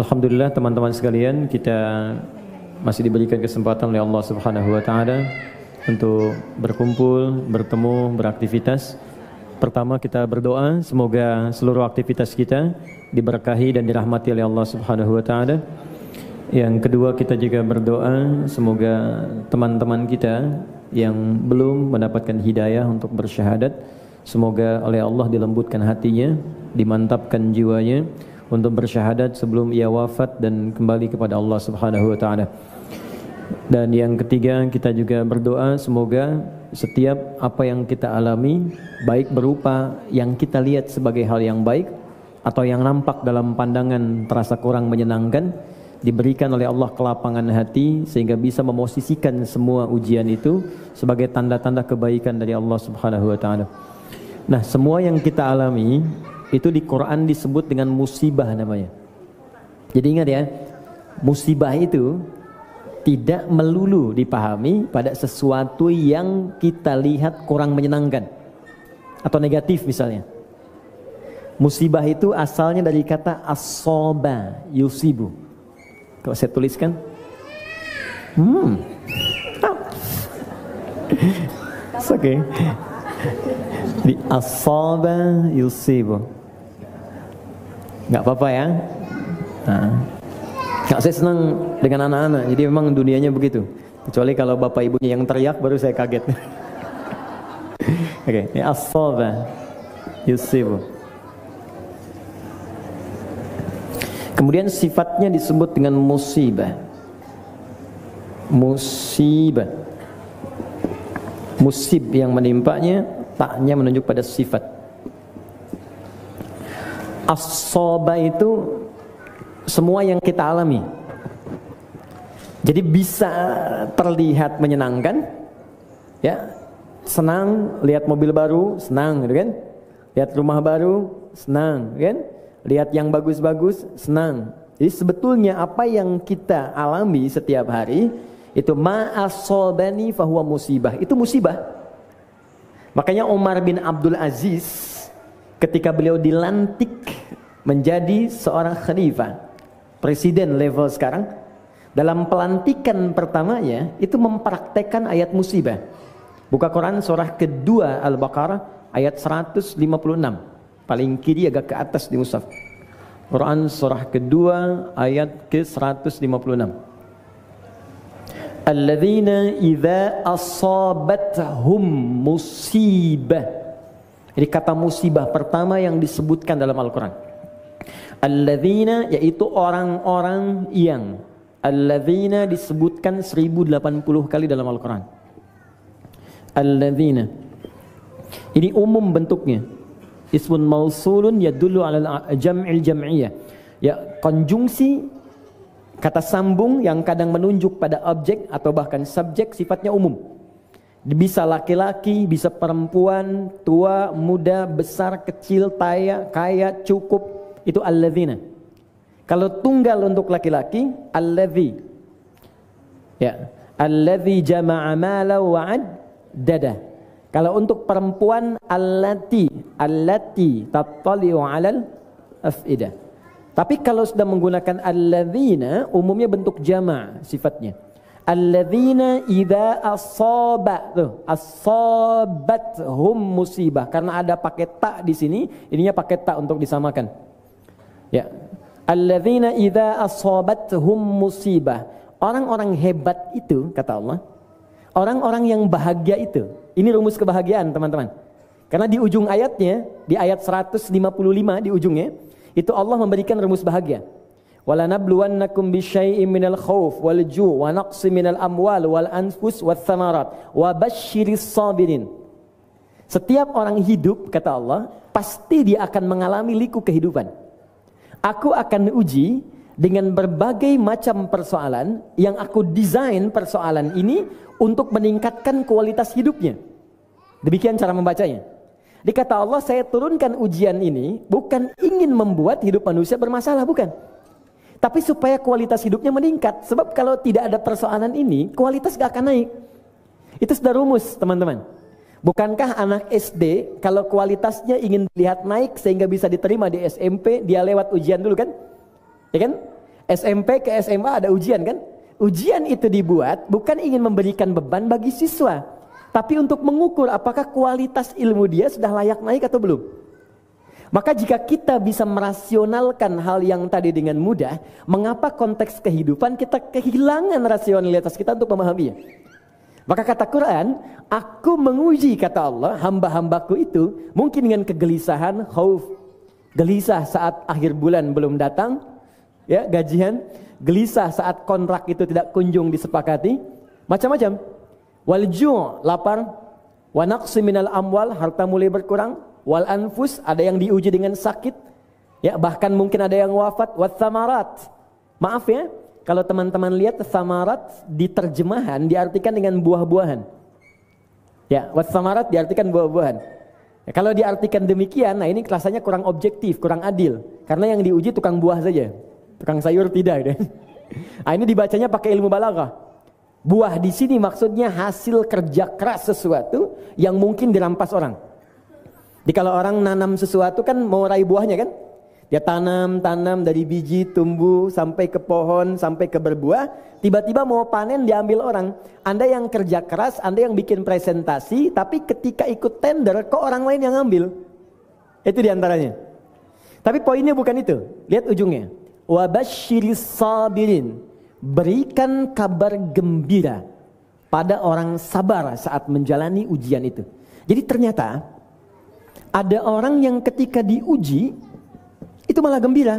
Alhamdulillah teman-teman sekalian, kita masih diberikan kesempatan oleh Allah Subhanahu wa taala untuk berkumpul, bertemu, beraktivitas. Pertama kita berdoa semoga seluruh aktivitas kita diberkahi dan dirahmati oleh Allah Subhanahu wa taala. Yang kedua kita juga berdoa semoga teman-teman kita yang belum mendapatkan hidayah untuk bersyahadat, semoga oleh Allah dilembutkan hatinya, dimantapkan jiwanya untuk bersyahadat sebelum ia wafat dan kembali kepada Allah Subhanahu wa taala. Dan yang ketiga kita juga berdoa semoga setiap apa yang kita alami, baik berupa yang kita lihat sebagai hal yang baik atau yang nampak dalam pandangan terasa kurang menyenangkan, diberikan oleh Allah kelapangan hati sehingga bisa memosisikan semua ujian itu sebagai tanda-tanda kebaikan dari Allah Subhanahu wa taala. Nah, semua yang kita alami itu di Quran disebut dengan musibah namanya. Jadi ingat ya, musibah itu tidak melulu dipahami pada sesuatu yang kita lihat kurang menyenangkan atau negatif misalnya. Musibah itu asalnya dari kata asoba yusibu. Kalau saya tuliskan, it's okay. Di asoba yusibu. Nggak apa-apa ya. Nah, saya senang dengan anak-anak. Jadi memang dunianya begitu. Kecuali kalau bapak ibunya yang teriak baru saya kaget. Oke, ini as-saba yusibu. Kemudian sifatnya disebut dengan musibah. Musibah. Musib yang menimpanya, taknya menunjuk pada sifat. As-soba itu semua yang kita alami. Jadi bisa terlihat menyenangkan, ya, senang lihat mobil baru, senang, gitu kan? Lihat rumah baru, senang, kan? Lihat yang bagus-bagus, senang. Jadi sebetulnya apa yang kita alami setiap hari itu ma'asobani fahuwa musibah, itu musibah. Makanya Umar bin Abdul Aziz ketika beliau dilantik menjadi seorang khalifah, presiden level sekarang, dalam pelantikan pertamanya itu mempraktekkan ayat musibah. Buka Quran surah kedua Al-Baqarah ayat 156, paling kiri agak ke atas di mushaf. Quran surah kedua ayat ke 156. Alladzina idza asabathum musibah. Jadi kata musibah pertama yang disebutkan dalam Al-Quran. Alladzina yaitu orang-orang yang. Alladzina disebutkan 1080 kali dalam Al-Quran. Alladzina. Ini umum bentuknya. Ismun mausulun yadullu ala jam'il jam'iyah. Ya, konjungsi kata sambung yang kadang menunjuk pada objek atau bahkan subjek sifatnya umum. Bisa laki-laki, bisa perempuan, tua, muda, besar, kecil, kaya, cukup. Itu alladzina. Kalau tunggal untuk laki-laki, alladzi. Ya, alladzi jama'a mala wa'ad dada. Kalau untuk perempuan, allati tattali'u 'alal af'idah. Tapi kalau sudah menggunakan alladzina, umumnya bentuk jama' sifatnya. Alladzina idza asabathum musibah, karena ada pakai ta di sini, ininya pakai ta untuk disamakan. Ya. Alladzina idza asabathum musibah. Orang-orang hebat itu kata Allah, orang-orang yang bahagia itu. Ini rumus kebahagiaan, teman-teman. Karena di ujung ayatnya, di ayat 155 di ujungnya, itu Allah memberikan rumus bahagia. Wala nabluwannakum bisyai'in minal khauf wal ju' wa naqsi minal amwal wal anfus wath thamarat wa basyiris sabirin. Setiap orang hidup kata Allah pasti dia akan mengalami liku kehidupan. Aku akan uji dengan berbagai macam persoalan yang aku desain persoalan ini untuk meningkatkan kualitas hidupnya. Demikian cara membacanya. Dikata Allah, saya turunkan ujian ini bukan ingin membuat hidup manusia bermasalah, bukan. Tapi supaya kualitas hidupnya meningkat. Sebab kalau tidak ada persoalan ini, kualitas gak akan naik. Itu sudah rumus, teman-teman. Bukankah anak SD kalau kualitasnya ingin dilihat naik sehingga bisa diterima di SMP, dia lewat ujian dulu kan? Ya kan? SMP ke SMA ada ujian kan? Ujian itu dibuat bukan ingin memberikan beban bagi siswa, tapi untuk mengukur apakah kualitas ilmu dia sudah layak naik atau belum. Maka jika kita bisa merasionalkan hal yang tadi dengan mudah, mengapa konteks kehidupan kita kehilangan rasionalitas kita untuk memahaminya? Maka kata Quran, aku menguji, kata Allah, hamba-hambaku itu mungkin dengan kegelisahan, khauf, gelisah saat akhir bulan belum datang, ya gajian, gelisah saat kontrak itu tidak kunjung disepakati, macam-macam. Wal ju', lapar, wa naqsi minal amwal, harta mulai berkurang, wal anfus, ada yang diuji dengan sakit, ya bahkan mungkin ada yang wafat, wat thamarat. Maaf ya, kalau teman-teman lihat thamarat di terjemahan diartikan dengan buah-buahan. Ya, wat thamarat diartikan buah-buahan. Ya, kalau diartikan demikian, nah ini rasanya kurang objektif, kurang adil, karena yang diuji tukang buah saja. Tukang sayur tidak. Nah, ini dibacanya pakai ilmu balaghah. Buah di sini maksudnya hasil kerja keras sesuatu yang mungkin dirampas orang. Jadi kalau orang nanam sesuatu kan mau raih buahnya kan? Dia tanam dari biji tumbuh sampai ke pohon sampai ke berbuah, tiba-tiba mau panen diambil orang. Anda yang kerja keras, Anda yang bikin presentasi, tapi ketika ikut tender kok orang lain yang ngambil. Itu diantaranya. Tapi poinnya bukan itu. Lihat ujungnya. Wabasyiris sabirin, berikan kabar gembira pada orang sabar saat menjalani ujian itu. Jadi ternyata ada orang yang ketika diuji itu malah gembira.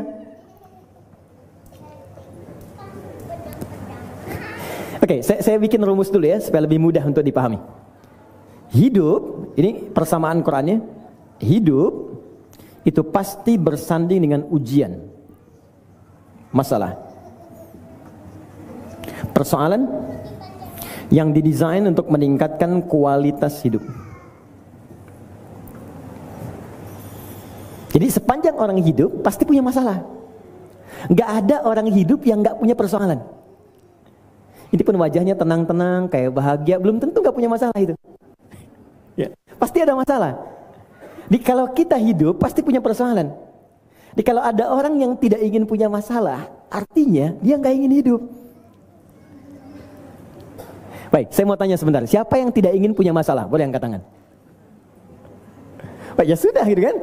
Oke, saya bikin rumus dulu ya supaya lebih mudah untuk dipahami. Hidup, ini persamaan Qurannya, hidup itu pasti bersanding dengan ujian. Masalah, persoalan yang didesain untuk meningkatkan kualitas hidup. Jadi sepanjang orang hidup pasti punya masalah. Gak ada orang hidup yang gak punya persoalan. Ini pun wajahnya tenang-tenang, kayak bahagia, belum tentu gak punya masalah itu. Ya, pasti ada masalah. Jadi kalau kita hidup pasti punya persoalan. Jadi kalau ada orang yang tidak ingin punya masalah, artinya dia nggak ingin hidup. Baik, saya mau tanya sebentar. Siapa yang tidak ingin punya masalah? Boleh angkat tangan. Baik, ya sudah gitu kan.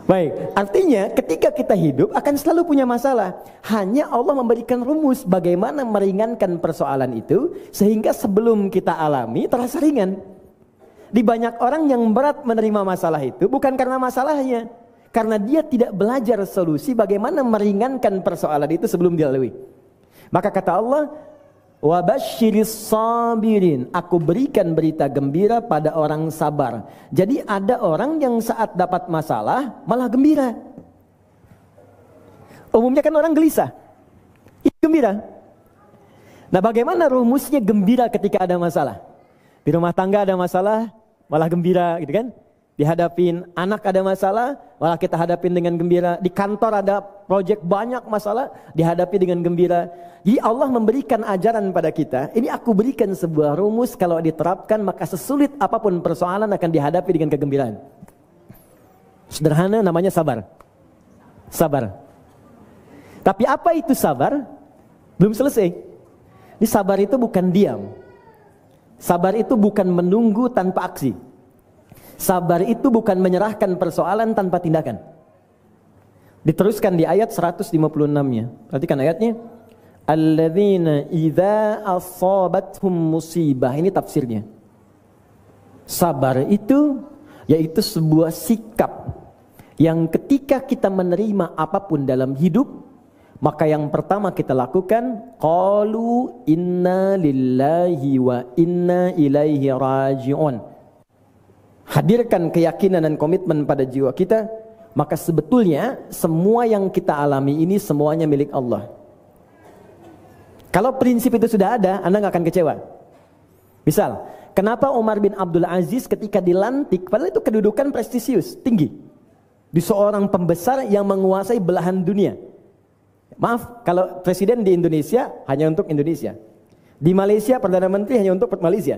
Baik, artinya ketika kita hidup akan selalu punya masalah. Hanya Allah memberikan rumus bagaimana meringankan persoalan itu sehingga sebelum kita alami terasa ringan. Di banyak orang yang berat menerima masalah itu bukan karena masalahnya, karena dia tidak belajar solusi bagaimana meringankan persoalan itu sebelum dilalui. Maka kata Allah, wabasyiris sabirin, aku berikan berita gembira pada orang sabar. Jadi ada orang yang saat dapat masalah malah gembira. Umumnya kan orang gelisah, ini gembira. Nah, bagaimana rumusnya gembira ketika ada masalah? Di rumah tangga ada masalah, malah gembira gitu kan? Dihadapin anak ada masalah, malah kita hadapin dengan gembira. Di kantor ada proyek banyak masalah, dihadapi dengan gembira. Jadi Allah memberikan ajaran pada kita. Ini aku berikan sebuah rumus, kalau diterapkan maka sesulit apapun persoalan akan dihadapi dengan kegembiraan. Sederhana, namanya sabar. Sabar. Tapi apa itu sabar? Belum selesai. Ini sabar itu bukan diam. Sabar itu bukan menunggu tanpa aksi. Sabar itu bukan menyerahkan persoalan tanpa tindakan. Diteruskan di ayat 156-nya. Perhatikan ayatnya. Alladzina idza asabathum musibah. Ini tafsirnya. Sabar itu yaitu sebuah sikap yang ketika kita menerima apapun dalam hidup, maka yang pertama kita lakukan, qalu inna lillahi wa inna ilaihi raji'un. Hadirkan keyakinan dan komitmen pada jiwa kita, maka sebetulnya semua yang kita alami ini semuanya milik Allah. Kalau prinsip itu sudah ada, Anda nggak akan kecewa. Misal, kenapa Umar bin Abdul Aziz ketika dilantik, padahal itu kedudukan prestisius, tinggi, di seorang pembesar yang menguasai belahan dunia. Maaf, kalau presiden di Indonesia hanya untuk Indonesia, di Malaysia Perdana Menteri hanya untuk Malaysia.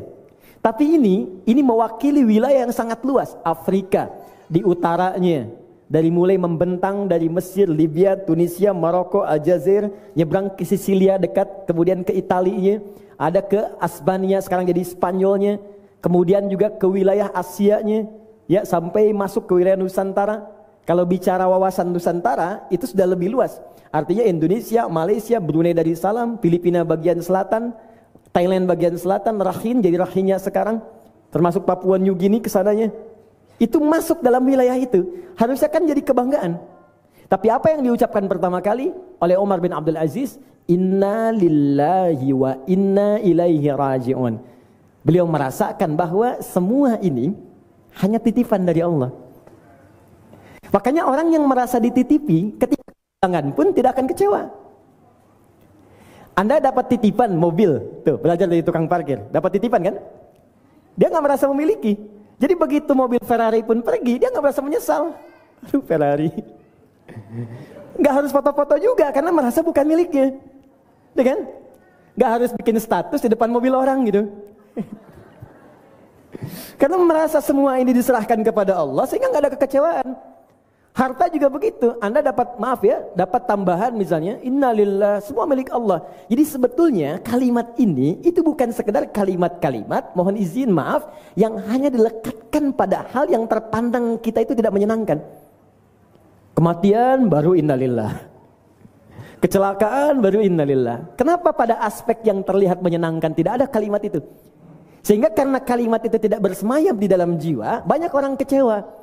Tapi ini mewakili wilayah yang sangat luas. Afrika di utaranya, Dari mulai membentang dari Mesir, Libya, Tunisia, Maroko, Aljazair, nyebrang ke Sisilia dekat, kemudian ke Italinya, ada ke Asbania, sekarang jadi Spanyolnya, kemudian juga ke wilayah Asianya, ya sampai masuk ke wilayah Nusantara. Kalau bicara wawasan Nusantara itu sudah lebih luas. Artinya Indonesia, Malaysia, Brunei Darussalam, Filipina bagian selatan, Thailand bagian selatan, Rakhine jadi Rakhine sekarang, termasuk Papua New Guinea kesananya. Itu masuk dalam wilayah itu. Harusnya kan jadi kebanggaan. Tapi apa yang diucapkan pertama kali oleh Umar bin Abdul Aziz? Inna lillahi wa inna ilaihi raji'un. Beliau merasakan bahwa semua ini hanya titipan dari Allah. Makanya orang yang merasa dititipi ketika kehilangan pun tidak akan kecewa. Anda dapat titipan mobil, tuh belajar dari tukang parkir, dapat titipan kan? Dia nggak merasa memiliki. Jadi begitu mobil Ferrari pun pergi, dia nggak merasa menyesal. Aduh Ferrari. Nggak harus foto-foto juga karena merasa bukan miliknya, ya kan? Nggak harus bikin status di depan mobil orang gitu. Karena merasa semua ini diserahkan kepada Allah sehingga nggak ada kekecewaan. Harta juga begitu. Anda dapat, maaf ya, dapat tambahan misalnya, innalillah, semua milik Allah. Jadi sebetulnya kalimat ini itu bukan sekedar kalimat-kalimat, mohon izin maaf, yang hanya dilekatkan pada hal yang terpandang kita itu tidak menyenangkan. Kematian baru innalillah. Kecelakaan baru innalillah. Kenapa pada aspek yang terlihat menyenangkan tidak ada kalimat itu? Sehingga karena kalimat itu tidak bersemayam di dalam jiwa, banyak orang kecewa.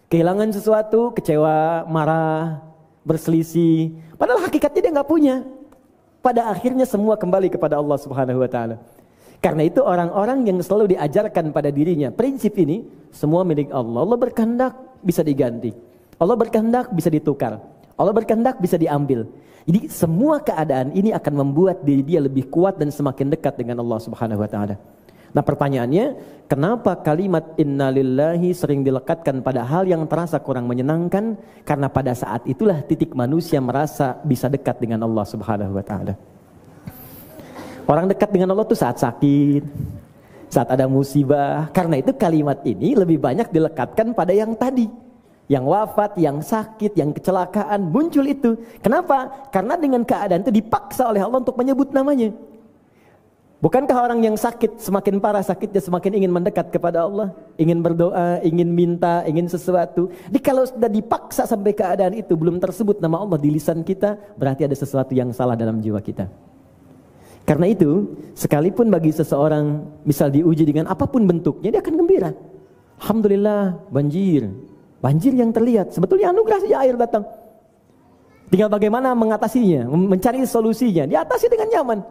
Kehilangan sesuatu, kecewa, marah, berselisih. Padahal hakikatnya dia nggak punya. Pada akhirnya semua kembali kepada Allah Subhanahu Wa Taala. Karena itu orang-orang yang selalu diajarkan pada dirinya prinsip ini, semua milik Allah. Allah berkehendak bisa diganti. Allah berkehendak bisa ditukar. Allah berkehendak bisa diambil. Jadi semua keadaan ini akan membuat diri dia lebih kuat dan semakin dekat dengan Allah Subhanahu Wa Taala. Nah pertanyaannya, kenapa kalimat innalillahi sering dilekatkan pada hal yang terasa kurang menyenangkan? Karena pada saat itulah titik manusia merasa bisa dekat dengan Allah Subhanahu Wa Taala. Orang dekat dengan Allah itu saat sakit, saat ada musibah. Karena itu kalimat ini lebih banyak dilekatkan pada yang tadi, yang wafat, yang sakit, yang kecelakaan, muncul itu. Kenapa? Karena dengan keadaan itu dipaksa oleh Allah untuk menyebut namanya. Bukankah orang yang sakit semakin parah sakitnya semakin ingin mendekat kepada Allah, ingin berdoa, ingin minta, ingin sesuatu. Jadi kalau sudah dipaksa sampai keadaan itu belum tersebut nama Allah di lisan kita, berarti ada sesuatu yang salah dalam jiwa kita. Karena itu, sekalipun bagi seseorang misal diuji dengan apapun bentuknya, dia akan gembira. Alhamdulillah, banjir yang terlihat, sebetulnya anugerah saja air datang. Tinggal bagaimana mengatasinya, mencari solusinya, diatasi dengan nyaman.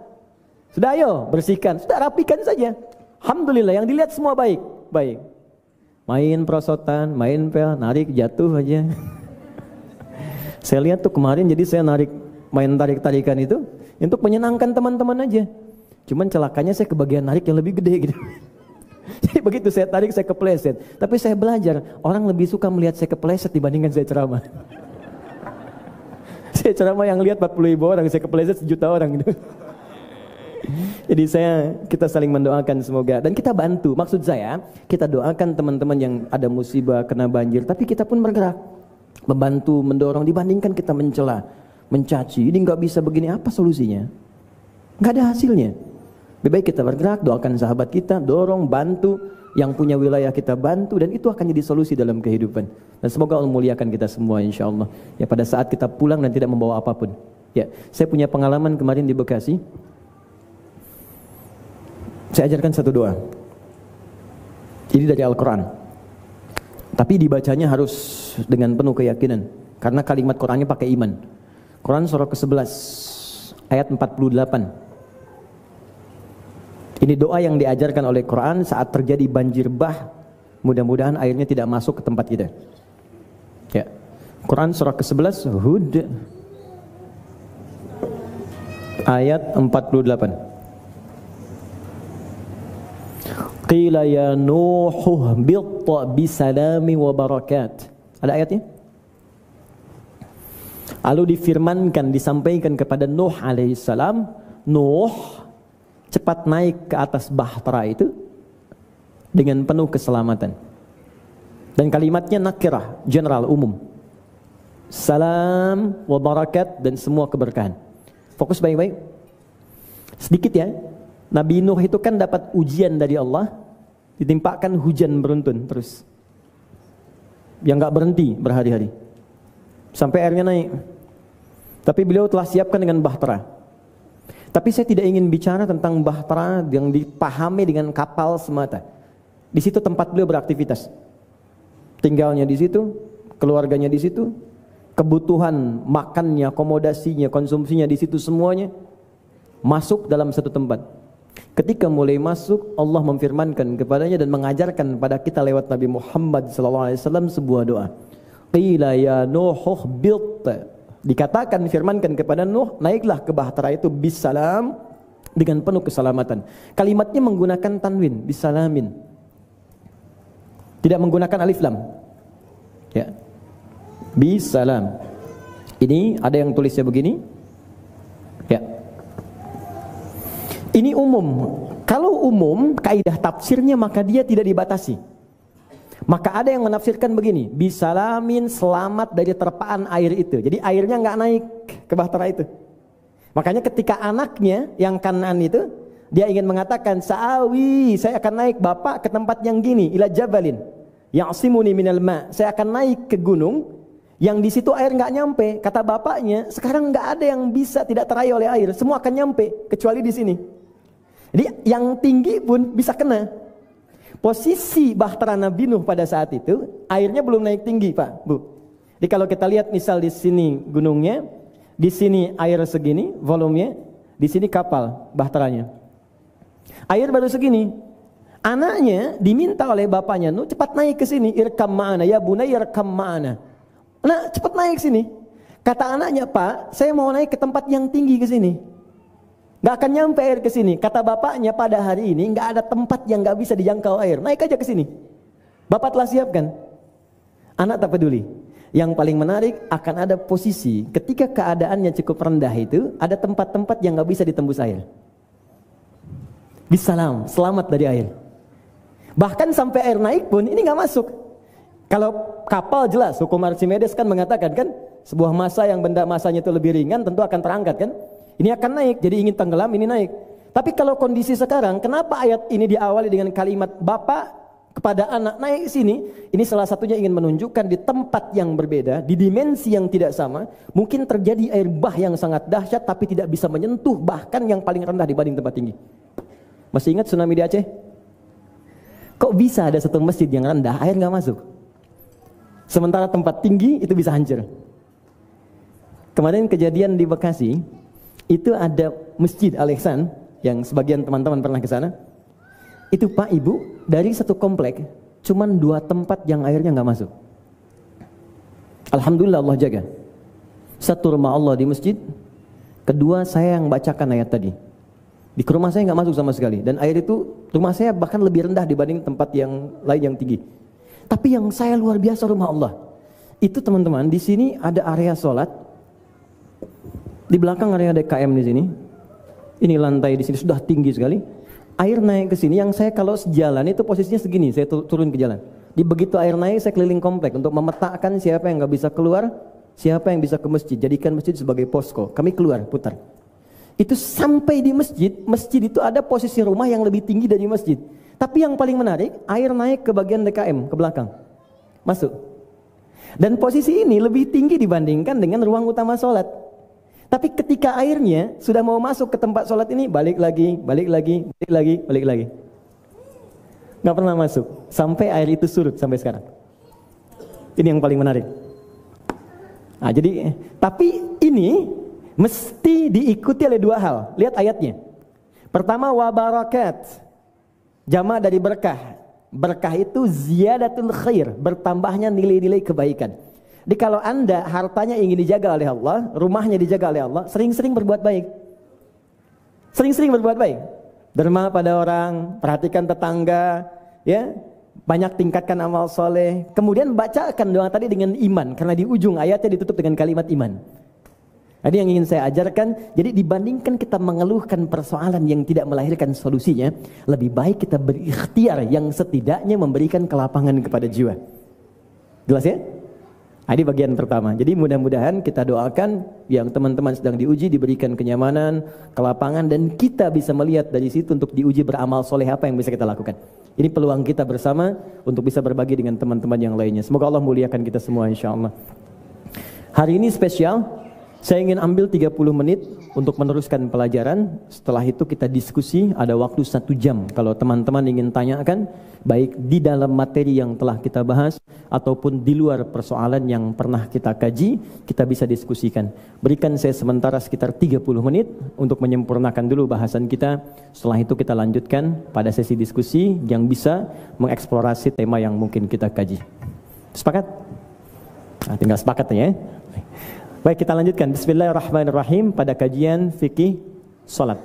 Sudah ayo bersihkan, sudah rapikan saja. Alhamdulillah yang dilihat semua baik. Main perosotan, main pel, narik jatuh aja. Saya lihat tuh kemarin jadi saya main tarik-tarikan itu untuk menyenangkan teman-teman aja. Cuman celakanya saya kebagian narik yang lebih gede gitu. Jadi begitu saya tarik saya kepleset. Tapi saya belajar, orang lebih suka melihat saya kepleset dibandingkan saya ceramah. Saya ceramah yang lihat 40.000 orang, saya kepleset 1 juta orang gitu. Jadi kita saling mendoakan semoga dan kita bantu. Maksud saya kita doakan teman-teman yang ada musibah kena banjir, tapi kita pun bergerak membantu, mendorong dibandingkan kita mencela, mencaci. Ini nggak bisa begini, apa solusinya? Nggak ada hasilnya. Lebih baik kita bergerak, doakan sahabat kita, dorong, bantu, yang punya wilayah kita bantu dan itu akan jadi solusi dalam kehidupan. Dan semoga Allah muliakan kita semua insya Allah. Ya pada saat kita pulang dan tidak membawa apapun. Ya, saya punya pengalaman kemarin di Bekasi. Saya ajarkan satu doa. Ini dari Al-Quran. Tapi dibacanya harus dengan penuh keyakinan. Karena kalimat Qurannya pakai iman. Quran surah ke-11 ayat 48. Ini doa yang diajarkan oleh Quran saat terjadi banjir bah. Mudah-mudahan airnya tidak masuk ke tempat kita. Ya. Quran surah ke-11 Hud ayat 48. Qila ya Nuh bitta bisalami wa barakat. Ada ayatnya? Lalu difirmankan, disampaikan kepada Nuh alaihissalam, Nuh cepat naik ke atas bahtera itu dengan penuh keselamatan. Dan kalimatnya nakirah, general, umum. salam wa barakat, dan semua keberkahan. Fokus baik-baik. Sedikit ya. Nabi Nuh itu kan dapat ujian dari Allah, ditimpakan hujan beruntun terus, yang gak berhenti berhari-hari, sampai airnya naik. Tapi beliau telah siapkan dengan bahtera. Tapi saya tidak ingin bicara tentang bahtera yang dipahami dengan kapal semata. Di situ tempat beliau beraktivitas, tinggalnya di situ, keluarganya di situ, kebutuhan makannya, akomodasinya, konsumsinya di situ, semuanya masuk dalam satu tempat. Ketika mulai masuk, Allah memfirmankan kepadanya dan mengajarkan pada kita lewat Nabi Muhammad SAW sebuah doa. Qila ya Nuh bilt. Dikatakan, firmankan kepada Nuh, naiklah ke bahtera itu bisalam, dengan penuh keselamatan. Kalimatnya menggunakan tanwin, bisalamin, tidak menggunakan alif lam. Ya, bisalam. Ini ada yang tulisnya begini. Ya, ini umum. Kalau umum, kaidah tafsirnya maka dia tidak dibatasi. Maka ada yang menafsirkan begini, bisalamin, selamat dari terpaan air itu. Jadi airnya nggak naik ke bahtera itu. Makanya ketika anaknya yang Kan'an itu, dia ingin mengatakan, sa'awi, saya akan naik bapak ke tempat yang gini, ila jabalin ya'simuni minal ma', saya akan naik ke gunung yang di situ air nggak nyampe. Kata bapaknya, sekarang nggak ada yang bisa tidak teraih oleh air, semua akan nyampe kecuali di sini. Jadi yang tinggi pun bisa kena. Posisi bahtera Nabi Nuh pada saat itu, airnya belum naik tinggi, Pak, Bu. Jadi kalau kita lihat misal di sini gunungnya, di sini air segini volumenya, di sini kapal bahteranya. Air baru segini. Anaknya diminta oleh bapaknya, Nuh cepat naik ke sini, irkam ma'ana ya bunayya irkam ma'ana. Nah, cepat naik sini. Kata anaknya, Pak, saya mau naik ke tempat yang tinggi ke sini. Gak akan nyampe air ke sini. Kata bapaknya, pada hari ini gak ada tempat yang gak bisa dijangkau air. Naik aja ke sini. Bapak telah siapkan. Anak tak peduli. Yang paling menarik, akan ada posisi ketika keadaannya cukup rendah itu, ada tempat-tempat yang gak bisa ditembus air. Bisalam, selamat dari air. Bahkan sampai air naik pun ini gak masuk. Kalau kapal jelas, hukum Archimedes kan mengatakan kan, sebuah massa yang benda massanya itu lebih ringan tentu akan terangkat kan. Ini akan naik, jadi ingin tenggelam, ini naik. Tapi kalau kondisi sekarang, kenapa ayat ini diawali dengan kalimat bapak kepada anak naik sini? Ini salah satunya ingin menunjukkan di tempat yang berbeda, di dimensi yang tidak sama, mungkin terjadi air bah yang sangat dahsyat, tapi tidak bisa menyentuh bahkan yang paling rendah dibanding tempat tinggi. Masih ingat tsunami di Aceh? Kok bisa ada satu masjid yang rendah, air nggak masuk? Sementara tempat tinggi itu bisa hancur. Kemarin kejadian di Bekasi, itu ada masjid Al-Ihsan yang sebagian teman-teman pernah ke sana. Itu Pak Ibu, dari satu komplek cuman 2 tempat yang airnya nggak masuk. Alhamdulillah Allah jaga. Satu rumah Allah di masjid, kedua saya yang bacakan ayat tadi. Di rumah saya nggak masuk sama sekali, dan air itu rumah saya bahkan lebih rendah dibanding tempat yang lain yang tinggi. Tapi yang saya luar biasa rumah Allah. Itu teman-teman, di sini ada area sholat. Di belakang area DKM di sini. Ini lantai di sini sudah tinggi sekali. Air naik ke sini, yang saya kalau sejalan itu posisinya segini, saya turun ke jalan. Di begitu air naik, saya keliling komplek untuk memetakan siapa yang nggak bisa keluar, siapa yang bisa ke masjid. Jadikan masjid sebagai posko. Kami keluar, putar. Itu sampai di masjid, masjid itu ada posisi rumah yang lebih tinggi dari masjid. Tapi yang paling menarik, air naik ke bagian DKM, ke belakang. Masuk. Dan posisi ini lebih tinggi dibandingkan dengan ruang utama sholat. Tapi ketika airnya sudah mau masuk ke tempat sholat ini, balik lagi. Gak pernah masuk. Sampai air itu surut sampai sekarang. Ini yang paling menarik. Nah, jadi, tapi ini mesti diikuti oleh 2 hal. Lihat ayatnya. Pertama, wa barakat. Jama' dari berkah. Berkah itu ziyadatul khair, bertambahnya nilai-nilai kebaikan. Jadi kalau Anda hartanya ingin dijaga oleh Allah, rumahnya dijaga oleh Allah, sering-sering berbuat baik. Sering-sering berbuat baik. Derma pada orang, perhatikan tetangga, ya. Banyak tingkatkan amal soleh. Kemudian bacakan doa tadi dengan iman, karena di ujung ayatnya ditutup dengan kalimat iman. Jadi yang ingin saya ajarkan, jadi dibandingkan kita mengeluhkan persoalan yang tidak melahirkan solusinya, lebih baik kita berikhtiar yang setidaknya memberikan kelapangan kepada jiwa. Jelas ya? Nah, ini bagian pertama. Jadi mudah-mudahan kita doakan yang teman-teman sedang diuji diberikan kenyamanan, kelapangan, dan kita bisa melihat dari situ untuk diuji beramal soleh apa yang bisa kita lakukan. Ini peluang kita bersama untuk bisa berbagi dengan teman-teman yang lainnya. Semoga Allah muliakan kita semua insyaAllah. Hari ini spesial. Saya ingin ambil 30 menit untuk meneruskan pelajaran. Setelah itu kita diskusi, ada waktu 1 jam. Kalau teman-teman ingin tanyakan, baik di dalam materi yang telah kita bahas, ataupun di luar persoalan yang pernah kita kaji, kita bisa diskusikan. Berikan saya sementara sekitar 30 menit untuk menyempurnakan dulu bahasan kita. Setelah itu kita lanjutkan pada sesi diskusi yang bisa mengeksplorasi tema yang mungkin kita kaji. Sepakat? Nah, tinggal sepakat ya. Baik, kita lanjutkan. Bismillahirrahmanirrahim pada kajian fikih salat.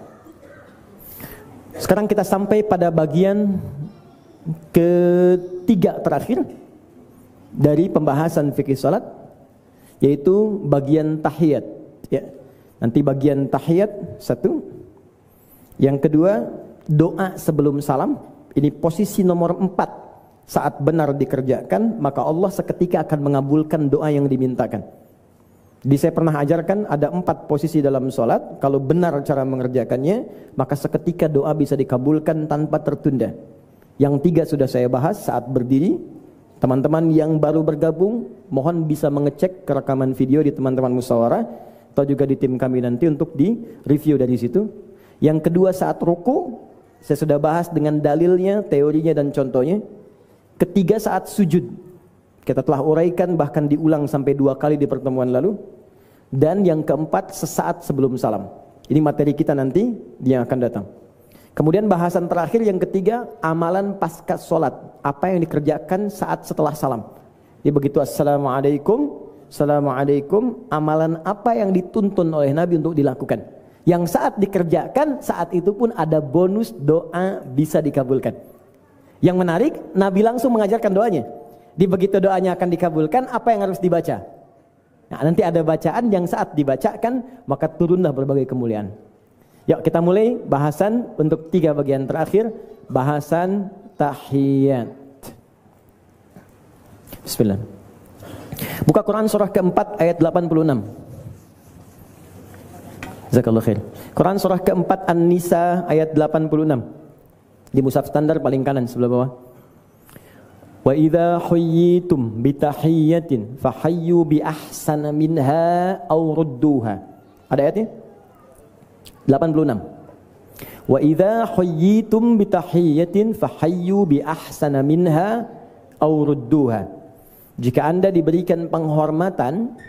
Sekarang kita sampai pada bagian ketiga terakhir dari pembahasan fikih salat, yaitu bagian tahiyat. Ya. Nanti bagian tahiyat 1. Yang kedua, doa sebelum salam. Ini posisi nomor 4. Saat benar dikerjakan, maka Allah seketika akan mengabulkan doa yang dimintakan. Jadi saya pernah ajarkan ada 4 posisi dalam sholat. Kalau benar cara mengerjakannya, maka seketika doa bisa dikabulkan tanpa tertunda. Yang 3 sudah saya bahas saat berdiri. Teman-teman yang baru bergabung, mohon bisa mengecek rekaman video di teman-teman musyawarah atau juga di tim kami nanti untuk di review dari situ. Yang kedua saat ruku, saya sudah bahas dengan dalilnya, teorinya dan contohnya. Ketiga saat sujud, kita telah uraikan bahkan diulang sampai 2 kali di pertemuan lalu. Dan yang keempat sesaat sebelum salam. Ini materi kita nanti yang akan datang. Kemudian bahasan terakhir yang ketiga, amalan pasca sholat. Apa yang dikerjakan saat setelah salam. Jadi begitu assalamualaikum, assalamualaikum, amalan apa yang dituntun oleh Nabi untuk dilakukan. Yang saat dikerjakan, saat itu pun ada bonus doa bisa dikabulkan. Yang menarik, Nabi langsung mengajarkan doanya. Di begitu doanya akan dikabulkan, apa yang harus dibaca? Nah, nanti ada bacaan yang saat dibacakan, maka turunlah berbagai kemuliaan. Yuk kita mulai bahasan untuk 3 bagian terakhir. Bahasan tahiyat. Bismillah. Buka Quran surah keempat ayat 86. Jazakallahu khair. Quran surah keempat An-Nisa ayat 86. Di mushaf standar paling kanan sebelah bawah. Wa idza huyyitum bitahiyyatin fahayyu bi ahsana minha aw rudduha. Ada ayatnya? 86. Wa idza huyyitum bitahiyyatin fahayyu bi ahsana minha aw rudduha. Jika Anda diberikan penghormatan,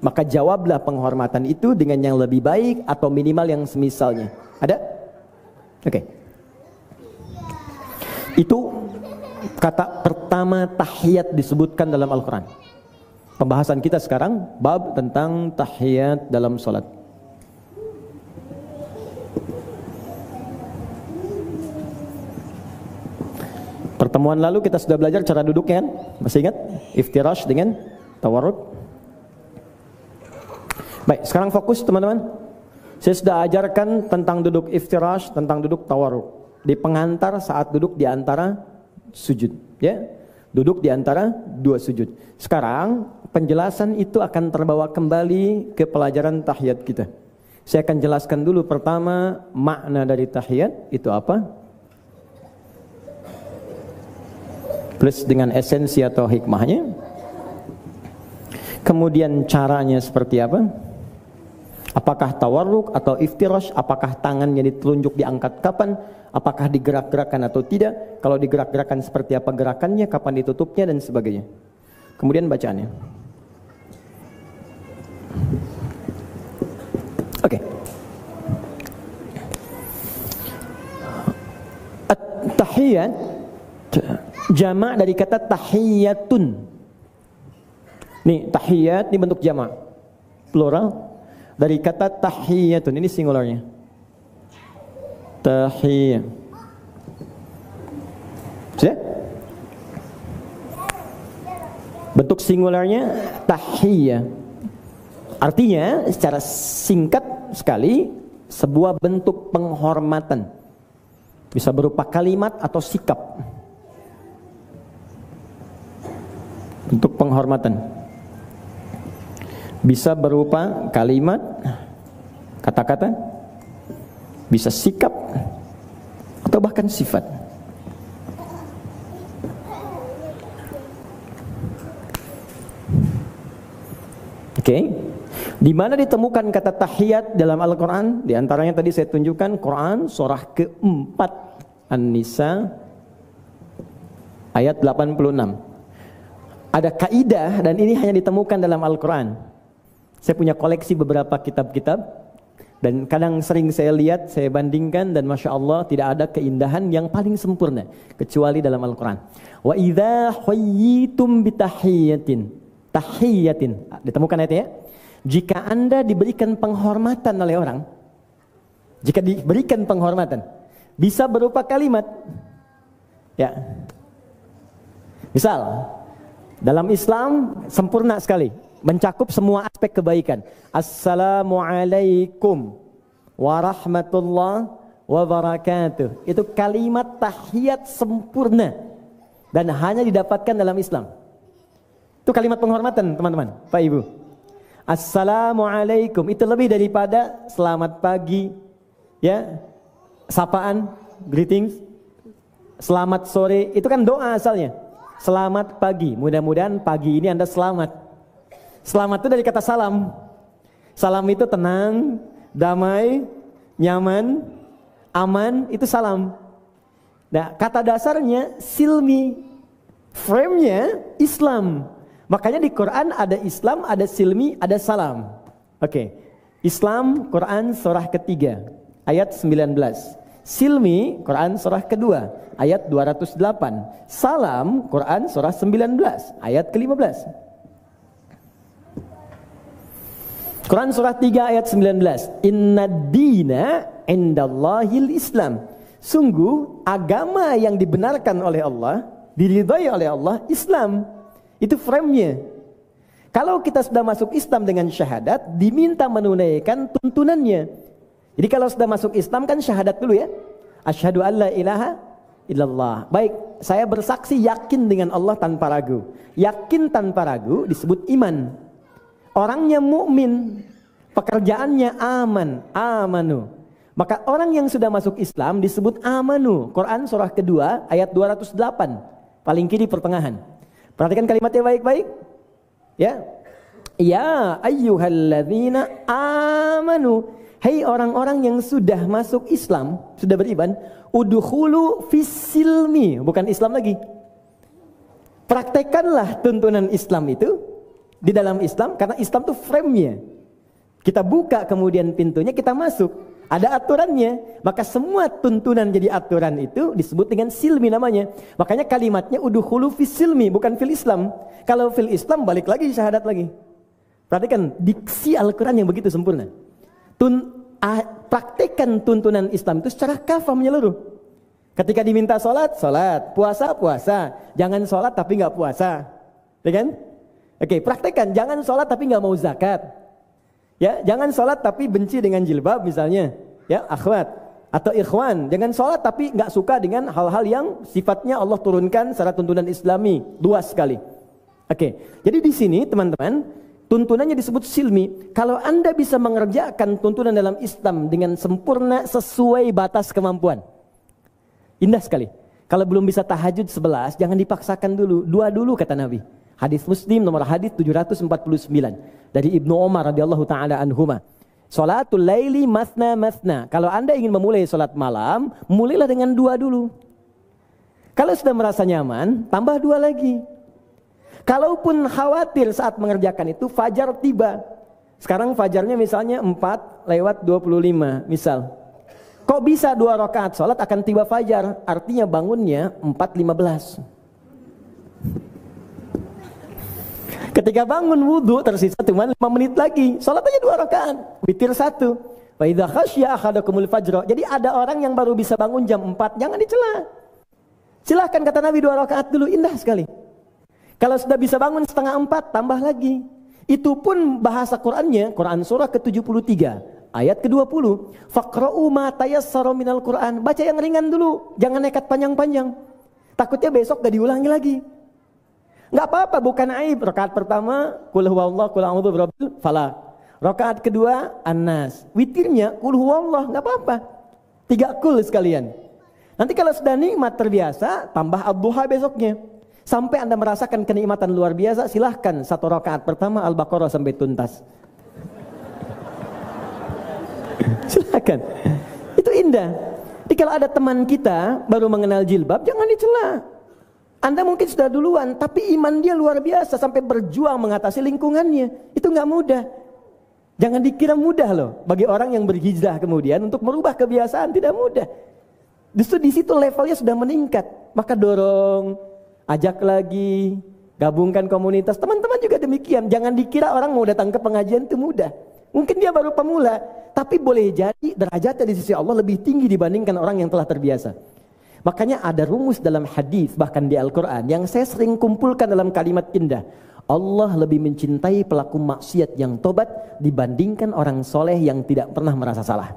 maka jawablah penghormatan itu dengan yang lebih baik atau minimal yang semisalnya. Ada? Oke. Itu kata pertama tahiyat disebutkan dalam Al-Quran. Pembahasan kita sekarang bab tentang tahiyat dalam sholat. Pertemuan lalu kita sudah belajar cara duduknya kan? Masih ingat? Iftirash dengan tawarruk. Baik, sekarang fokus teman-teman. Saya sudah ajarkan tentang duduk iftirash, tentang duduk tawarruk. Di pengantar saat duduk di antara sujud, ya, duduk di antara 2 sujud. Sekarang penjelasan itu akan terbawa kembali ke pelajaran tahiyat kita. Saya akan jelaskan dulu pertama makna dari tahiyat itu apa, plus dengan esensi atau hikmahnya. Kemudian caranya seperti apa? Apakah tawarruk atau iftirash? Apakah tangannya ditelunjuk diangkat kapan? Apakah digerak-gerakan atau tidak? Kalau digerak-gerakan seperti apa gerakannya? Kapan ditutupnya dan sebagainya. Kemudian bacaannya. Oke. At-tahiyat jamak dari kata tahiyatun. Nih, tahiyat ini bentuk jamak. Plural dari kata tahiyatun. Ini singularnya. Tahiyat. Sudah? Bentuk singularnya tahiyat. Artinya secara singkat sekali sebuah bentuk penghormatan. Bisa berupa kalimat atau sikap. Bentuk penghormatan. Bisa berupa kalimat, kata-kata, bisa sikap, atau bahkan sifat. Oke. Di mana ditemukan kata tahiyat dalam Al-Quran? Di antaranya tadi saya tunjukkan Quran surah keempat An-Nisa ayat 86. Ada kaidah dan ini hanya ditemukan dalam Al-Quran. Saya punya koleksi beberapa kitab-kitab dan kadang sering saya lihat, saya bandingkan dan Masya Allah tidak ada keindahan yang paling sempurna kecuali dalam Al-Quran. Wa idza hayyitum bitahiyatin, tahiyatin, ditemukan ayatnya ya. Jika Anda diberikan penghormatan oleh orang, jika diberikan penghormatan, bisa berupa kalimat. Ya. Misal, dalam Islam sempurna sekali, mencakup semua aspek kebaikan. Assalamualaikum warahmatullahi wabarakatuh. Itu kalimat tahiyat sempurna dan hanya didapatkan dalam Islam. Itu kalimat penghormatan, teman-teman, Pak Ibu. Assalamualaikum itu lebih daripada selamat pagi, ya, sapaan, greetings, selamat sore, itu kan doa asalnya. Selamat pagi, mudah-mudahan pagi ini Anda selamat. Selamat itu dari kata salam. Salam itu tenang, damai, nyaman, aman, itu salam. Nah, kata dasarnya silmi, frame-nya Islam. Makanya di Quran ada Islam, ada silmi, ada salam. Oke. Islam, Quran surah ketiga, ayat 19. Silmi, Quran surah kedua, ayat 208. Salam, Quran surah 19, ayat ke-15. Quran surah 3 ayat 19. Inna dina indallahil Islam. Sungguh agama yang dibenarkan oleh Allah, diridhai oleh Allah, Islam. Itu frame-nya. Kalau kita sudah masuk Islam dengan syahadat, diminta menunaikan tuntunannya. Jadi kalau sudah masuk Islam kan syahadat dulu ya. Asyhadu alla ilaha illallah. Baik, saya bersaksi yakin dengan Allah tanpa ragu. Yakin tanpa ragu disebut iman. Orangnya mukmin, pekerjaannya aman, amanu. Maka orang yang sudah masuk Islam disebut amanu. Quran surah kedua ayat 208. Paling kiri pertengahan. Perhatikan kalimatnya baik-baik. Ya. Ya ayyuhalladzina amanu. Hai orang-orang yang sudah masuk Islam, sudah beriman, udkhulu fis-silmi, bukan Islam lagi. Praktekkanlah tuntunan Islam itu di dalam Islam karena Islam itu frame-nya. Kita buka kemudian pintunya, kita masuk. Ada aturannya, maka semua tuntunan jadi aturan itu disebut dengan silmi namanya. Makanya kalimatnya udkhulu fis silmi, bukan fil Islam. Kalau fil Islam balik lagi syahadat lagi. Perhatikan diksi Al-Quran yang begitu sempurna. Praktekkan tuntunan Islam itu secara kafah menyeluruh. Ketika diminta sholat, sholat, puasa, puasa. Jangan sholat tapi nggak puasa, ya kan? Oke, praktekkan jangan sholat tapi nggak mau zakat. Ya, jangan sholat tapi benci dengan jilbab misalnya, ya akhwat atau ikhwan. Jangan sholat tapi nggak suka dengan hal-hal yang sifatnya Allah turunkan secara tuntunan Islami, luas sekali. Oke, jadi di sini teman-teman tuntunannya disebut silmi. Kalau Anda bisa mengerjakan tuntunan dalam Islam dengan sempurna sesuai batas kemampuan, indah sekali. Kalau belum bisa tahajud 11, jangan dipaksakan dulu, 2 dulu kata Nabi. Hadis Muslim nomor hadis 749 dari Ibnu Umar radhiyallahu taala anhuma. Salatul laili masna masna. Kalau Anda ingin memulai salat malam, mulailah dengan 2 dulu. Kalau sudah merasa nyaman, tambah 2 lagi. Kalaupun khawatir saat mengerjakan itu, fajar tiba. Sekarang fajarnya misalnya 4:25 misal. Kok bisa 2 rakaat salat akan tiba fajar? Artinya bangunnya 4:15. Ketika bangun wudhu tersisa cuma 5 menit lagi, sholat aja 2 rakaat, witir 1. Wa idza khasya ahadakumul fajr. Jadi ada orang yang baru bisa bangun jam 4, jangan dicela. Silahkan kata Nabi 2 rakaat dulu, indah sekali. Kalau sudah bisa bangun setengah 4, tambah lagi. Itu pun bahasa Qur'annya, Quran surah ke-73, ayat ke-20. Faqra'u ma tayassara minal Qur'an. Baca yang ringan dulu, jangan nekat panjang-panjang. Takutnya besok gak diulangi lagi. Nggak apa-apa, bukan aib. Rakaat pertama, qul huwallahu, qul a'udzu birabbil falaq. Rakaat kedua, An-Nas. Witirnya, qul huwallahu, nggak apa-apa. 3 qul sekalian. Nanti kalau sudah nikmat terbiasa, tambah ad-duha besoknya. Sampai Anda merasakan kenikmatan luar biasa, silahkan 1 rakaat pertama Al-Baqarah sampai tuntas. Silahkan. Itu indah. Jadi kalau ada teman kita baru mengenal jilbab, jangan dicela. Anda mungkin sudah duluan, tapi iman dia luar biasa sampai berjuang mengatasi lingkungannya. Itu nggak mudah. Jangan dikira mudah loh bagi orang yang berhijrah kemudian untuk merubah kebiasaan, tidak mudah. Justru di situ levelnya sudah meningkat. Maka dorong, ajak lagi, gabungkan komunitas. Teman-teman juga demikian. Jangan dikira orang mau datang ke pengajian itu mudah. Mungkin dia baru pemula, tapi boleh jadi derajatnya di sisi Allah lebih tinggi dibandingkan orang yang telah terbiasa. Makanya ada rumus dalam hadis bahkan di Al-Quran yang saya sering kumpulkan dalam kalimat indah. Allah lebih mencintai pelaku maksiat yang tobat dibandingkan orang soleh yang tidak pernah merasa salah.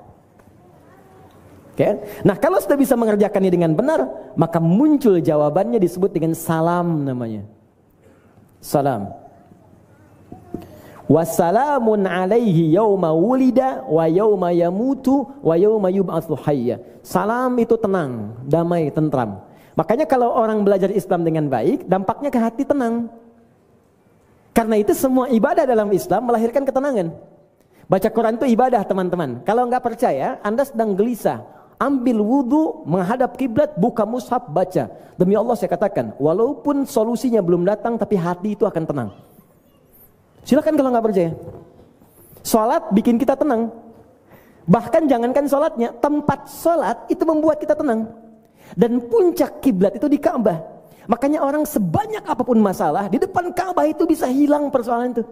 Okay? Nah kalau sudah bisa mengerjakannya dengan benar, maka muncul jawabannya disebut dengan salam namanya. Salam. Wassalamun alaihi yauma wulida wa yauma yamutu wa yauma yub'atsu hayya. Salam itu tenang, damai, tentram. Makanya kalau orang belajar Islam dengan baik, dampaknya ke hati tenang. Karena itu semua ibadah dalam Islam melahirkan ketenangan. Baca Quran itu ibadah, teman-teman. Kalau nggak percaya, Anda sedang gelisah, ambil wudhu, menghadap kiblat, buka mushaf, baca. Demi Allah saya katakan, walaupun solusinya belum datang, tapi hati itu akan tenang. Silakan kalau nggak percaya. Sholat bikin kita tenang. Bahkan jangankan sholatnya, tempat sholat itu membuat kita tenang. Dan puncak kiblat itu di Ka'bah. Makanya orang sebanyak apapun masalah, di depan Ka'bah itu bisa hilang persoalan itu.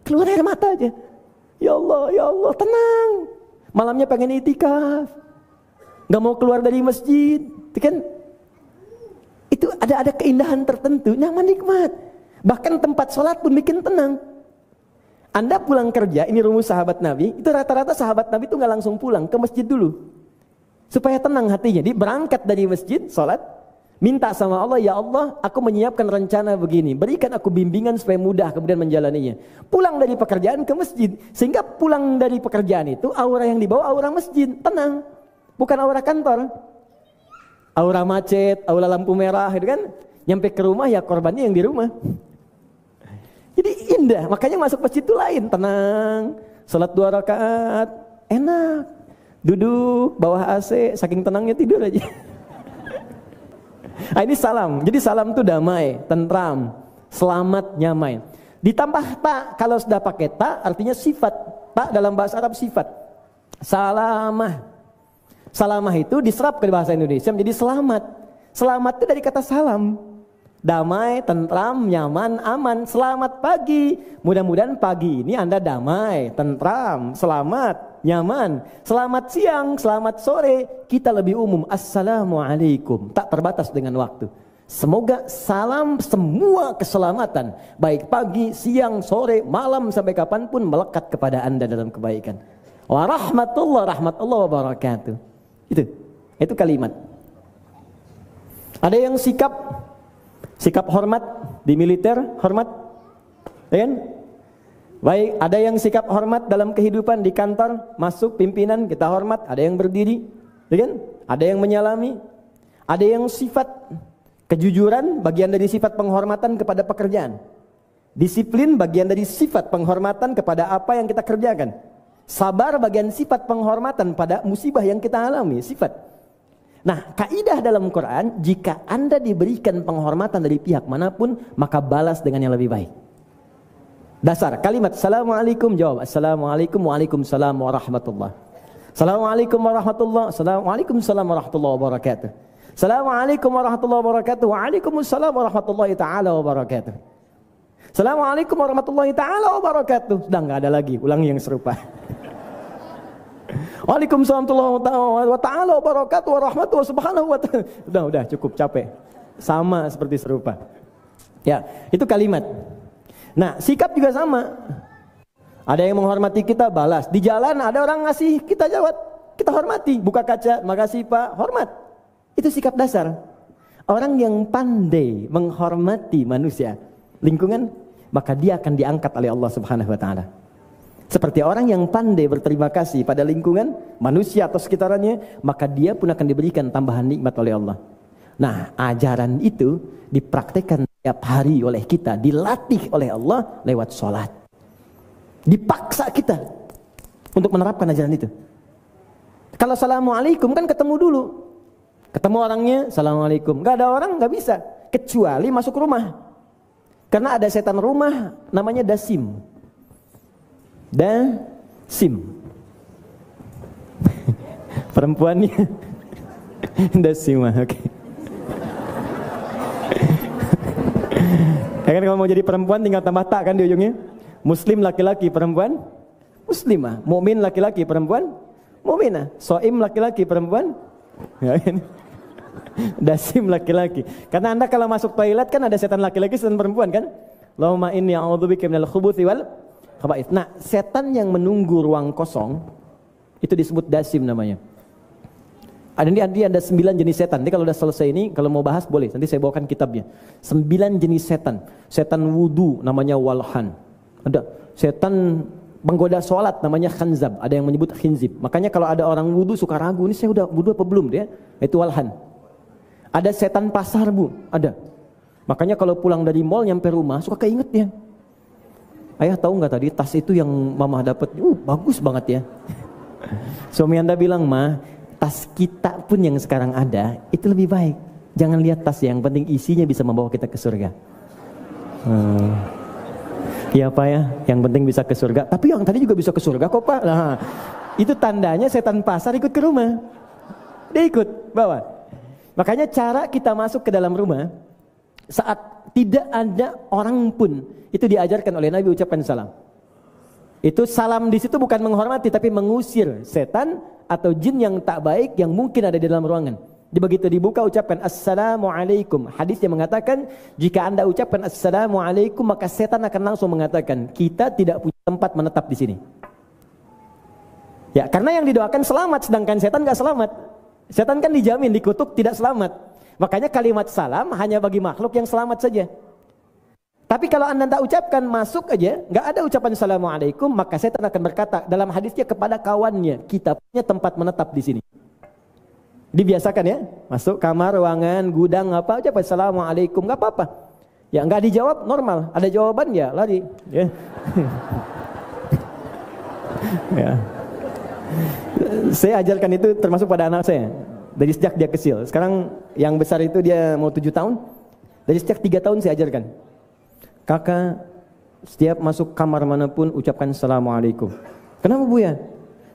Keluar air mata aja. Ya Allah, tenang. Malamnya pengen itikaf, nggak mau keluar dari masjid, kan? Itu ada keindahan tertentu, nyaman, nikmat. Bahkan tempat sholat pun bikin tenang. Anda pulang kerja, ini rumus sahabat Nabi, itu rata-rata sahabat Nabi itu nggak langsung pulang, ke masjid dulu. Supaya tenang hatinya. Jadi berangkat dari masjid, sholat, minta sama Allah, ya Allah, aku menyiapkan rencana begini, berikan aku bimbingan supaya mudah kemudian menjalaninya. Pulang dari pekerjaan ke masjid, sehingga pulang dari pekerjaan itu, aura yang dibawa aura masjid, tenang. Bukan aura kantor. Aura macet, aura lampu merah, gitu kan. Nyampe ke rumah, ya korbannya yang di rumah. Jadi indah, makanya masuk masjid itu lain, tenang, sholat 2 rakaat, enak, duduk bawah AC, saking tenangnya tidur aja. Nah, ini salam, jadi salam itu damai, tentram, selamat, nyamai. Ditambah ta, kalau sudah pakai ta artinya sifat, ta dalam bahasa Arab sifat. Salamah, salamah itu diserap ke bahasa Indonesia menjadi selamat. Selamat itu dari kata salam. Damai, tentram, nyaman, aman. Selamat pagi. Mudah-mudahan pagi ini Anda damai, tentram, selamat, nyaman. Selamat siang, selamat sore. Kita lebih umum, assalamualaikum. Tak terbatas dengan waktu. Semoga salam semua keselamatan, baik pagi, siang, sore, malam, sampai kapanpun melekat kepada Anda dalam kebaikan. Wa rahmatullah wabarakatuh. Itu kalimat. Ada yang sikap hormat di militer, hormat, ya kan? Baik, ada yang sikap hormat dalam kehidupan di kantor, masuk pimpinan kita hormat, ada yang berdiri, ya kan? Ada yang menyalami, ada yang sifat kejujuran, bagian dari sifat penghormatan kepada pekerjaan. Disiplin, bagian dari sifat penghormatan kepada apa yang kita kerjakan. Sabar, bagian sifat penghormatan pada musibah yang kita alami, sifat. Nah, kaidah dalam Quran, jika Anda diberikan penghormatan dari pihak manapun, maka balas dengan yang lebih baik. Dasar kalimat assalamualaikum, jawab assalamualaikum, waalaikumsalam warahmatullah. Assalamualaikum warahmatullah, waalaikumsalam warahmatullahi wabarakatuh. Assalamualaikum warahmatullahi wabarakatuh, waalaikumsalam warahmatullahi taala wabarakatuh. Assalamualaikum warahmatullahi taala wabarakatuh. Sudah nggak ada lagi, ulangi yang serupa. Waalaikumsalam warahmatullahi wabarakatuh warahmatullahi subhanahu wa ta'ala. Udah cukup, capek. Sama seperti serupa. Ya, itu kalimat. Nah, sikap juga sama. Ada yang menghormati kita, balas. Di jalan ada orang ngasih, kita jawab, kita hormati. Buka kaca, makasih Pak, hormat. Itu sikap dasar. Orang yang pandai menghormati manusia, lingkungan, maka dia akan diangkat oleh Allah Subhanahu wa taala. Seperti orang yang pandai berterima kasih pada lingkungan, manusia atau sekitarannya, maka dia pun akan diberikan tambahan nikmat oleh Allah. Nah, ajaran itu dipraktikkan setiap hari oleh kita, dilatih oleh Allah lewat sholat. Dipaksa kita untuk menerapkan ajaran itu. Kalau assalamualaikum kan ketemu dulu. Ketemu orangnya, assalamualaikum. Gak ada orang, gak bisa. Kecuali masuk rumah. Karena ada setan rumah, namanya Dasim. Dasim. Perempuannya Dasimah, oke. Ya kan kalau mau jadi perempuan tinggal tambah tak kan di ujungnya. Muslim laki-laki, perempuan muslimah. Mukmin laki-laki, perempuan mukminah. Shaim laki-laki, perempuan ya kan? Dasim laki-laki. Karena Anda kalau masuk toilet kan ada setan laki-laki, setan perempuan kan? Allahumma inni a'udzubika minal khubuthi wal khaba'ith. Nah, setan yang menunggu ruang kosong itu disebut dasim namanya. Ada 9 jenis setan. Nanti kalau udah selesai ini, kalau mau bahas boleh. Nanti saya bawakan kitabnya. 9 jenis setan. Setan wudu namanya walhan. Ada setan penggoda sholat namanya khanzab. Ada yang menyebut khinzib. Makanya kalau ada orang wudu suka ragu, ini saya udah wudu apa belum dia? Itu walhan. Ada setan pasar, Bu. Ada. Makanya kalau pulang dari mall nyampe rumah suka keinget dia. Ayah tahu nggak tadi tas itu yang mama dapat, bagus banget ya. Suami Anda bilang, "Ma, tas kita pun yang sekarang ada itu lebih baik. Jangan lihat tas, yang penting isinya bisa membawa kita ke surga." Iya Pak ya, yang penting bisa ke surga. Tapi yang tadi juga bisa ke surga kok Pak. Nah, itu tandanya setan pasar ikut ke rumah. Dia ikut bawa. Makanya cara kita masuk ke dalam rumah saat tidak ada orang pun, itu diajarkan oleh Nabi ucapkan salam. Itu salam di situ bukan menghormati tapi mengusir setan atau jin yang tak baik yang mungkin ada di dalam ruangan. Begitu dibuka ucapkan assalamualaikum. Hadis yang mengatakan jika Anda ucapkan assalamualaikum maka setan akan langsung mengatakan kita tidak punya tempat menetap di sini. Ya, karena yang didoakan selamat sedangkan setan enggak selamat. Setan kan dijamin dikutuk tidak selamat. Makanya kalimat salam hanya bagi makhluk yang selamat saja. Tapi kalau Anda tak ucapkan, masuk aja, nggak ada ucapan assalamualaikum, maka setan akan berkata dalam hadisnya kepada kawannya, kita punya tempat menetap di sini. Dibiasakan ya, masuk kamar, ruangan, gudang apa, ucapkan assalamualaikum, nggak apa-apa. Ya nggak dijawab normal, ada jawaban ya lari. Ya. Ya. Saya ajarkan itu termasuk pada anak saya. Dari sejak dia kecil. Sekarang yang besar itu dia mau 7 tahun. Dari sejak 3 tahun saya ajarkan. Kakak setiap masuk kamar manapun ucapkan assalamualaikum. Kenapa Bu ya?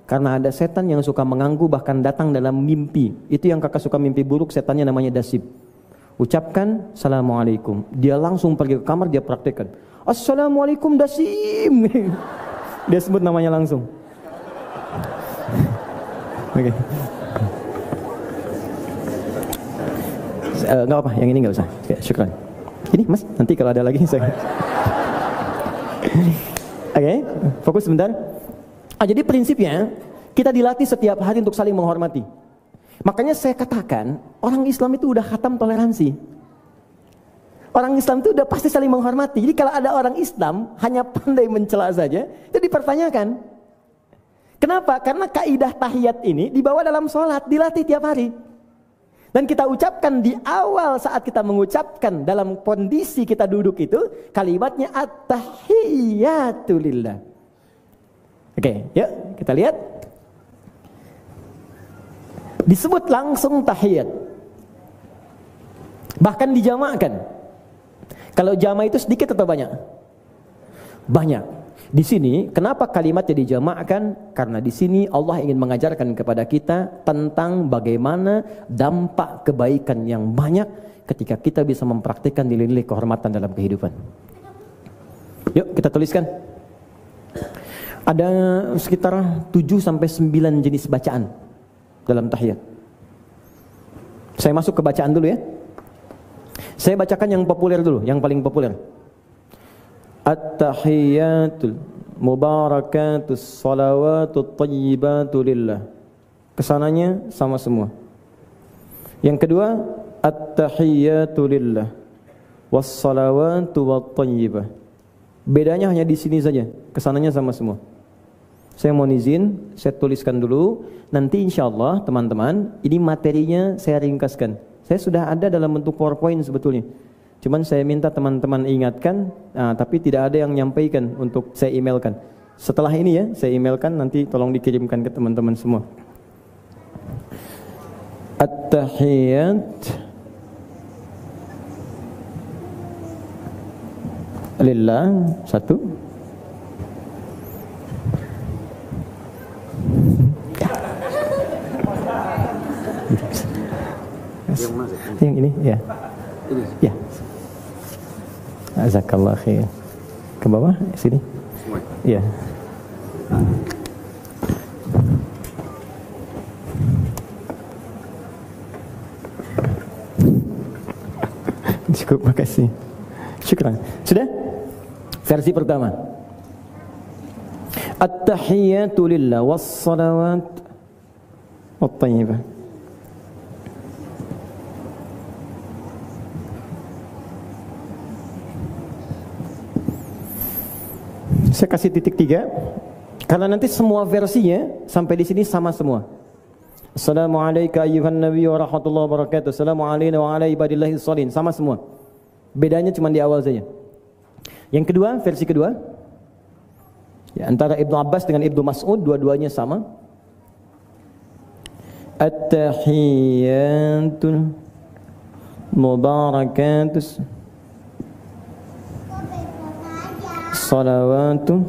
Karena ada setan yang suka mengganggu bahkan datang dalam mimpi. Itu yang kakak suka mimpi buruk, setannya namanya dasib. Ucapkan assalamualaikum. Dia langsung pergi ke kamar, dia praktekkan. Assalamualaikum dasim. Dia sebut namanya langsung. Oke. Nggak apa, yang ini nggak usah. Oke, syukran. Ini Mas, nanti kalau ada lagi saya. Oke, fokus sebentar. Jadi prinsipnya kita dilatih setiap hari untuk saling menghormati. Makanya saya katakan orang Islam itu udah khatam toleransi. Orang Islam itu udah pasti saling menghormati. Jadi kalau ada orang Islam hanya pandai mencela saja, itu dipertanyakan. Kenapa? Karena kaidah tahiyat ini dibawa dalam sholat, dilatih tiap hari. Dan kita ucapkan di awal saat kita mengucapkan dalam kondisi kita duduk itu kalimatnya at-tahiyyatu lillah. Oke, yuk kita lihat. Disebut langsung tahiyat. Bahkan dijamakkan. Kalau jamak itu sedikit atau banyak? Banyak. Di sini kenapa kalimatnya dijamakkan? Karena di sini Allah ingin mengajarkan kepada kita tentang bagaimana dampak kebaikan yang banyak ketika kita bisa mempraktikkan nilai-nilai kehormatan dalam kehidupan. Yuk kita tuliskan. Ada sekitar 7 sampai 9 jenis bacaan dalam tahiyat. Saya masuk ke bacaan dulu ya. Saya bacakan yang populer dulu, yang paling populer. At-tahiyyatul mubarakatus salawatut thayyibatu lillah. Kesananya sama semua. Yang kedua, at-tahiyyatu lillah was-salawatu wat-thayyibah. Bedanya hanya di sini saja, kesananya sama semua. Saya mohon izin, saya tuliskan dulu. Nanti insya Allah teman-teman, ini materinya saya ringkaskan. Saya sudah ada dalam bentuk PowerPoint sebetulnya. Cuman saya minta teman-teman ingatkan, tapi tidak ada yang menyampaikan untuk saya emailkan. Setelah ini ya, saya emailkan, nanti tolong dikirimkan ke teman-teman semua. At-tahiyyat lillah, satu. Yang ini ya. Ya. Jazakallah khair. Ke bawah sini. Ya. Cukup, makasih. Syukran. Sudah? Versi pertama. At-tahiyyatu lillah was-salawat wat-thayyibah. Saya kasih titik 3 karena nanti semua versinya sampai di sini sama semua. Assalamualaikum ayyuhan nabiy wa rahmatullahi wa barakatuh. Assalamualaikum wa ala ibadillahis sholihin. Sama semua. Bedanya cuma di awal saja. Yang kedua, versi kedua, ya, antara Ibnu Abbas dengan Ibnu Mas'ud, dua-duanya sama. At-tahiyyatul mubarakatus salawatu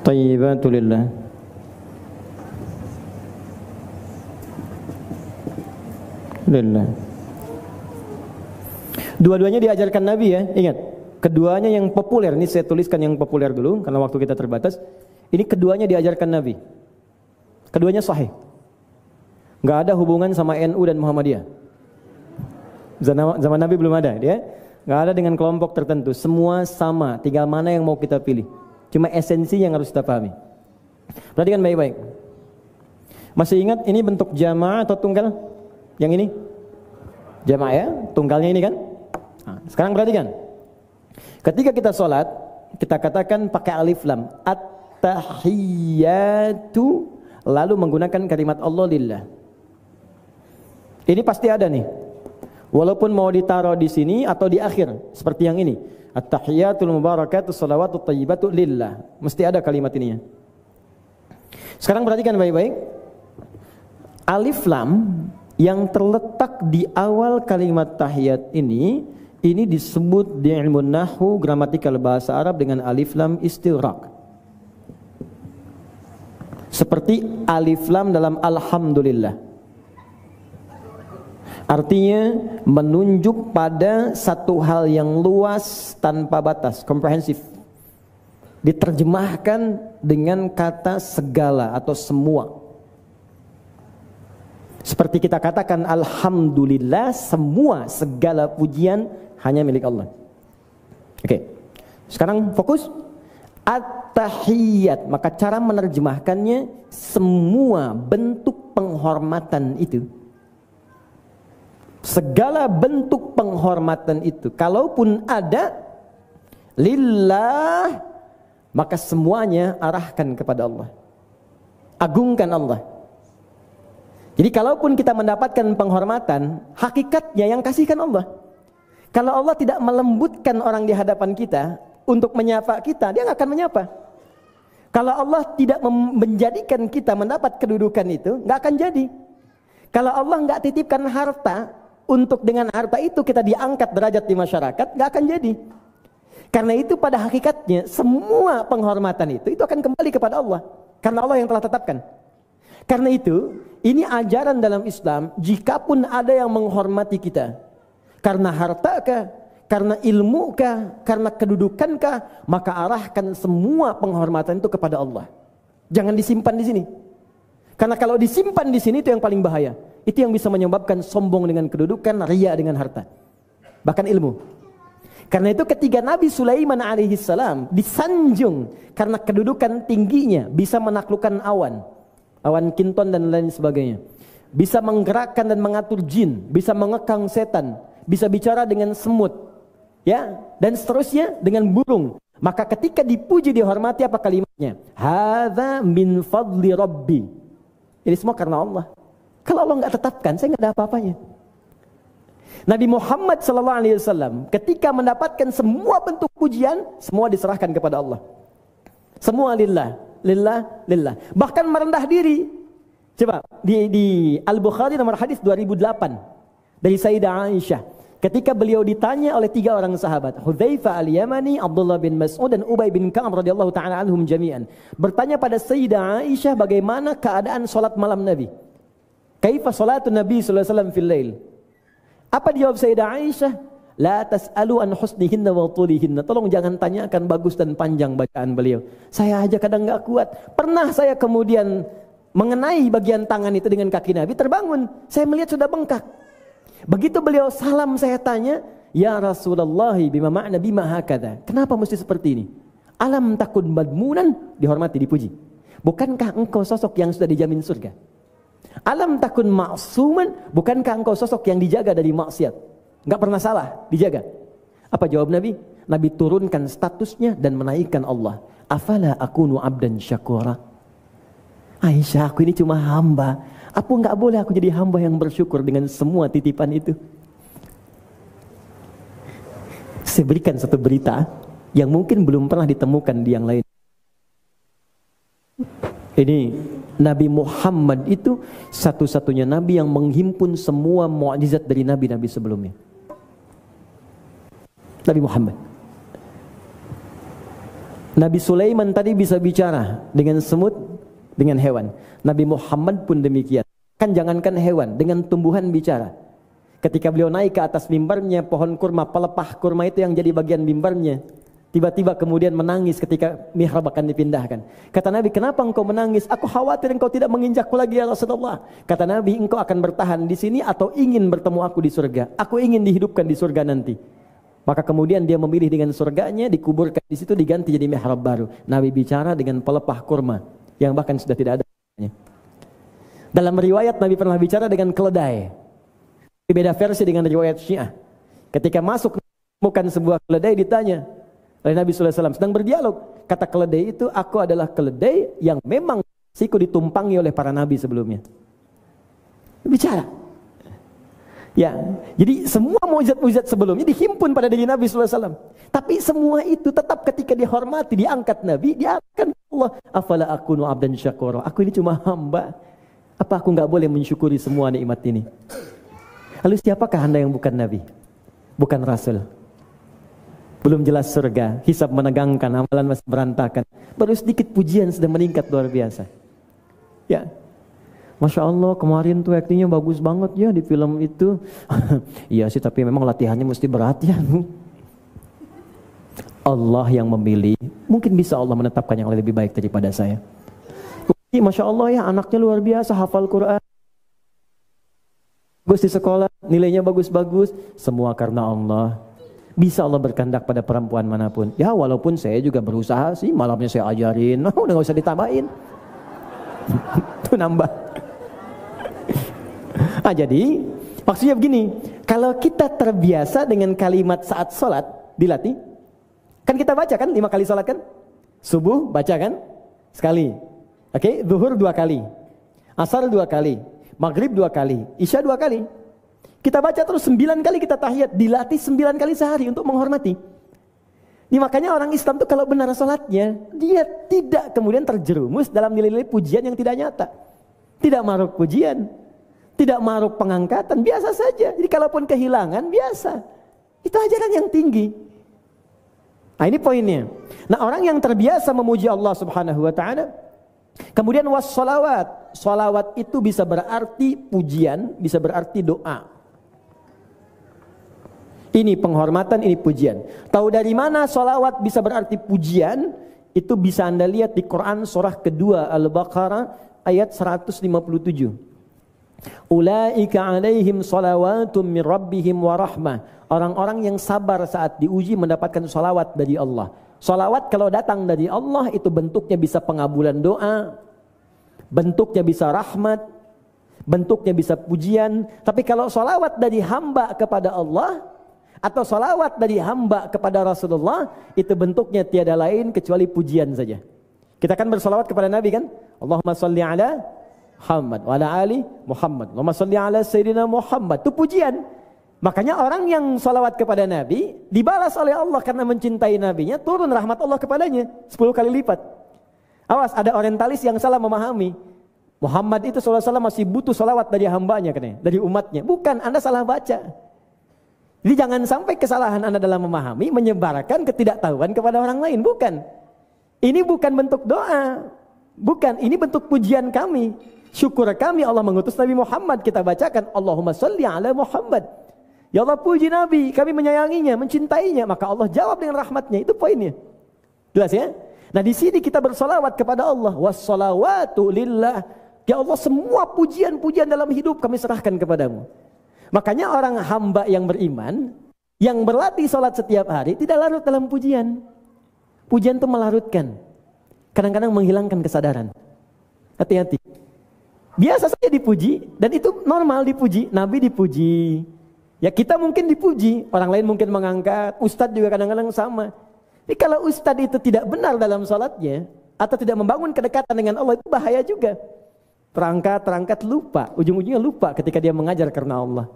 tayyibatu lillah. Lillah. Dua-duanya diajarkan Nabi ya, ingat. Keduanya yang populer, ini saya tuliskan yang populer dulu karena waktu kita terbatas. Ini keduanya diajarkan Nabi. Keduanya sahih. Enggak ada hubungan sama NU dan Muhammadiyah. Zaman Nabi belum ada, dia. Enggak ada dengan kelompok tertentu. Semua sama, tinggal mana yang mau kita pilih. Cuma esensi yang harus kita pahami. Perhatikan baik-baik. Masih ingat ini bentuk jamaah atau tunggal? Yang ini? Jamaah ya, tunggalnya ini kan? Nah, sekarang perhatikan. Ketika kita sholat, kita katakan pakai alif lam. At-tahiyyatu, lalu menggunakan kalimat Allah lillah. Ini pasti ada nih. Walaupun mau ditaruh di sini atau di akhir, seperti yang ini. At-tahiyyatul mubarakatuh salawatut thayyibatu lillah. Mesti ada kalimat ininya. Sekarang perhatikan baik-baik. Alif lam yang terletak di awal kalimat tahiyat ini disebut di ilmu nahwu gramatikal bahasa Arab dengan alif lam istighraq. Seperti alif lam dalam alhamdulillah. Artinya menunjuk pada satu hal yang luas tanpa batas, komprehensif. Diterjemahkan dengan kata segala atau semua. Seperti kita katakan alhamdulillah, semua segala pujian hanya milik Allah. Oke. Sekarang fokus at-tahiyyat, maka cara menerjemahkannya semua bentuk penghormatan itu. Segala bentuk penghormatan itu, kalaupun ada lillah, maka semuanya arahkan kepada Allah. Agungkan Allah. Jadi kalaupun kita mendapatkan penghormatan, hakikatnya yang kasihkan Allah. Kalau Allah tidak melembutkan orang di hadapan kita untuk menyapa kita, dia nggak akan menyapa. Kalau Allah tidak menjadikan kita mendapat kedudukan itu, nggak akan jadi. Kalau Allah nggak titipkan harta, untuk dengan harta itu kita diangkat derajat di masyarakat, nggak akan jadi. Karena itu pada hakikatnya semua penghormatan itu akan kembali kepada Allah. Karena Allah yang telah tetapkan. Karena itu, ini ajaran dalam Islam, jikapun ada yang menghormati kita, karena harta kah, karena ilmu kah, karena kedudukan kah, maka arahkan semua penghormatan itu kepada Allah. Jangan disimpan di sini. Karena kalau disimpan di sini itu yang paling bahaya. Itu yang bisa menyebabkan sombong dengan kedudukan, riya dengan harta. Bahkan ilmu. Karena itu ketika Nabi Sulaiman alaihissalam disanjung karena kedudukan tingginya, bisa menaklukkan awan, awan kinton dan lain sebagainya, bisa menggerakkan dan mengatur jin, bisa mengekang setan, bisa bicara dengan semut, ya, dan seterusnya dengan burung. Maka ketika dipuji dihormati apa kalimatnya? Hadza min fadli rabbi. Ini semua karena Allah. Kalau Allah nggak tetapkan, saya nggak ada apa-apanya. Nabi Muhammad SAW ketika mendapatkan semua bentuk pujian, semua diserahkan kepada Allah. Semua lillah, lillah, lillah. Bahkan merendah diri. Coba di Al-Bukhari nomor hadis 2008 dari Sayyidah Aisyah. Ketika beliau ditanya oleh 3 orang sahabat, Hudzaifah Al-Yamani, Abdullah bin Mas'ud dan Ubay bin Ka'ab radhiyallahu taala anhum jami'an, bertanya pada Sayyidah Aisyah bagaimana keadaan salat malam Nabi. Kaifa salatun Nabi sallallahu alaihi wasallam fil lail? Apa dijawab Sayyidah Aisyah? La tas'alu an husnihinna wa tulihinna. Tolong jangan tanyakan bagus dan panjang bacaan beliau. Saya aja kadang enggak kuat. Pernah saya kemudian mengenai bagian tangan itu dengan kaki Nabi, terbangun. Saya melihat sudah bengkak. Begitu beliau salam, saya tanya, ya Rasulullah, bima ma'na bima hakadha. Kenapa mesti seperti ini? Alam takun madmunan, dihormati, dipuji. Bukankah engkau sosok yang sudah dijamin surga? Alam takun ma'suman, bukankah engkau sosok yang dijaga dari maksiat? Enggak pernah salah, dijaga. Apa jawab Nabi? Nabi turunkan statusnya dan menaikkan Allah. Afala akunu abdan syakura. Aisyah, aku ini cuma hamba. Apa enggak boleh aku jadi hamba yang bersyukur dengan semua titipan itu? Saya berikan satu berita yang mungkin belum pernah ditemukan di yang lain. Ini Nabi Muhammad itu satu-satunya Nabi yang menghimpun semua mukjizat dari Nabi-Nabi sebelumnya. Nabi Muhammad. Nabi Sulaiman tadi bisa bicara dengan semut, dengan hewan. Nabi Muhammad pun demikian. Kan jangankan hewan, dengan tumbuhan bicara. Ketika beliau naik ke atas mimbarnya, pohon kurma, pelepah kurma itu yang jadi bagian mimbarnya, tiba-tiba kemudian menangis ketika mihrab akan dipindahkan. Kata Nabi, kenapa engkau menangis? Aku khawatir engkau tidak menginjakku lagi ya Rasulullah. Kata Nabi, engkau akan bertahan di sini atau ingin bertemu aku di surga? Aku ingin dihidupkan di surga nanti. Maka kemudian dia memilih dengan surganya, dikuburkan di situ, diganti jadi mihrab baru. Nabi bicara dengan pelepah kurma yang bahkan sudah tidak ada. Dalam riwayat Nabi pernah bicara dengan keledai. Beda versi dengan riwayat Syiah. Ketika masuk menemukan sebuah keledai, ditanya oleh Nabi SAW, sedang berdialog. Kata keledai itu, aku adalah keledai yang memang siku ditumpangi oleh para nabi sebelumnya. Bicara. Ya, jadi semua mukjizat-mukjizat sebelumnya dihimpun pada diri Nabi SAW. Tapi semua itu tetap ketika dihormati, diangkat Nabi, diangkat Allah. Afala akunu abdan syakura. Aku ini cuma hamba. Apa aku enggak boleh mensyukuri semua nikmat ini? Lalu siapakah Anda yang bukan Nabi? Bukan Rasul? Belum jelas surga, hisab menegangkan, amalan masih berantakan. Baru sedikit pujian sudah meningkat luar biasa. Ya, Masya Allah kemarin tuh aktingnya bagus banget ya di film itu. Iya sih, tapi memang latihannya mesti berat ya. Allah yang memilih. Mungkin bisa Allah menetapkan yang lebih baik daripada saya. Masya Allah ya, anaknya luar biasa, hafal Quran, bagus di sekolah, nilainya bagus-bagus. Semua karena Allah. Bisa Allah berkehendak pada perempuan manapun. Ya walaupun saya juga berusaha sih, malamnya saya ajarin. Udah gak usah ditambahin. Itu nambah. Jadi maksudnya begini, kalau kita terbiasa dengan kalimat saat sholat, dilatih. Kan kita baca kan 5 kali sholat kan? Subuh baca kan? Sekali. Oke, zuhur 2 kali. Asar 2 kali. Maghrib 2 kali. Isya 2 kali. Kita baca terus 9 kali kita tahiyat, dilatih 9 kali sehari untuk menghormati. Ini makanya orang Islam tuh kalau benar sholatnya, dia tidak kemudian terjerumus dalam nilai-nilai pujian yang tidak nyata. Tidak maruk pujian, tidak maruk pengangkatan, biasa saja. Jadi kalaupun kehilangan, biasa. Itu ajaran yang tinggi. Nah ini poinnya. Nah orang yang terbiasa memuji Allah Subhanahu Wa Taala, kemudian wassalawat. Salawat itu bisa berarti pujian, bisa berarti doa. Ini penghormatan, ini pujian. Tahu dari mana salawat bisa berarti pujian? Itu bisa Anda lihat di Quran surah kedua Al-Baqarah ayat 157. Ulaika alaihim salawatum min rabbihim wa rahmah. Orang-orang yang sabar saat diuji mendapatkan salawat dari Allah. Salawat kalau datang dari Allah itu bentuknya bisa pengabulan doa, bentuknya bisa rahmat, bentuknya bisa pujian. Tapi kalau salawat dari hamba kepada Allah atau salawat dari hamba kepada Rasulullah, itu bentuknya tiada lain kecuali pujian saja. Kita kan bersalawat kepada Nabi kan? Allahumma salli ala Muhammad wa ala ali Muhammad. Allahumma salli ala Sayyidina Muhammad. Itu pujian. Makanya orang yang salawat kepada Nabi dibalas oleh Allah karena mencintai Nabinya, turun rahmat Allah kepadanya 10 kali lipat. Awas, ada orientalis yang salah memahami. Muhammad itu SAW masih butuh salawat dari hambanya, dari umatnya. Bukan, Anda salah baca. Jadi jangan sampai kesalahan Anda dalam memahami menyebarkan ketidaktahuan kepada orang lain. Bukan. Ini bukan bentuk doa. Bukan, ini bentuk pujian kami. Syukur kami Allah mengutus Nabi Muhammad. Kita bacakan Allahumma salli ala Muhammad. Ya Allah, puji Nabi, kami menyayanginya, mencintainya, maka Allah jawab dengan rahmatnya. Itu poinnya. Jelas ya? Nah, di sini kita bersalawat kepada Allah. Wassalawatu lillah. Ya Allah, semua pujian-pujian dalam hidup kami serahkan kepadamu. Makanya orang hamba yang beriman, yang berlatih salat setiap hari, tidak larut dalam pujian. Pujian itu melarutkan. Kadang-kadang menghilangkan kesadaran. Hati-hati. Biasa saja dipuji, dan itu normal dipuji. Nabi dipuji. Ya kita mungkin dipuji, orang lain mungkin mengangkat, ustadz juga kadang-kadang sama. Tapi kalau ustadz itu tidak benar dalam salatnya, atau tidak membangun kedekatan dengan Allah, itu bahaya juga. Terangkat lupa, ujung-ujungnya lupa ketika dia mengajar karena Allah.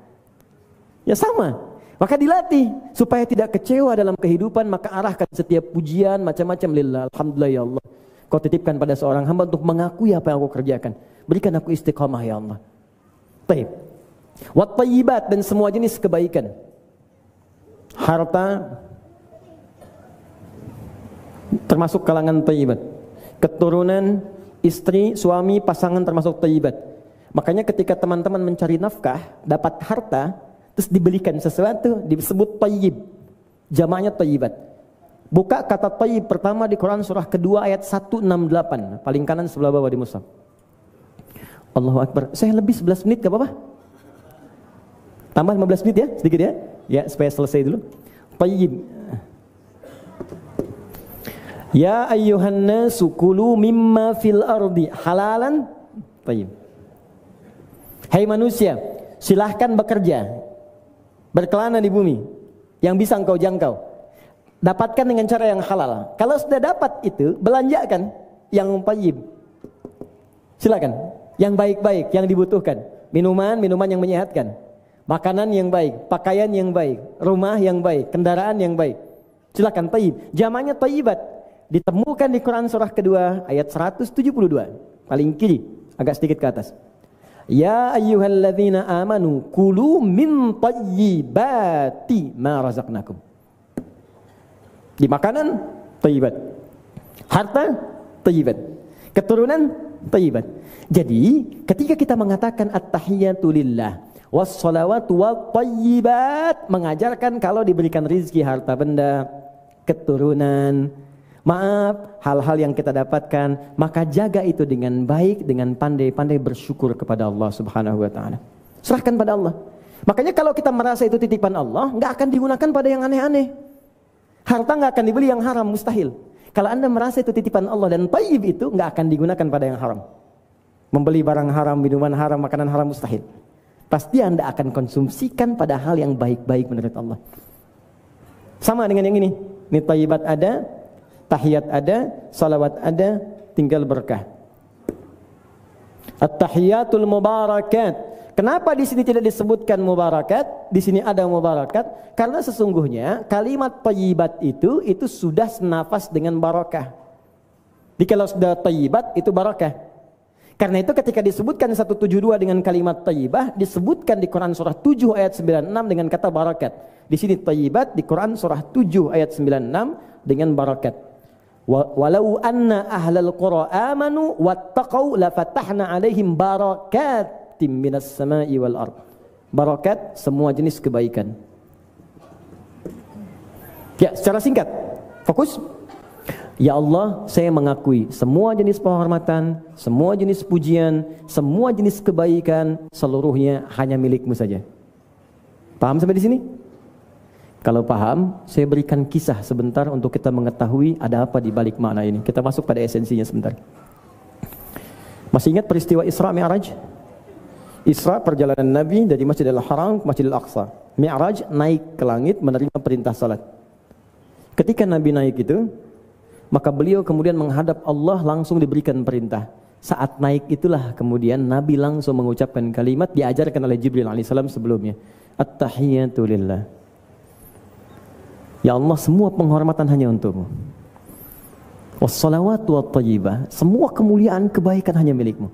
Ya sama, maka dilatih supaya tidak kecewa dalam kehidupan, maka arahkan setiap pujian macam-macam lillah, alhamdulillah ya Allah. Kau titipkan pada seorang hamba untuk mengakui apa yang aku kerjakan. Berikan aku istiqamah ya Allah. Baik. Wat thayyibat, dan semua jenis kebaikan. Harta termasuk kalangan thayyibat. Keturunan, istri, suami, pasangan termasuk thayyibat. Makanya ketika teman-teman mencari nafkah, dapat harta, terus dibelikan sesuatu, disebut thayyib. Jamaknya thayyibat. Buka kata thayyib pertama di Quran surah kedua ayat 168, paling kanan sebelah bawah di mushaf. Allahu Akbar. Saya lebih 11 menit, gak apa-apa? Tambah 15 menit ya, sedikit ya. Ya, supaya selesai dulu. Tayyib. Ya ayyuhan nasu kulu mimma fil ardi halalan tayyib. Hai manusia, silahkan bekerja, berkelana di bumi yang bisa engkau jangkau. Dapatkan dengan cara yang halal. Kalau sudah dapat itu, belanjakan yang tayyib. Silakan, yang baik-baik, yang dibutuhkan. Minuman yang menyehatkan. Makanan yang baik, pakaian yang baik, rumah yang baik, kendaraan yang baik. Silakan tayyib. Jamaknya thayyibat. Ditemukan di Quran surah kedua ayat 172. Paling kiri, agak sedikit ke atas. Ya ayyuhalladzina amanu kulu min thayyibati ma razaqnakum. Di makanan thayyibat. Harta thayyibat. Keturunan thayyibat. Jadi, ketika kita mengatakan at-tahiyyatu lillah wassalawatu wattayyibat, mengajarkan kalau diberikan rizki, harta benda, keturunan, maaf, hal-hal yang kita dapatkan, maka jaga itu dengan baik, dengan pandai-pandai bersyukur kepada Allah Subhanahu wa taala. Serahkan pada Allah. Makanya kalau kita merasa itu titipan Allah, enggak akan digunakan pada yang aneh-aneh. Harta enggak akan dibeli yang haram, mustahil. Kalau Anda merasa itu titipan Allah dan tayyib itu enggak akan digunakan pada yang haram. Membeli barang haram, minuman haram, makanan haram, mustahil. Pasti Anda akan konsumsikan pada hal yang baik-baik menurut Allah. Sama dengan yang ini. Ini thayyibat ada, tahiyat ada, salawat ada, tinggal berkah. At-tahiyatul mubarakat. Kenapa di sini tidak disebutkan mubarakat? Di sini ada mubarakat karena sesungguhnya kalimat thayyibat itu sudah senafas dengan barakah. Jadi kalau sudah thayyibat itu barakah. Karena itu ketika disebutkan 172 dengan kalimat tayyibah, disebutkan di Quran surah 7 ayat 96 dengan kata barakat. Di sini tayyibat, di Quran surah 7 ayat 96 dengan barakat. Walau anna ahlal qura amanu wattaqau lafatahna alaihim barakatim minas sama'i wal ard. Barakat semua jenis kebaikan. Ya, secara singkat, fokus. Ya Allah, saya mengakui semua jenis penghormatan, semua jenis pujian, semua jenis kebaikan, seluruhnya hanya milik-Mu saja. Paham sampai di sini? Kalau paham, saya berikan kisah sebentar untuk kita mengetahui ada apa di balik makna ini. Kita masuk pada esensinya sebentar. Masih ingat peristiwa Isra Mi'raj? Isra perjalanan Nabi dari Masjidil Haram ke Masjidil Aqsa. Mi'raj naik ke langit menerima perintah salat. Ketika Nabi naik itu, maka beliau kemudian menghadap Allah langsung diberikan perintah. Saat naik itulah kemudian Nabi langsung mengucapkan kalimat diajarkan oleh Jibril alaihissalam sebelumnya. At-tahiyyatu lillah. Ya Allah, semua penghormatan hanya untukmu. Wassalawatu wat-thayyibah. Semua kemuliaan kebaikan hanya milikmu.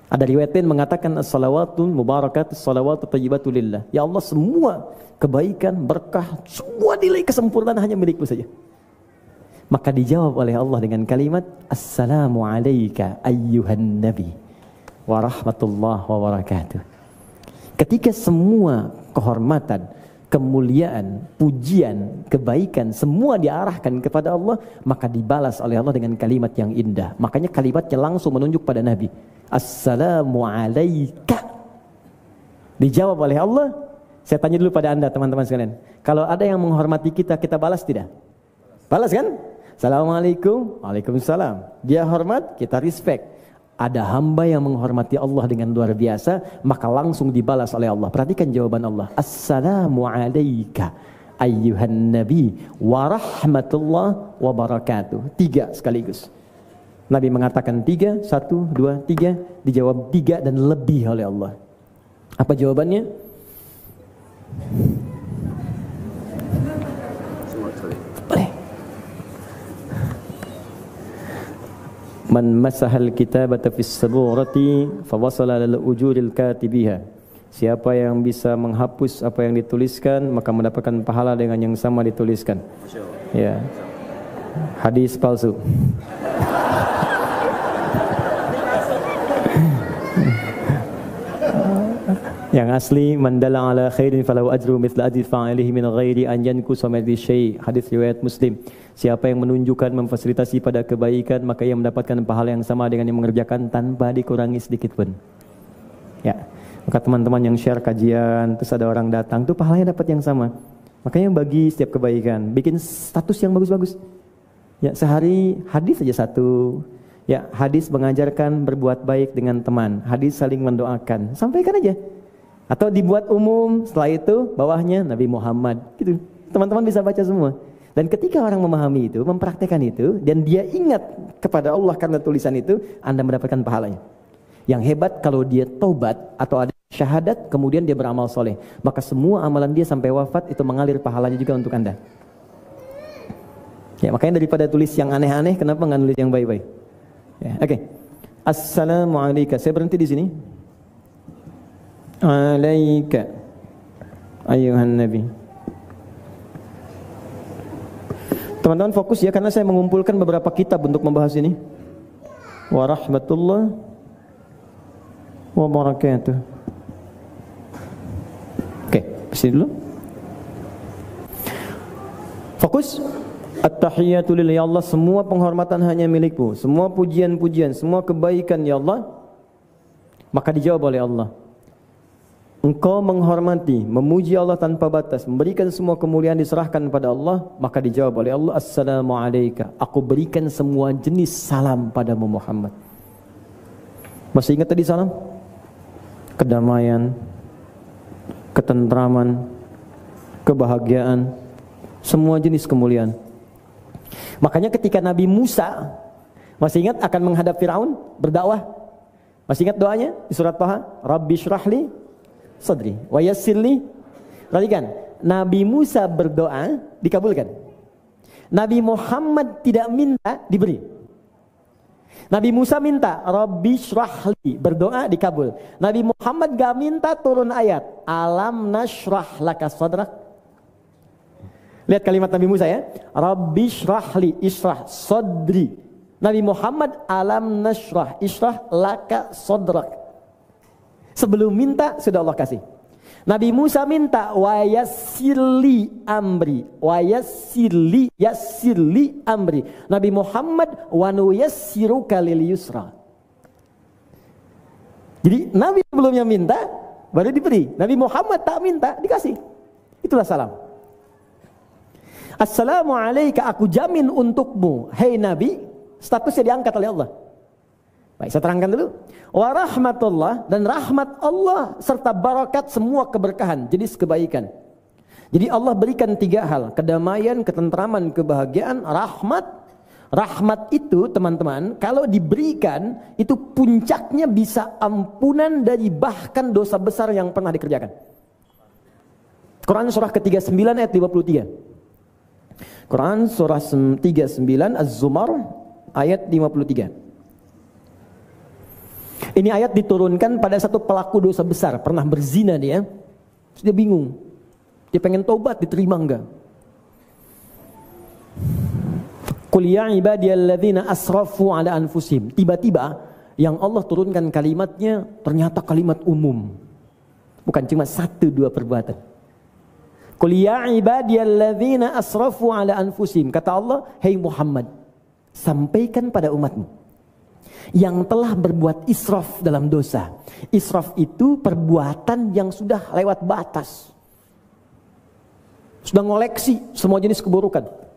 Ada riwayat lain mengatakan as-salawatun mubarakatus salawatu thayyibatu lillah. Ya Allah, semua kebaikan, berkah, semua nilai kesempurnaan hanya milikmu saja. Maka dijawab oleh Allah dengan kalimat Assalamu alayka ayyuhan nabi wa rahmatullah wa barakatuh. Ketika semua kehormatan, kemuliaan, pujian, kebaikan semua diarahkan kepada Allah, maka dibalas oleh Allah dengan kalimat yang indah. Makanya kalimatnya langsung menunjuk pada Nabi. Assalamu alayka. Dijawab oleh Allah. Saya tanya dulu pada Anda teman-teman sekalian, kalau ada yang menghormati kita, kita balas tidak? Balas kan? Assalamualaikum, waalaikumsalam. Dia hormat, kita respect. Ada hamba yang menghormati Allah dengan luar biasa, maka langsung dibalas oleh Allah. Perhatikan jawaban Allah. Assalamu alayka ayyuhan nabi wa rahmatullah wa barakatuh. 3 sekaligus. Nabi mengatakan 3, 1, 2, 3. Dijawab 3 dan lebih oleh Allah. Apa jawabannya? Boleh. Man masahal kitabata fis saburati fawasala lil ujuril katibiha. Siapa yang bisa menghapus apa yang dituliskan, maka mendapatkan pahala dengan yang sama dituliskan. Ya. Hadis palsu. Yang asli man dalla ala khairin falahu ajru mithla ajri fa'ilihi min ghairi an yankusa min syai'. Hadis riwayat Muslim. Siapa yang menunjukkan, memfasilitasi pada kebaikan, maka ia mendapatkan pahala yang sama dengan yang mengerjakan tanpa dikurangi sedikit pun. Ya. Maka teman-teman yang share kajian, terus ada orang datang, tuh pahalanya dapat yang sama. Makanya bagi setiap kebaikan, bikin status yang bagus-bagus. Ya, sehari hadis saja 1. Ya, hadis mengajarkan berbuat baik dengan teman, hadis saling mendoakan. Sampaikan aja. Atau dibuat umum, setelah itu bawahnya Nabi Muhammad gitu. Teman-teman bisa baca semua. Dan ketika orang memahami itu, mempraktekkan itu, dan dia ingat kepada Allah karena tulisan itu, Anda mendapatkan pahalanya. Yang hebat kalau dia taubat atau ada syahadat, kemudian dia beramal soleh, maka semua amalan dia sampai wafat itu mengalir pahalanya juga untuk Anda. Ya, makanya daripada tulis yang aneh-aneh, kenapa nggak nulis yang baik-baik? Ya, oke. Assalamualaikum. Saya berhenti di sini. Alaika ayuhan nabi. Teman-teman fokus ya, karena saya mengumpulkan beberapa kitab untuk membahas ini. Wa rahmatullah wa barakatuh. Oke, sini dulu. Fokus. At-tahiyyatu lillahi, ya Allah, semua penghormatan hanya milikmu, semua pujian-pujian, semua kebaikan ya Allah. Maka dijawab oleh Allah. Engkau menghormati, memuji Allah tanpa batas, memberikan semua kemuliaan diserahkan pada Allah, maka dijawab oleh Allah, Assalamu alayka. Aku berikan semua jenis salam padamu Muhammad. Masih ingat tadi salam? Kedamaian, ketentraman, kebahagiaan, semua jenis kemuliaan. Makanya ketika Nabi Musa, masih ingat akan menghadap Firaun, berdakwah? Masih ingat doanya di surat Taha? Rabbi syrahli sadri wa yassirli. Perhatikan, Nabi Musa berdoa dikabulkan. Nabi Muhammad tidak minta, diberi. Nabi Musa minta Rabbi syrahli, berdoa dikabul. Nabi Muhammad gak minta turun ayat alam nashrah laka sadrak. Lihat kalimat Nabi Musa ya, Rabbi syrahli, ishrah sadri. Nabi Muhammad alam nashrah, ishrah laka sadrak. Sebelum minta sudah Allah kasih. Nabi Musa minta wa yassirli amri, wa yassirli amri. Nabi Muhammad wa nuyassiruka lil yusra. Jadi Nabi sebelumnya minta baru diberi. Nabi Muhammad tak minta, dikasih. Itulah salam. Assalamu alayka, aku jamin untukmu, hei Nabi. Statusnya diangkat oleh Allah. Baik, saya terangkan dulu. Wa rahmatullah, dan rahmat Allah serta barakat, semua keberkahan, jenis kebaikan. Jadi Allah berikan 3 hal, kedamaian, ketentraman, kebahagiaan, rahmat. Rahmat itu teman-teman, kalau diberikan, itu puncaknya bisa ampunan dari bahkan dosa besar yang pernah dikerjakan. Quran surah ke-39 ayat 53. Quran surah 39 Az-Zumar ayat 53. Ini ayat diturunkan pada satu pelaku dosa besar, pernah berzina dia. Terus dia bingung. Dia pengen tobat, diterima enggak? Qul ya ibadiyalladzina asrafu ala anfusihim. Tiba-tiba yang Allah turunkan kalimatnya ternyata kalimat umum. Bukan cuma 1-2 perbuatan. Qul ya ibadiyalladzina asrafu ala anfusihim. Kata Allah, "Hei Muhammad, sampaikan pada umatmu yang telah berbuat israf dalam dosa." Israf itu perbuatan yang sudah lewat batas, sudah ngoleksi semua jenis keburukan.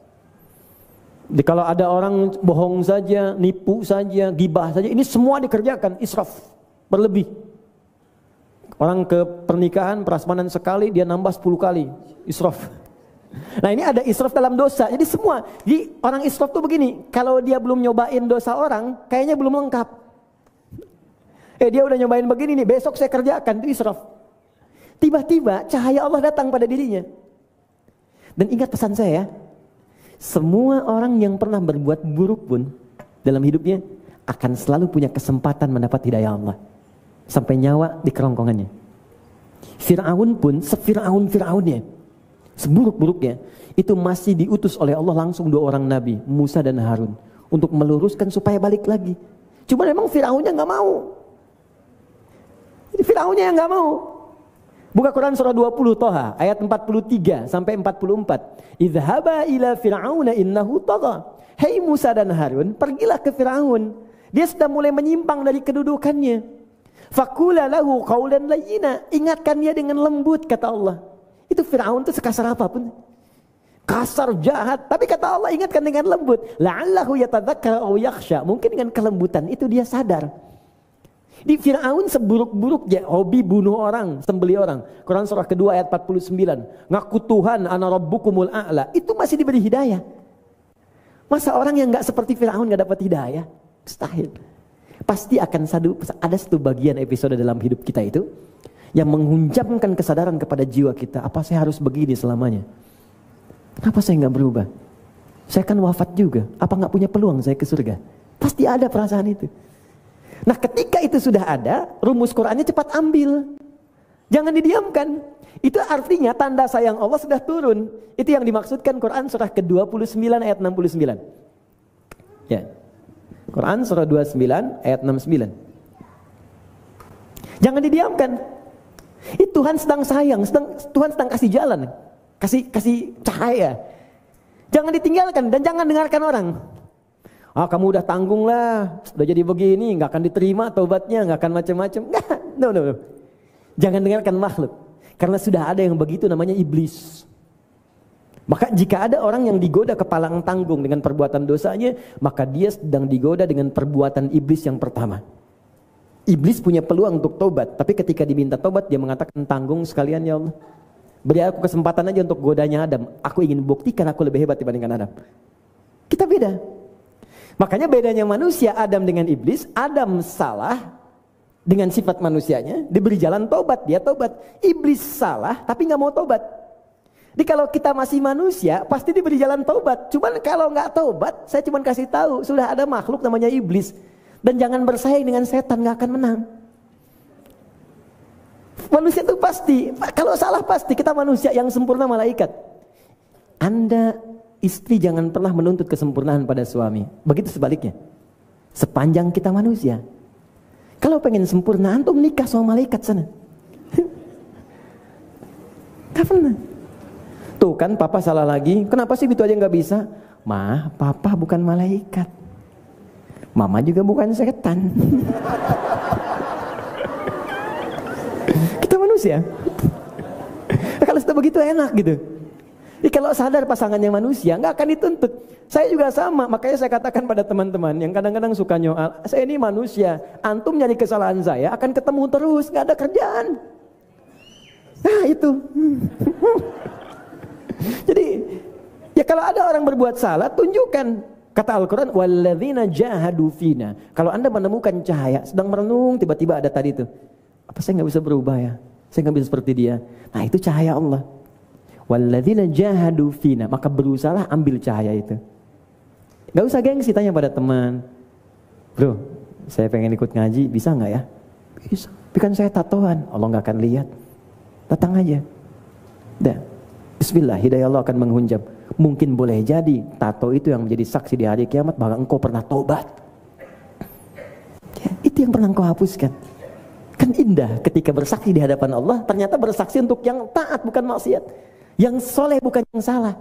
Jadi kalau ada orang bohong saja, nipu saja, gibah saja, ini semua dikerjakan, israf, berlebih. Orang ke pernikahan, prasmanan sekali, dia nambah 10 kali, israf. Nah ini ada israf dalam dosa. Jadi semua, jadi orang israf tuh begini, kalau dia belum nyobain dosa orang, kayaknya belum lengkap. Dia udah nyobain begini nih, besok saya kerjakan, itu israf. Tiba-tiba cahaya Allah datang pada dirinya. Dan ingat pesan saya ya, semua orang yang pernah berbuat buruk pun dalam hidupnya akan selalu punya kesempatan mendapat hidayah Allah sampai nyawa di kerongkongannya. Fir'aun pun Fir'aunnya, seburuk-buruknya, itu masih diutus oleh Allah langsung 2 orang nabi, Musa dan Harun, untuk meluruskan supaya balik lagi. Cuma memang Fir'aunnya nggak mau. Fir'aunnya yang nggak mau. Buka Quran surah 20 Toha ayat 43 sampai 44. Idhaba ila fir'auna innahu tagha. Hei Musa dan Harun, pergilah ke Fir'aun. Dia sudah mulai menyimpang dari kedudukannya. Faqula lahu qawlan layyina. Ingatkan dia dengan lembut, kata Allah. Itu Fir'aun itu sekasar apapun, kasar, jahat, tapi kata Allah ingatkan dengan lembut. La'allahu yatadzakkar aw yakhsha. Mungkin dengan kelembutan itu dia sadar. Di Fir'aun seburuk-buruknya hobi bunuh orang, sembelih orang. Quran surah kedua ayat 49. Ngaku Tuhan, ana rabbukumul a'la. Itu masih diberi hidayah. Masa orang yang gak seperti Fir'aun gak dapat hidayah? Mustahil. Pasti akan ada satu bagian episode dalam hidup kita itu yang menghunjamkan kesadaran kepada jiwa kita. Apa saya harus begini selamanya? Kenapa saya gak berubah? Saya kan wafat juga. Apa gak punya peluang saya ke surga? Pasti ada perasaan itu. Nah ketika itu sudah ada, rumus Qurannya cepat ambil. Jangan didiamkan. Itu artinya tanda sayang Allah sudah turun. Itu yang dimaksudkan Quran surah ke-29 ayat 69. Ya. Quran surah 29 ayat 69. Jangan didiamkan. Itu Tuhan sedang sayang, Tuhan sedang kasih jalan, kasih cahaya. Jangan ditinggalkan dan jangan dengarkan orang. Kamu udah tanggung lah, udah jadi begini, nggak akan diterima taubatnya, nggak akan macam-macam. No. Jangan dengarkan makhluk, karena sudah ada yang begitu namanya iblis. Maka jika ada orang yang digoda kepalang tanggung dengan perbuatan dosanya, maka dia sedang digoda dengan perbuatan iblis yang pertama. Iblis punya peluang untuk taubat, tapi ketika diminta taubat dia mengatakan, tanggung sekalian ya Allah. Beri aku kesempatan aja untuk godanya Adam. Aku ingin buktikan aku lebih hebat dibandingkan Adam. Kita beda. Makanya bedanya manusia Adam dengan iblis, Adam salah dengan sifat manusianya, diberi jalan tobat, dia tobat. Iblis salah tapi nggak mau tobat. Jadi kalau kita masih manusia, pasti diberi jalan tobat. Cuman kalau nggak tobat, saya cuman kasih tahu, sudah ada makhluk namanya iblis. Dan jangan bersaing dengan setan, nggak akan menang. Manusia itu pasti, kalau salah pasti, kita manusia yang sempurna malaikat. Anda istri jangan pernah menuntut kesempurnaan pada suami. Begitu sebaliknya. Sepanjang kita manusia. Kalau pengen sempurna, antum nikah sama malaikat sana. Gak pernah. Tuh kan papa salah lagi. Kenapa sih gitu aja gak bisa? Ma, papa bukan malaikat. Mama juga bukan setan. Kita manusia. Kalau sudah begitu enak gitu. Kalau sadar pasangannya manusia, nggak akan dituntut. Saya juga sama, makanya saya katakan pada teman-teman yang kadang-kadang suka nyoal, saya ini manusia, antum nyari kesalahan saya akan ketemu terus, nggak ada kerjaan. Nah itu. Jadi, ya kalau ada orang berbuat salah, tunjukkan. Kata Al-Quran, walladzina jahadu fina. Kalau anda menemukan cahaya, sedang merenung, tiba-tiba ada tadi itu. Apa saya nggak bisa berubah ya? Saya nggak bisa seperti dia. Nah itu cahaya Allah. Walladzina jahadu fina, maka berusahalah ambil cahaya itu. Gak usah gengsi, tanya pada teman, bro, saya pengen ikut ngaji, bisa nggak ya? Bisa. Tapi kan saya tatoan, Allah nggak akan lihat. Datang aja. Dah. Bismillah, hidayah Allah akan menghunjam. Mungkin boleh jadi tato itu yang menjadi saksi di hari kiamat bahwa engkau pernah tobat. Ya, itu yang pernah engkau hapuskan. Kan indah ketika bersaksi di hadapan Allah, ternyata bersaksi untuk yang taat bukan maksiat. Yang soleh bukan yang salah.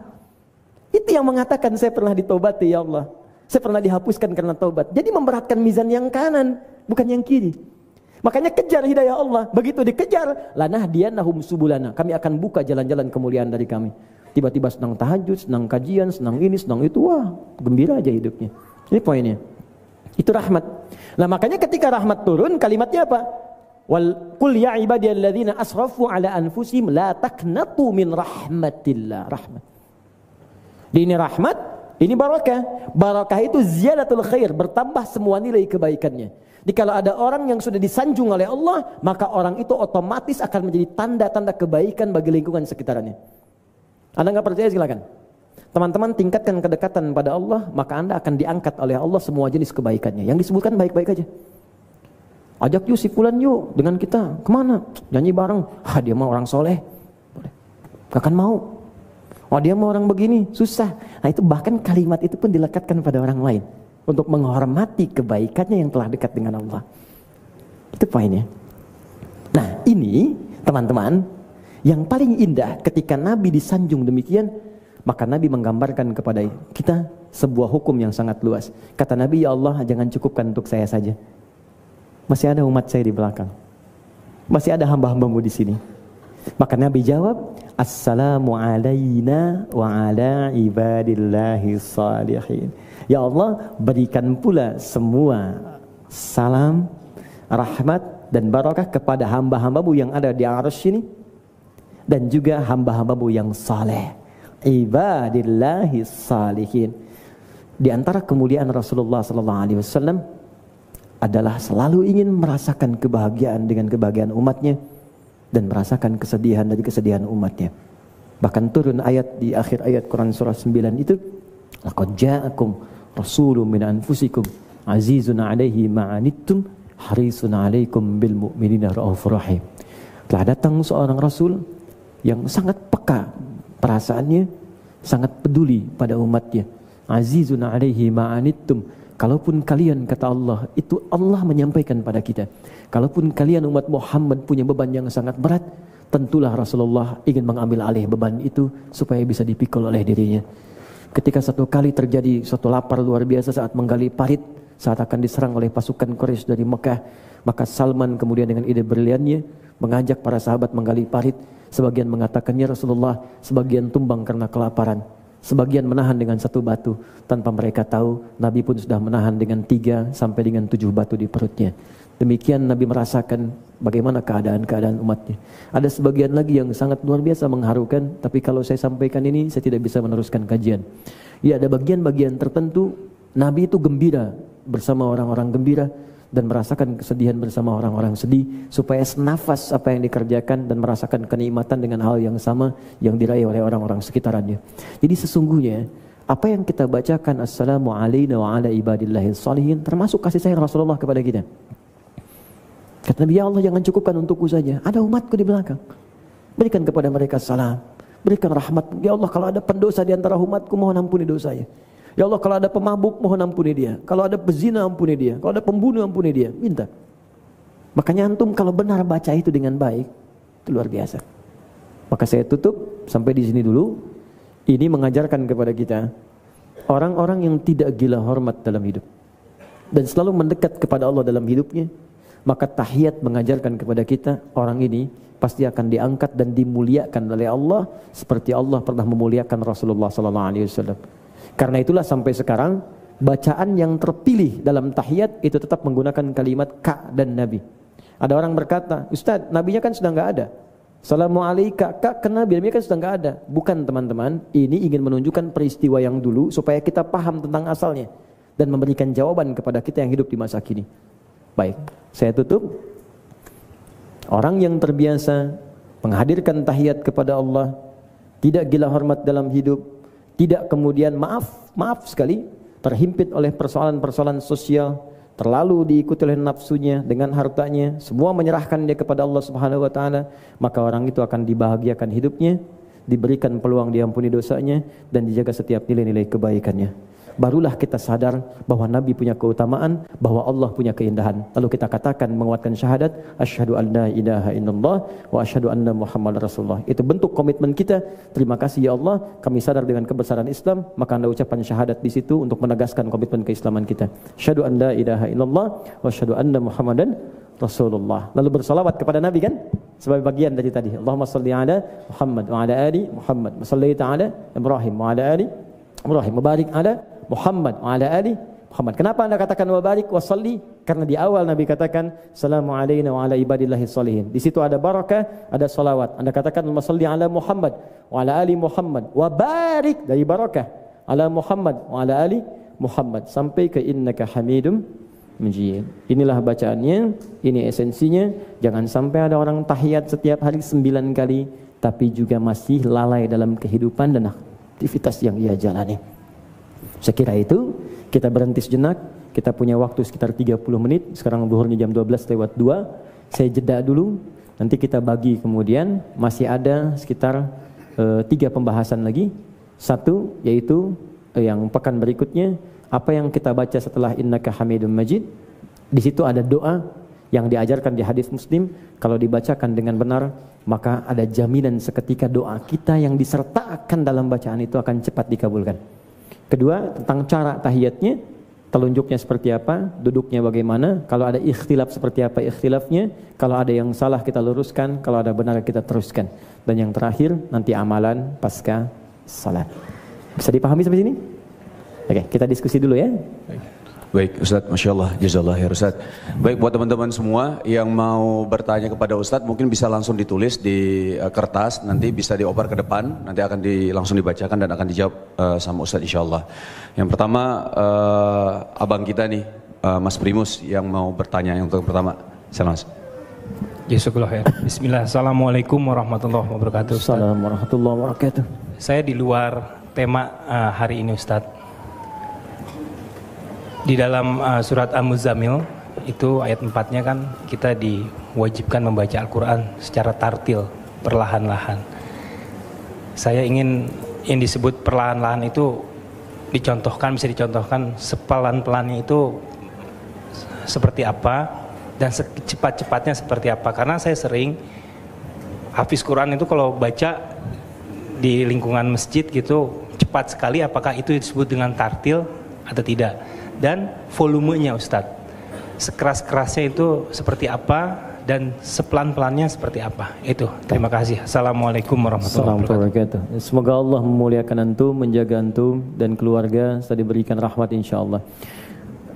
Itu yang mengatakan saya pernah ditobati ya Allah. Saya pernah dihapuskan karena taubat. Jadi memberatkan mizan yang kanan, bukan yang kiri. Makanya kejar hidayah Allah. Begitu dikejar, lanahdiyannahum subulana. Kami akan buka jalan-jalan kemuliaan dari kami. Tiba-tiba senang tahajud, senang kajian, senang ini, senang itu. Wah, gembira aja hidupnya. Ini poinnya. Itu rahmat. Nah makanya ketika rahmat turun, kalimatnya apa? Qul ya ibadiyalladzina asrafu ala anfusihim la taqnatu min rahmatillah. Rahmat. Ini rahmat, ini barakah. Barakah itu ziyadatul khair, bertambah semua nilai kebaikannya. Jadi kalau ada orang yang sudah disanjung oleh Allah, maka orang itu otomatis akan menjadi tanda-tanda kebaikan bagi lingkungan sekitarnya. Anda nggak percaya silakan. Teman-teman tingkatkan kedekatan pada Allah, maka Anda akan diangkat oleh Allah semua jenis kebaikannya. Yang disebutkan baik-baik aja. Ajak yuk si fulan yuk dengan kita. Kemana? Nyanyi bareng. Dia mau orang soleh. Gak akan mau. Dia mau orang begini. Susah. Nah itu bahkan kalimat itu pun dilekatkan pada orang lain. Untuk menghormati kebaikannya yang telah dekat dengan Allah. Itu poinnya. Nah ini teman-teman, yang paling indah ketika Nabi disanjung demikian, maka Nabi menggambarkan kepada kita sebuah hukum yang sangat luas. Kata Nabi, ya Allah jangan cukupkan untuk saya saja. Masih ada umat saya di belakang. Masih ada hamba-hambamu di sini. Maka Nabi jawab, assalamu alayna wa ala ibadillahi salihin. Ya Allah, berikan pula semua salam, rahmat dan barakah kepada hamba-hambamu yang ada di arsy ini dan juga hamba-hambamu yang saleh. Ibadillahi salihin. Di antara kemuliaan Rasulullah sallallahu alaihi wasallam adalah selalu ingin merasakan kebahagiaan dengan kebahagiaan umatnya dan merasakan kesedihan dari kesedihan umatnya. Bahkan turun ayat di akhir ayat Quran surah 9 itu, laqad ja'akum rasulun min anfusikum azizun 'alaihi ma'anittum harisun 'alaikum bil mu'minina raufur rahim. Telah datang seorang rasul yang sangat peka perasaannya, sangat peduli pada umatnya. Azizun 'alaihi ma'anittum. Kalaupun kalian, kata Allah, itu Allah menyampaikan pada kita, kalaupun kalian umat Muhammad punya beban yang sangat berat, tentulah Rasulullah ingin mengambil alih beban itu supaya bisa dipikul oleh dirinya. Ketika satu kali terjadi suatu lapar luar biasa saat menggali parit, saat akan diserang oleh pasukan Quraisy dari Mekah, maka Salman kemudian dengan ide briliannya mengajak para sahabat menggali parit. Sebagian mengatakannya Rasulullah, sebagian tumbang karena kelaparan, sebagian menahan dengan satu batu. Tanpa mereka tahu, Nabi pun sudah menahan dengan 3 sampai dengan 7 batu di perutnya. Demikian Nabi merasakan bagaimana keadaan-keadaan umatnya. Ada sebagian lagi yang sangat luar biasa mengharukan, tapi kalau saya sampaikan ini, saya tidak bisa meneruskan kajian. Ya, ada bagian-bagian tertentu, Nabi itu gembira bersama orang-orang gembira, dan merasakan kesedihan bersama orang-orang sedih, supaya senafas apa yang dikerjakan dan merasakan kenikmatan dengan hal yang sama yang diraih oleh orang-orang sekitarannya. Jadi sesungguhnya apa yang kita bacakan, assalamu alayna wa ala ibadillahi salihin, termasuk kasih sayang Rasulullah kepada kita. Kata Nabi, ya Allah jangan cukupkan untukku saja, ada umatku di belakang, berikan kepada mereka salam, berikan rahmat. Ya Allah, kalau ada pendosa di antara umatku, mohon ampuni dosanya. Ya Allah, kalau ada pemabuk, mohon ampuni dia. Kalau ada pezina, ampuni dia. Kalau ada pembunuh, ampuni dia. Minta. Makanya antum kalau benar baca itu dengan baik, itu luar biasa. Maka saya tutup sampai di sini dulu. Ini mengajarkan kepada kita orang-orang yang tidak gila hormat dalam hidup dan selalu mendekat kepada Allah dalam hidupnya. Maka tahiyat mengajarkan kepada kita, orang ini pasti akan diangkat dan dimuliakan oleh Allah seperti Allah pernah memuliakan Rasulullah SAW. Karena itulah sampai sekarang bacaan yang terpilih dalam tahiyat itu tetap menggunakan kalimat ka dan nabi. Ada orang berkata, Ustaz, nabinya kan sudah nggak ada. Assalamualaikum ka ke nabi, nabinya kan sudah nggak ada. Bukan teman-teman, ini ingin menunjukkan peristiwa yang dulu supaya kita paham tentang asalnya dan memberikan jawaban kepada kita yang hidup di masa kini. Baik, saya tutup. Orang yang terbiasa menghadirkan tahiyat kepada Allah, tidak gila hormat dalam hidup, tidak kemudian maaf sekali, terhimpit oleh persoalan-persoalan sosial, terlalu diikuti oleh nafsunya dengan hartanya, semua menyerahkan dia kepada Allah Subhanahu wa taala, maka orang itu akan dibahagiakan hidupnya, diberikan peluang diampuni dosanya dan dijaga setiap nilai-nilai kebaikannya. Barulah kita sadar bahwa Nabi punya keutamaan, bahwa Allah punya keindahan. Lalu kita katakan menguatkan syahadat, asyhadu an la ilaha illallah wa asyhadu anna Muhammadar Rasulullah. Itu bentuk komitmen kita. Terima kasih ya Allah, kami sadar dengan kebesaran Islam, maka Anda ucapkan syahadat di situ untuk menegaskan komitmen keislaman kita. Asyhadu an la ilaha illallah wa asyhadu anna Muhammadan Rasulullah. Lalu bersalawat kepada Nabi kan? Sebagai bagian dari tadi. Allahumma salli ala Muhammad wa ala ali Muhammad. Wa salli ta'ala Ibrahim wa ala ali Ibrahim. Mubarik ala Muhammad wa ala ali Muhammad. Kenapa Anda katakan wa barik wa salli? Karena di awal Nabi katakan salamu alaina wa ala ibadillahi sholihin. Di situ ada barakah, ada salawat. Anda katakan Allahumma salli ala Muhammad wa ala ali Muhammad wa barik dari barakah ala Muhammad wa ala ali Muhammad sampai ke innaka hamidum majid. Inilah bacaannya, ini esensinya. Jangan sampai ada orang tahiyat setiap hari 9 kali tapi juga masih lalai dalam kehidupan dan aktivitas yang ia jalani. Saya kira itu, kita berhenti sejenak, kita punya waktu sekitar 30 menit, sekarang zuhurnya jam 12:02, saya jeda dulu, nanti kita bagi kemudian, masih ada sekitar 3 pembahasan lagi. Satu, yaitu yang pekan berikutnya, apa yang kita baca setelah innaka hamidum majid, di situ ada doa yang diajarkan di hadis Muslim, kalau dibacakan dengan benar, maka ada jaminan seketika doa kita yang disertakan dalam bacaan itu akan cepat dikabulkan. Kedua, tentang cara tahiyatnya, telunjuknya seperti apa, duduknya bagaimana, kalau ada ikhtilaf seperti apa ikhtilafnya, kalau ada yang salah kita luruskan, kalau ada benar kita teruskan. Dan yang terakhir, nanti amalan pasca salat. Bisa dipahami sampai sini? Oke, kita diskusi dulu ya. Baik Ustadz, Masya Allah, Jazallah ya Ustadz. Baik, buat teman-teman semua yang mau bertanya kepada Ustadz, mungkin bisa langsung ditulis di kertas, nanti bisa dioper ke depan, nanti akan langsung dibacakan dan akan dijawab sama Ustadz insya Allah. Yang pertama, abang kita nih, Mas Primus yang mau bertanya yang pertama. Salam. Jazakallah khair. Bismillah. Assalamualaikum warahmatullahi wabarakatuh. Assalamualaikum warahmatullahi wabarakatuh. Saya di luar tema hari ini Ustadz. Di dalam surat Al-Muzammil itu ayat 4-nya kan kita diwajibkan membaca Al-Quran secara tartil, perlahan-lahan. Saya ingin yang disebut perlahan-lahan itu bisa dicontohkan sepelan-pelannya itu seperti apa dan secepat-cepatnya seperti apa. Karena saya sering hafiz Quran itu kalau baca di lingkungan masjid gitu cepat sekali, apakah itu disebut dengan tartil atau tidak? Dan volumenya Ustadz, sekeras-kerasnya itu seperti apa dan sepelan-pelannya seperti apa? Itu, terima kasih. Assalamualaikum warahmatullahi wabarakatuh. Semoga Allah memuliakan antum, menjaga antum dan keluarga, serta diberikan rahmat insyaallah.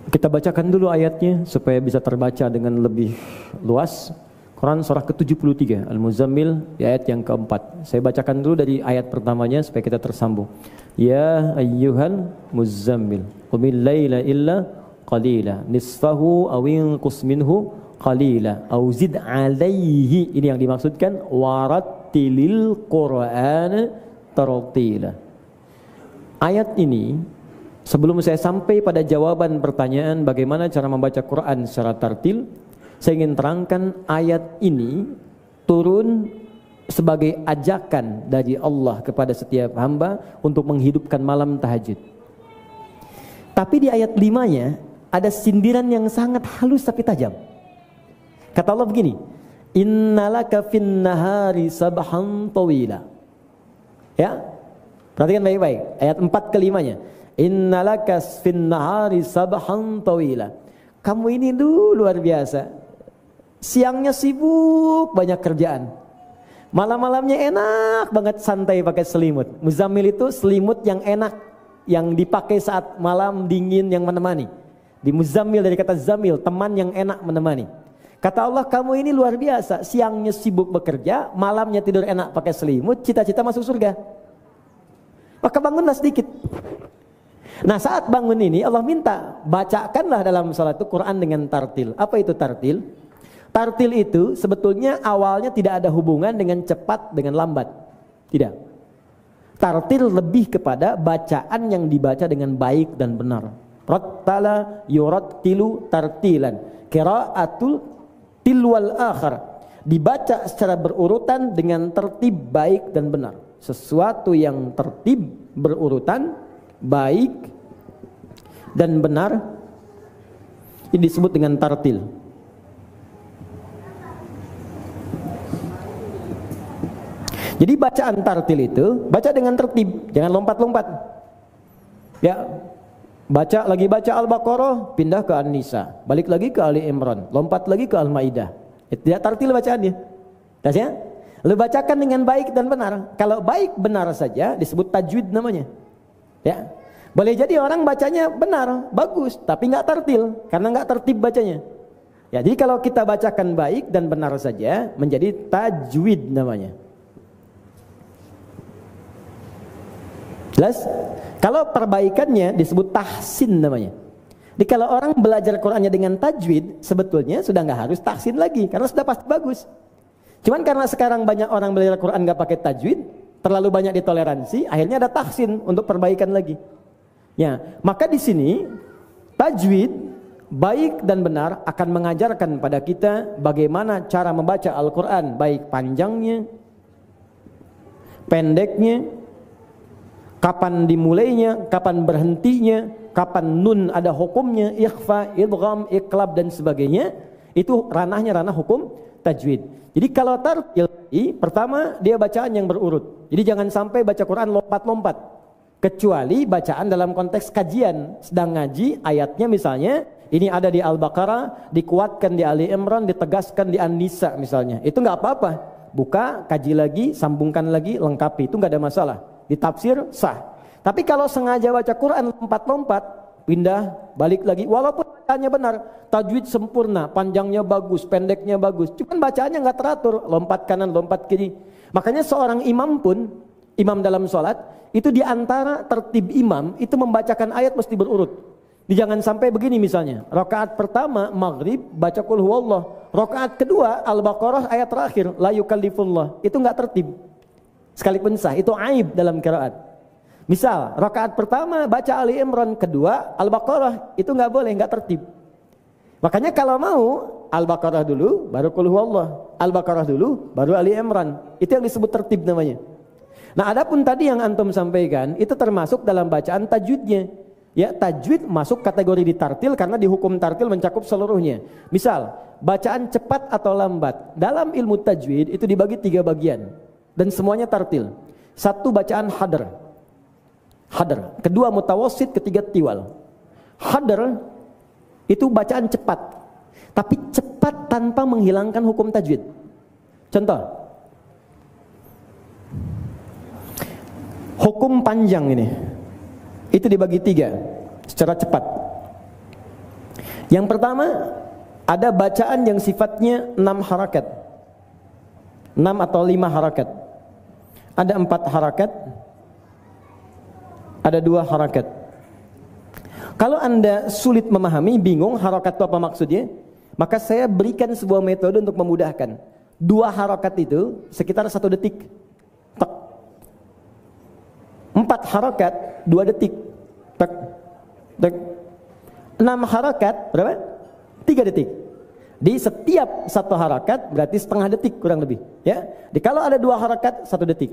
Kita bacakan dulu ayatnya supaya bisa terbaca dengan lebih luas. Quran surah ke-73 Al-Muzammil di ayat yang keempat. Saya bacakan dulu dari ayat pertamanya supaya kita tersambung. Ya ayyuhal muzammil qumil laila illa qalila nisfahu aw inqus minhu qalila aw zid alaihi. Ini yang dimaksudkan warattilil qur'ana tartila. Ayat ini sebelum saya sampai pada jawaban pertanyaan bagaimana cara membaca Quran secara tartil, saya ingin terangkan ayat ini turun sebagai ajakan dari Allah kepada setiap hamba untuk menghidupkan malam tahajud. Tapi di ayat 5-nya ada sindiran yang sangat halus tapi tajam. Kata Allah begini, innalaka fin nahari sabhan tawila. Ya, perhatikan baik-baik ayat 4 ke 5-nya. Innalaka fin nahari sabhan tawila. Kamu ini luar biasa. Siangnya sibuk, banyak kerjaan. Malam-malamnya enak banget santai pakai selimut. Muzammil itu selimut yang enak, yang dipakai saat malam dingin yang menemani. Di Muzammil dari kata zamil, teman yang enak menemani. Kata Allah, kamu ini luar biasa, siangnya sibuk bekerja, malamnya tidur enak pakai selimut, cita-cita masuk surga. Maka bangunlah sedikit. Nah, saat bangun ini Allah minta, bacakanlah dalam salat itu Quran dengan tartil. Apa itu tartil? Tartil itu sebetulnya awalnya tidak ada hubungan dengan cepat dengan lambat. Tidak. Tartil lebih kepada bacaan yang dibaca dengan baik dan benar. Rattala yurattilu tartilan. Qiraatul tilwal akhar. Dibaca secara berurutan dengan tertib baik dan benar. Sesuatu yang tertib berurutan, baik dan benar, ini disebut dengan tartil. Jadi bacaan tartil itu baca dengan tertib, jangan lompat-lompat. Ya, lagi baca Al-Baqarah, pindah ke An-Nisa, balik lagi ke Ali Imran, lompat lagi ke Al-Maidah. Itu tidak tartil bacaannya. Ya? Lu bacakan dengan baik dan benar. Kalau baik benar saja disebut tajwid namanya. Ya. Boleh jadi orang bacanya benar, bagus, tapi nggak tartil karena nggak tertib bacanya. Ya, jadi kalau kita bacakan baik dan benar saja menjadi tajwid namanya. Jelas? Kalau perbaikannya disebut tahsin namanya. Jadi kalau orang belajar Qur'annya dengan tajwid, sebetulnya sudah nggak harus tahsin lagi karena sudah pasti bagus. Cuman karena sekarang banyak orang belajar Qur'an nggak pakai tajwid, terlalu banyak ditoleransi, akhirnya ada tahsin untuk perbaikan lagi. Ya, maka di sini tajwid baik dan benar akan mengajarkan pada kita bagaimana cara membaca Al-Qur'an, baik panjangnya, pendeknya, kapan dimulainya, kapan berhentinya, kapan nun ada hukumnya, ikhfa, idgham, iqlab dan sebagainya. Itu ranahnya ranah hukum tajwid. Jadi kalau tartil, pertama dia bacaan yang berurut. Jadi jangan sampai baca Quran lompat-lompat. Kecuali bacaan dalam konteks kajian, sedang ngaji ayatnya misalnya ini ada di Al-Baqarah, dikuatkan di Ali Imran, ditegaskan di An-Nisa misalnya. Itu nggak apa-apa. Buka, kaji lagi, sambungkan lagi, lengkapi. Itu nggak ada masalah. Ditafsir sah. Tapi kalau sengaja baca Quran lompat-lompat, pindah, balik lagi, walaupun bacaannya benar, tajwid sempurna, panjangnya bagus, pendeknya bagus, cuman bacaannya nggak teratur, lompat kanan, lompat kiri. Makanya seorang imam pun, imam dalam sholat, itu diantara tertib imam, itu membacakan ayat mesti berurut. Jangan sampai begini misalnya, rakaat pertama maghrib baca qul huwallah, rakaat kedua Al-Baqarah ayat terakhir, la yukallifullah, itu nggak tertib. Sekalipun sah, itu aib dalam qiraat. Misal, rakaat pertama baca Ali Imran, kedua Al-Baqarah, itu nggak boleh, nggak tertib. Makanya kalau mau Al-Baqarah dulu, baru qul huwallah, Al-Baqarah dulu, baru Ali Imran. Itu yang disebut tertib namanya. Nah, adapun tadi yang antum sampaikan, itu termasuk dalam bacaan tajwidnya. Ya, tajwid masuk kategori ditartil karena di hukum tartil mencakup seluruhnya. Misal, bacaan cepat atau lambat. Dalam ilmu tajwid itu dibagi 3 bagian dan semuanya tartil. 1 bacaan hadr. Hadr. Kedua mutawassit, ketiga tiwal. Hadr itu bacaan cepat. Tapi cepat tanpa menghilangkan hukum tajwid. Contoh. Hukum panjang ini. Itu dibagi 3 secara cepat. Yang pertama, ada bacaan yang sifatnya 6 harakat. 6 atau 5 harakat. Ada 4 harakat. Ada 2 harakat. Kalau Anda sulit memahami, bingung harakat itu apa maksudnya, maka saya berikan sebuah metode untuk memudahkan. 2 harakat itu sekitar 1 detik. 4 harakat 2 detik. Tek, tek. 6 harakat berapa? 3 detik. Di setiap 1 harakat berarti setengah detik kurang lebih. Ya. Jadi kalau ada 2 harakat 1 detik.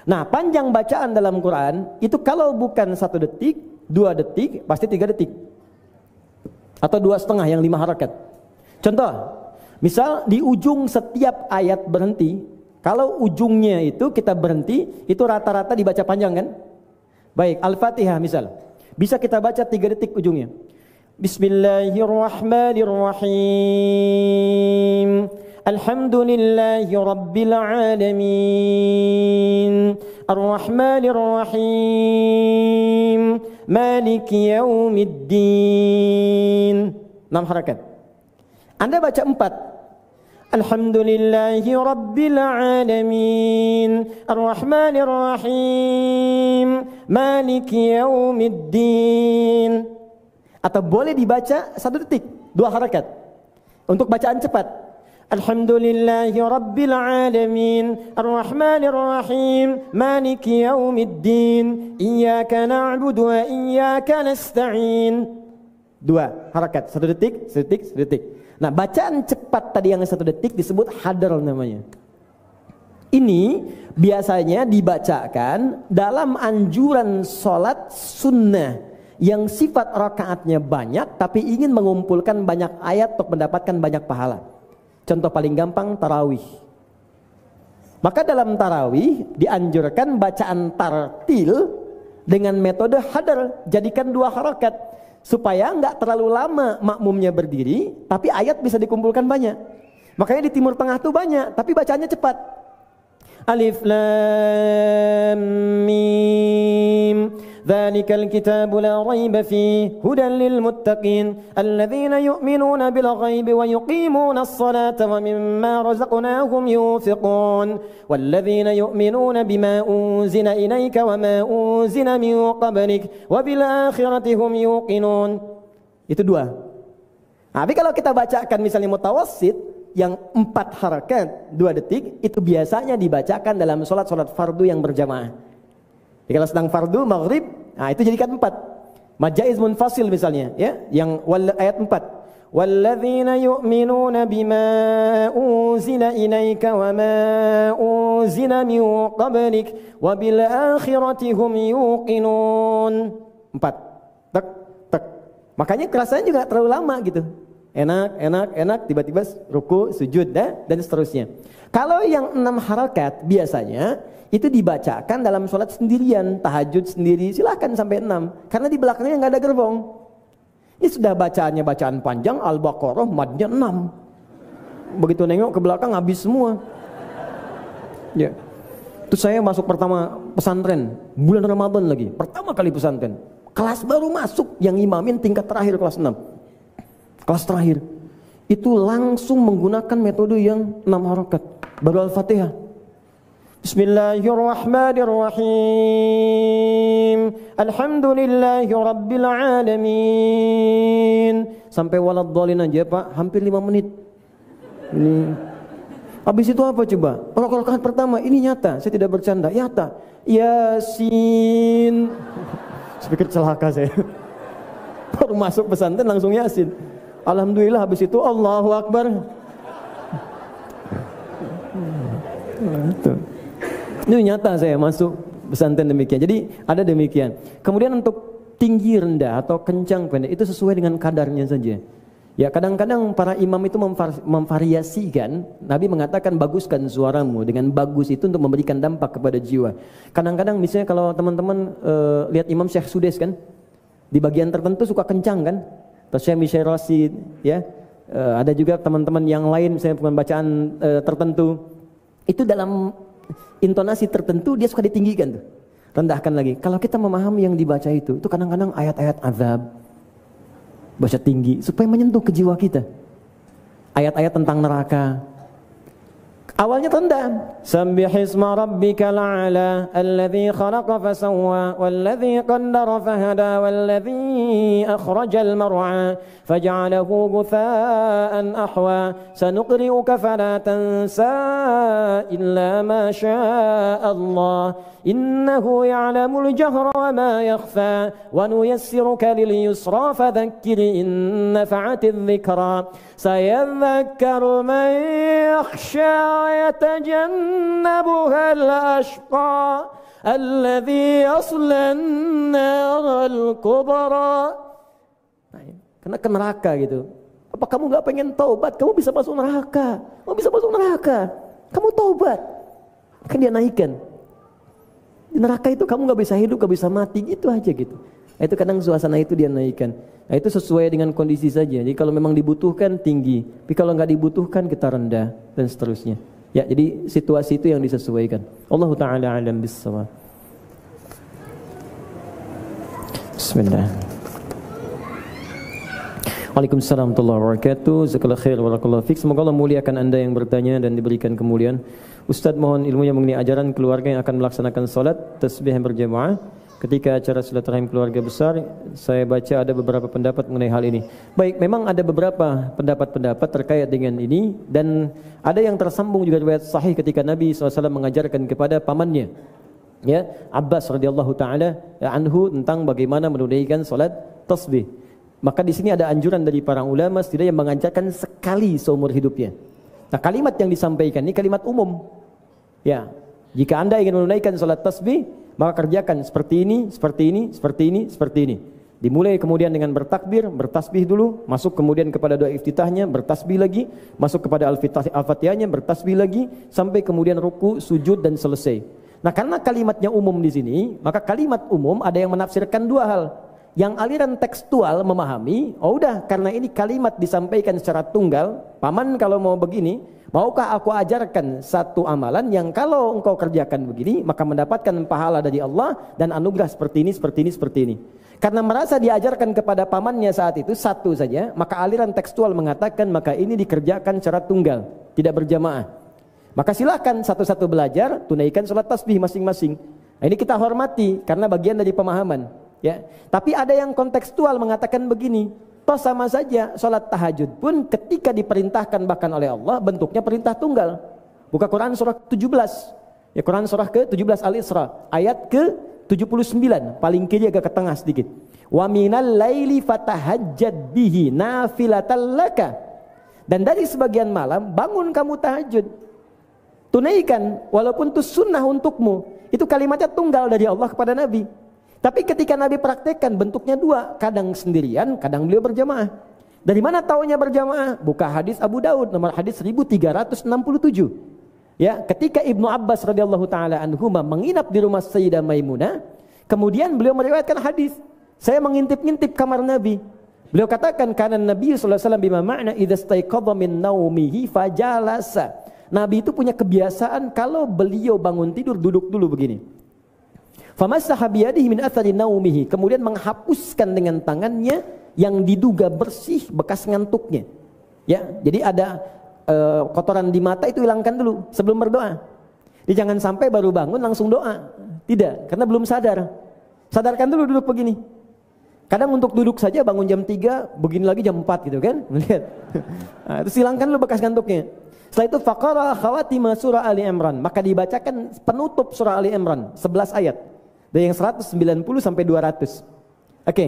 Nah, panjang bacaan dalam Quran itu kalau bukan 1 detik, 2 detik, pasti 3 detik. Atau 2,5 yang 5 harakat. Contoh, misal di ujung setiap ayat berhenti. Kalau ujungnya itu kita berhenti, itu rata-rata dibaca panjang kan? Baik, Al-Fatihah misal. Bisa kita baca 3 detik ujungnya. Bismillahirrahmanirrahim. Alhamdulillahi Rabbil Alamin, Ar-Rahmanir Rahim, Maliki Yaumiddin. 6 harakat. Anda baca 4. Alhamdulillahi Rabbil Alamin, Ar-Rahmanir Rahim, Maliki Yaumiddin. Atau boleh dibaca 1 detik, 2 harakat. Untuk bacaan cepat. Alhamdulillahi Rabbil Alamin, Ar-Rahmanir Rahim, Maliki Yaumiddin, Iyyaka na'budu wa iyyaka nasta'in. 2 harakat, 1 detik, 1 detik, 1 detik. Nah, bacaan cepat tadi yang 1 detik disebut hadar namanya. Ini biasanya dibacakan dalam anjuran sholat sunnah yang sifat rakaatnya banyak tapi ingin mengumpulkan banyak ayat untuk mendapatkan banyak pahala. Contoh paling gampang tarawih. Maka dalam tarawih dianjurkan bacaan tartil dengan metode hadar, jadikan 2 harakat supaya nggak terlalu lama makmumnya berdiri, tapi ayat bisa dikumpulkan banyak. Makanya di Timur Tengah tuh banyak, tapi bacanya cepat. Alif Lam Mim, Dzalikal kitabu la raiba fihi hudan lil muttaqin alladzina yu'minuna bil ghaibi wa yuqimuna as-salata wa mimma razaqnahum yunfiqun walladzina yu'minuna bima unzila ilayka wa ma unzila min qablik wa bil akhirati hum yuqinun. Itu 2. Tapi kalau kita bacakan misalnya mutawassit yang 4 harakat 2 detik, itu biasanya dibacakan dalam sholat fardu yang berjamaah. Jadi kalau sedang fardu maghrib, nah itu jadikan 4. Majaiz munfasil misalnya, ya, yang ayat 4. Walladzina yu'minuna bima unzila ilaika wa ma unzila min qablik wa bil akhirati hum yuqinun. 4. Tak tak. Makanya kerasanya juga terlalu lama gitu. Enak, tiba-tiba ruku, sujud, dan seterusnya. Kalau yang 6 harakat biasanya itu dibacakan dalam sholat sendirian, tahajud sendiri, silahkan sampai 6. Karena di belakangnya nggak ada gerbong. Ini sudah bacaannya bacaan panjang, Al-Baqarah madnya 6. Begitu nengok ke belakang habis semua. Ya. Terus saya masuk pertama pesantren, bulan Ramadan lagi, pertama kali pesantren. Kelas baru masuk, yang imamin tingkat terakhir kelas 6. Kelas terakhir itu langsung menggunakan metode yang 6 harakat. Baru Al-Fatihah. Bismillahirrahmanirrahim. Alhamdulillahi Rabbil Alamin. Sampai waladhdallin aja Pak, hampir 5 menit. Ini. Habis itu apa coba? Rakaat pertama ini nyata, saya tidak bercanda, nyata. Yasin. Sepikir celaka saya. Baru masuk pesantren langsung Yasin. Alhamdulillah, habis itu Allahu Akbar. Ini nyata saya masuk pesantren demikian. Jadi ada demikian. Kemudian untuk tinggi rendah atau kencang pendek itu sesuai dengan kadarnya saja. Ya, kadang-kadang para imam itu memvariasikan. Nabi mengatakan baguskan suaramu. Dengan bagus itu untuk memberikan dampak kepada jiwa. Kadang-kadang misalnya kalau teman-teman lihat Imam Syekh Sudes kan, di bagian tertentu suka kencang kan. Atau Syekh Mishair Rasid, ya, ada juga teman-teman yang lain misalnya bacaan tertentu itu dalam intonasi tertentu dia suka ditinggikan tuh, rendahkan lagi. Kalau kita memahami yang dibaca itu kadang-kadang ayat-ayat azab baca tinggi supaya menyentuh ke jiwa kita, ayat-ayat tentang neraka. Awalnya rendah. Sabbihisma rabbikal a'la alladzi khalaqa fasawwa walladzi qaddara fahada walladzi akhrajal mar'a faj'alahu ghutha'an ahwa sanuqri'uka fala tansa illa ma syaa Allah innahu ya'lamul jahra wa ma yakhfa wa nuyassiruka lil yusra fadhakkir in nafa'atidh dhikra sayadhakkaru man yakhsha يتجنبها الأشقى الذي يصلى النار الكبرى. Kena ke neraka gitu. Apa kamu nggak pengen taubat? Kamu bisa masuk neraka. Kamu bisa masuk neraka. Kamu taubat. Kan dia naikkan. Di neraka itu kamu nggak bisa hidup, nggak bisa mati, gitu aja gitu. Itu kadang suasana itu dia naikkan. Nah, itu sesuai dengan kondisi saja. Jadi kalau memang dibutuhkan tinggi, tapi kalau nggak dibutuhkan kita rendah dan seterusnya. Ya, jadi situasi itu yang disesuaikan. Allahu taala alam bissawab. Bismillah. Waalaikumsalam warahmatullahi wabarakatuh. Jazakallahu khair barakallahu fik. Semoga Allah muliakan Anda yang bertanya dan diberikan kemuliaan. Ustaz mohon ilmunya mengenai ajaran keluarga yang akan melaksanakan salat tasbih berjamaah. Ketika acara silaturahim keluarga besar, saya baca ada beberapa pendapat mengenai hal ini. Baik, memang ada beberapa pendapat-pendapat terkait dengan ini dan ada yang tersambung juga riwayat sahih ketika Nabi SAW mengajarkan kepada pamannya, ya, Abbas radhiyallahu taala anhu tentang bagaimana menunaikan salat tasbih. Maka di sini ada anjuran dari para ulama setidaknya mengajarkan sekali seumur hidupnya. Nah, kalimat yang disampaikan ini kalimat umum. Ya, jika Anda ingin menunaikan salat tasbih, maka kerjakan seperti ini, seperti ini, seperti ini, seperti ini. Dimulai kemudian dengan bertakbir, bertasbih dulu, masuk kemudian kepada doa iftitahnya, bertasbih lagi, masuk kepada al-fatihahnya, bertasbih lagi, sampai kemudian ruku, sujud dan selesai. Nah, karena kalimatnya umum di sini, maka kalimat umum ada yang menafsirkan dua hal. Yang aliran tekstual memahami, oh udah karena ini kalimat disampaikan secara tunggal, paman kalau mau begini, maukah aku ajarkan satu amalan yang kalau engkau kerjakan begini, maka mendapatkan pahala dari Allah dan anugerah seperti ini, seperti ini, seperti ini. Karena merasa diajarkan kepada pamannya saat itu satu saja, maka aliran tekstual mengatakan maka ini dikerjakan secara tunggal, tidak berjamaah. Maka silakan satu-satu belajar, tunaikan sholat tasbih masing-masing. Nah, ini kita hormati karena bagian dari pemahaman. Ya, tapi ada yang kontekstual mengatakan begini, toh sama saja sholat tahajud pun ketika diperintahkan bahkan oleh Allah bentuknya perintah tunggal. Buka Quran surah 17, ya Quran surah ke-17 Al-Isra, ayat ke-79, paling kiri agak ke tengah sedikit. Wa minal laili fatahajjad bihi nafilatan laka. Dan dari sebagian malam bangun kamu tahajud. Tunaikan walaupun itu sunnah untukmu. Itu kalimatnya tunggal dari Allah kepada Nabi. Tapi ketika Nabi praktekkan bentuknya dua, kadang sendirian, kadang beliau berjamaah. Dari mana taunya berjamaah? Buka hadis Abu Daud nomor hadis 1367. Ya, ketika Ibnu Abbas radhiyallahu taala anhuma menginap di rumah Sayyidah Maimunah, kemudian beliau meriwayatkan hadis. Saya mengintip-ngintip kamar Nabi. Beliau katakan karena Nabi sallallahu alaihi wasallam bima ma'na idza staiqadha min naumihi fajalasa. Nabi itu punya kebiasaan kalau beliau bangun tidur duduk dulu begini. Famassaha biyadihi min athari naumihi, kemudian menghapuskan dengan tangannya yang diduga bersih bekas ngantuknya. Ya, jadi ada kotoran di mata itu hilangkan dulu sebelum berdoa. Jadi jangan sampai baru bangun langsung doa. Tidak, karena belum sadar. Sadarkan dulu duduk begini. Kadang untuk duduk saja bangun jam 3, begini lagi jam 4 gitu kan. Melihat. Nah, itu hilangkan dulu bekas ngantuknya. Setelah itu faqara khawatima surah Ali Imran, maka dibacakan penutup surah Ali Imran 11 ayat. Dari yang 190 sampai 200. Oke,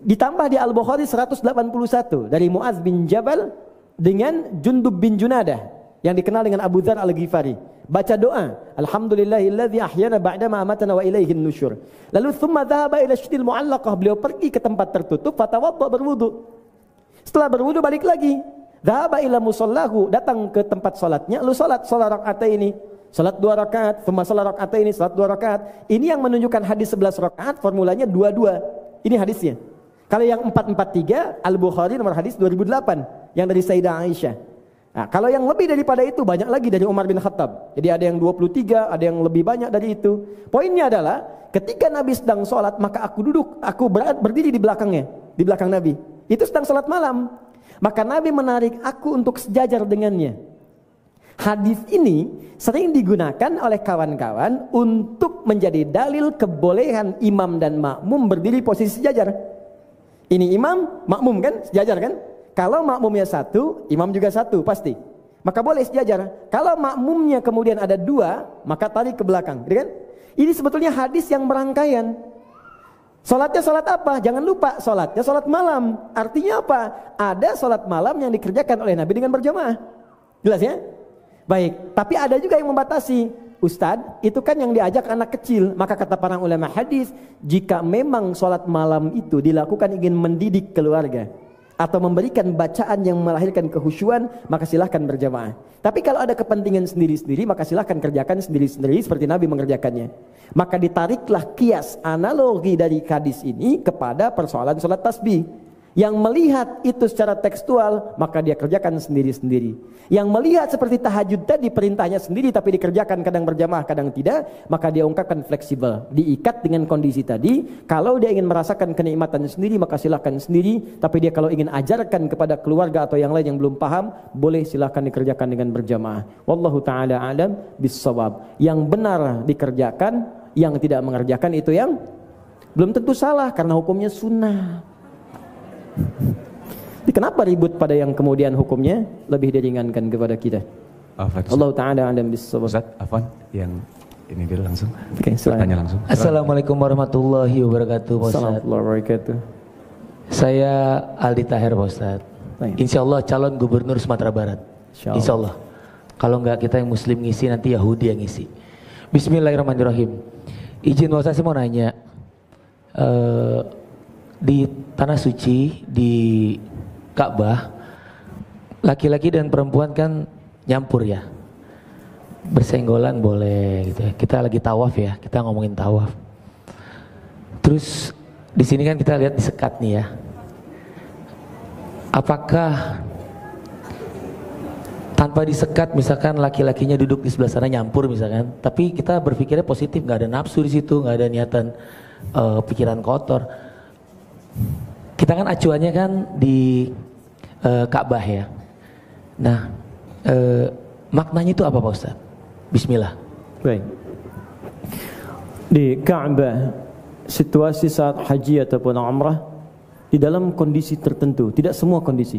ditambah di Al-Bukhari 181 dari Muaz bin Jabal dengan Jundub bin Junadah yang dikenal dengan Abu Dzar Al-Ghifari. Baca doa, alhamdulillahilladzi ahyana ba'dama amatana wa ilaihin nusyur. Lalu thumma dhahaba ila syidil mu'allaqah, beliau pergi ke tempat tertutup, fatawadda berwudu. Setelah berwudu balik lagi, dhahaba ila musallahu, datang ke tempat salatnya, lalu salat rakaataini. Salat 2 rakaat, salat rakaataini, salat 2 rakaat. Ini yang menunjukkan hadis 11 rakaat, formulanya 22. Ini hadisnya. Kalau yang 443, Al-Bukhari nomor hadis 2008 yang dari Sayyidah Aisyah. Nah, kalau yang lebih daripada itu banyak lagi dari Umar bin Khattab. Jadi ada yang 23, ada yang lebih banyak dari itu. Poinnya adalah ketika Nabi sedang sholat, maka aku duduk, aku berdiri di belakangnya, di belakang Nabi. Itu sedang sholat malam. Maka Nabi menarik aku untuk sejajar dengannya. Hadis ini sering digunakan oleh kawan-kawan untuk menjadi dalil kebolehan imam dan makmum berdiri posisi sejajar. Ini imam, makmum kan, sejajar kan? Kalau makmumnya satu, imam juga satu pasti. Maka boleh sejajar. Kalau makmumnya kemudian ada 2, maka tarik ke belakang, gitu kan? Ini sebetulnya hadis yang berangkaian. Salatnya salat apa? Jangan lupa, salatnya salat malam. Artinya apa? Ada salat malam yang dikerjakan oleh Nabi dengan berjamaah. Jelas ya? Baik, tapi ada juga yang membatasi. Ustadz, itu kan yang diajak anak kecil. Maka kata para ulama hadis, jika memang sholat malam itu dilakukan ingin mendidik keluarga, atau memberikan bacaan yang melahirkan kehusyuan, maka silahkan berjamaah. Tapi kalau ada kepentingan sendiri-sendiri, maka silahkan kerjakan sendiri-sendiri seperti Nabi mengerjakannya. Maka ditariklah kias analogi dari hadis ini kepada persoalan sholat tasbih. Yang melihat itu secara tekstual, maka dia kerjakan sendiri-sendiri. Yang melihat seperti tahajud tadi, perintahnya sendiri tapi dikerjakan kadang berjamaah, kadang tidak, maka dia ungkapkan fleksibel, diikat dengan kondisi tadi. Kalau dia ingin merasakan kenikmatan sendiri, maka silahkan sendiri. Tapi dia kalau ingin ajarkan kepada keluarga atau yang lain yang belum paham, boleh silahkan dikerjakan dengan berjamaah. Wallahu ta'ala alam bissawab. Yang benar dikerjakan, yang tidak mengerjakan itu yang belum tentu salah, karena hukumnya sunnah. Kenapa ribut pada yang kemudian hukumnya lebih diringankan kepada kita? Allah Ta'ala alam bissawab. Ustaz, Afwan, yang ini dulu langsung. Oke, tanya langsung. Assalamualaikum warahmatullahi wabarakatuh, Pak Ustaz. Assalamualaikum warahmatullahi wabarakatuh. Saya Aldi Tahir, Pak Ustaz. Insya Allah calon gubernur Sumatera Barat. Insya Allah. Kalau enggak kita yang muslim ngisi, nanti Yahudi yang ngisi. Bismillahirrahmanirrahim. Izin Pak Ustaz, saya mau nanya. Di tanah suci, di Ka'bah, laki-laki dan perempuan kan nyampur ya, bersenggolan boleh gitu ya. Kita lagi tawaf ya, kita ngomongin tawaf. Terus di sini kan kita lihat disekat nih ya. Apakah tanpa disekat, misalkan laki-lakinya duduk di sebelah sana nyampur misalkan, tapi kita berpikirnya positif, nggak ada nafsu di situ, nggak ada niatan pikiran kotor. Kita kan acuannya kan di Ka'bah ya. Nah, maknanya itu apa Pak Ustaz? Bismillah. Baik. Di Ka'bah, situasi saat haji ataupun umrah, di dalam kondisi tertentu, tidak semua kondisi.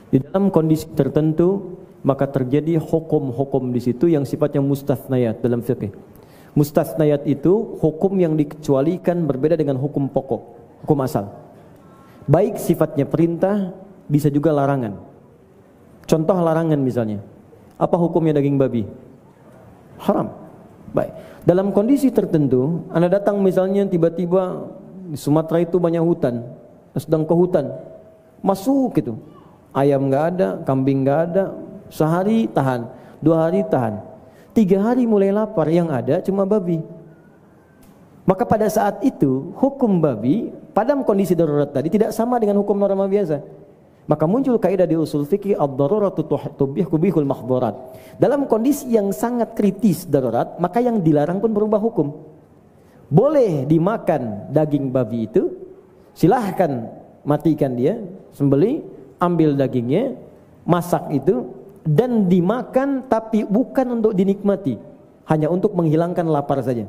Di dalam kondisi tertentu, maka terjadi hukum-hukum di situ yang sifatnya mustathnayat dalam fiqh. Mustathnayat itu hukum yang dikecualikan berbeda dengan hukum pokok, hukum asal. Baik sifatnya perintah, bisa juga larangan. Contoh larangan misalnya, apa hukumnya daging babi? Haram. Baik. Dalam kondisi tertentu, Anda datang misalnya tiba-tiba di Sumatera itu banyak hutan, sedang ke hutan, masuk gitu. Ayam nggak ada, kambing nggak ada, sehari tahan, 2 hari tahan, 3 hari mulai lapar, yang ada cuma babi. Maka pada saat itu hukum babi pada kondisi darurat tadi tidak sama dengan hukum normal biasa. Maka muncul kaidah di usul fikih ad-daruratu tubihul mahdharat. Dalam kondisi yang sangat kritis darurat, maka yang dilarang pun berubah hukum. Boleh dimakan daging babi itu, silahkan matikan dia, sembelih, ambil dagingnya, masak itu dan dimakan, tapi bukan untuk dinikmati, hanya untuk menghilangkan lapar saja.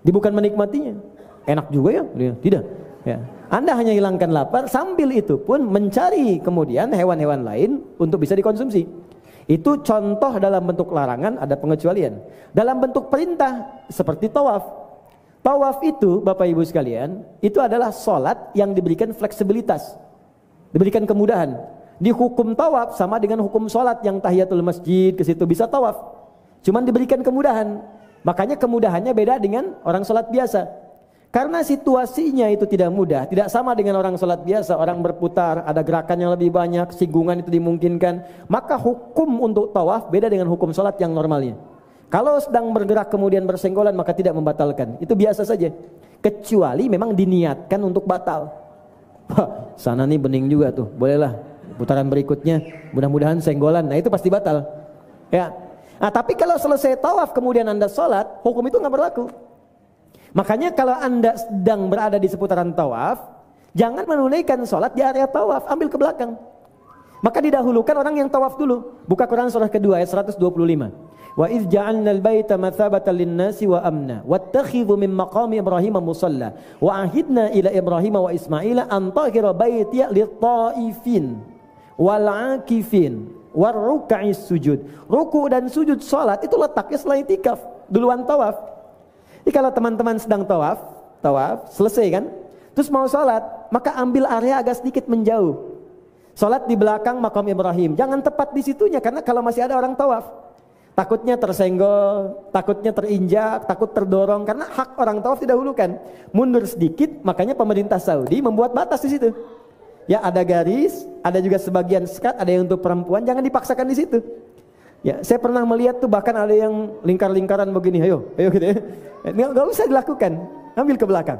Dia bukan menikmatinya, enak juga ya? Tidak. Ya. Anda hanya hilangkan lapar, sambil itu pun mencari kemudian hewan-hewan lain untuk bisa dikonsumsi. Itu contoh dalam bentuk larangan, ada pengecualian. Dalam bentuk perintah seperti tawaf. Tawaf itu Bapak Ibu sekalian, itu adalah sholat yang diberikan fleksibilitas, diberikan kemudahan. Di hukum tawaf sama dengan hukum sholat yang tahiyatul masjid, ke situ bisa tawaf, cuman diberikan kemudahan. Makanya kemudahannya beda dengan orang sholat biasa. Karena situasinya itu tidak mudah, tidak sama dengan orang sholat biasa. Orang berputar, ada gerakan yang lebih banyak, singgungan itu dimungkinkan. Maka hukum untuk tawaf beda dengan hukum sholat yang normalnya. Kalau sedang bergerak kemudian bersenggolan, maka tidak membatalkan. Itu biasa saja. Kecuali memang diniatkan untuk batal. Sana nih bening juga tuh, bolehlah putaran berikutnya, mudah-mudahan senggolan. Nah itu pasti batal. Ya. Nah, tapi kalau selesai tawaf kemudian Anda sholat, hukum itu nggak berlaku. Makanya kalau Anda sedang berada di seputaran tawaf, jangan menunaikan sholat di area tawaf, ambil ke belakang. Maka didahulukan orang yang tawaf dulu. Buka Quran surah kedua ayat 125. Wa idz ja'alna al-baita mathabatan lin-nasi wa amna wattakhidhu min maqami Ibrahim musalla wa ahidna ila Ibrahim wa Ismaila an tahira baiti lit-ta'ifin wal-'akifin warruka'is sujud. Ruku dan sujud salat itu letaknya setelah itikaf, duluan tawaf. Jadi kalau teman-teman sedang tawaf selesai kan, terus mau salat, maka ambil area agak sedikit menjauh. Salat di belakang makam Ibrahim. Jangan tepat di situnya, karena kalau masih ada orang tawaf, takutnya tersenggol, takutnya terinjak, takut terdorong, karena hak orang tawaf didahulukan. Mundur sedikit, makanya pemerintah Saudi membuat batas di situ. Ya, ada garis, ada juga sebagian sekat, ada yang untuk perempuan, jangan dipaksakan di situ. Ya, saya pernah melihat tuh bahkan ada yang lingkar-lingkaran begini, ayo gitu ya. Nggak usah dilakukan, ambil ke belakang.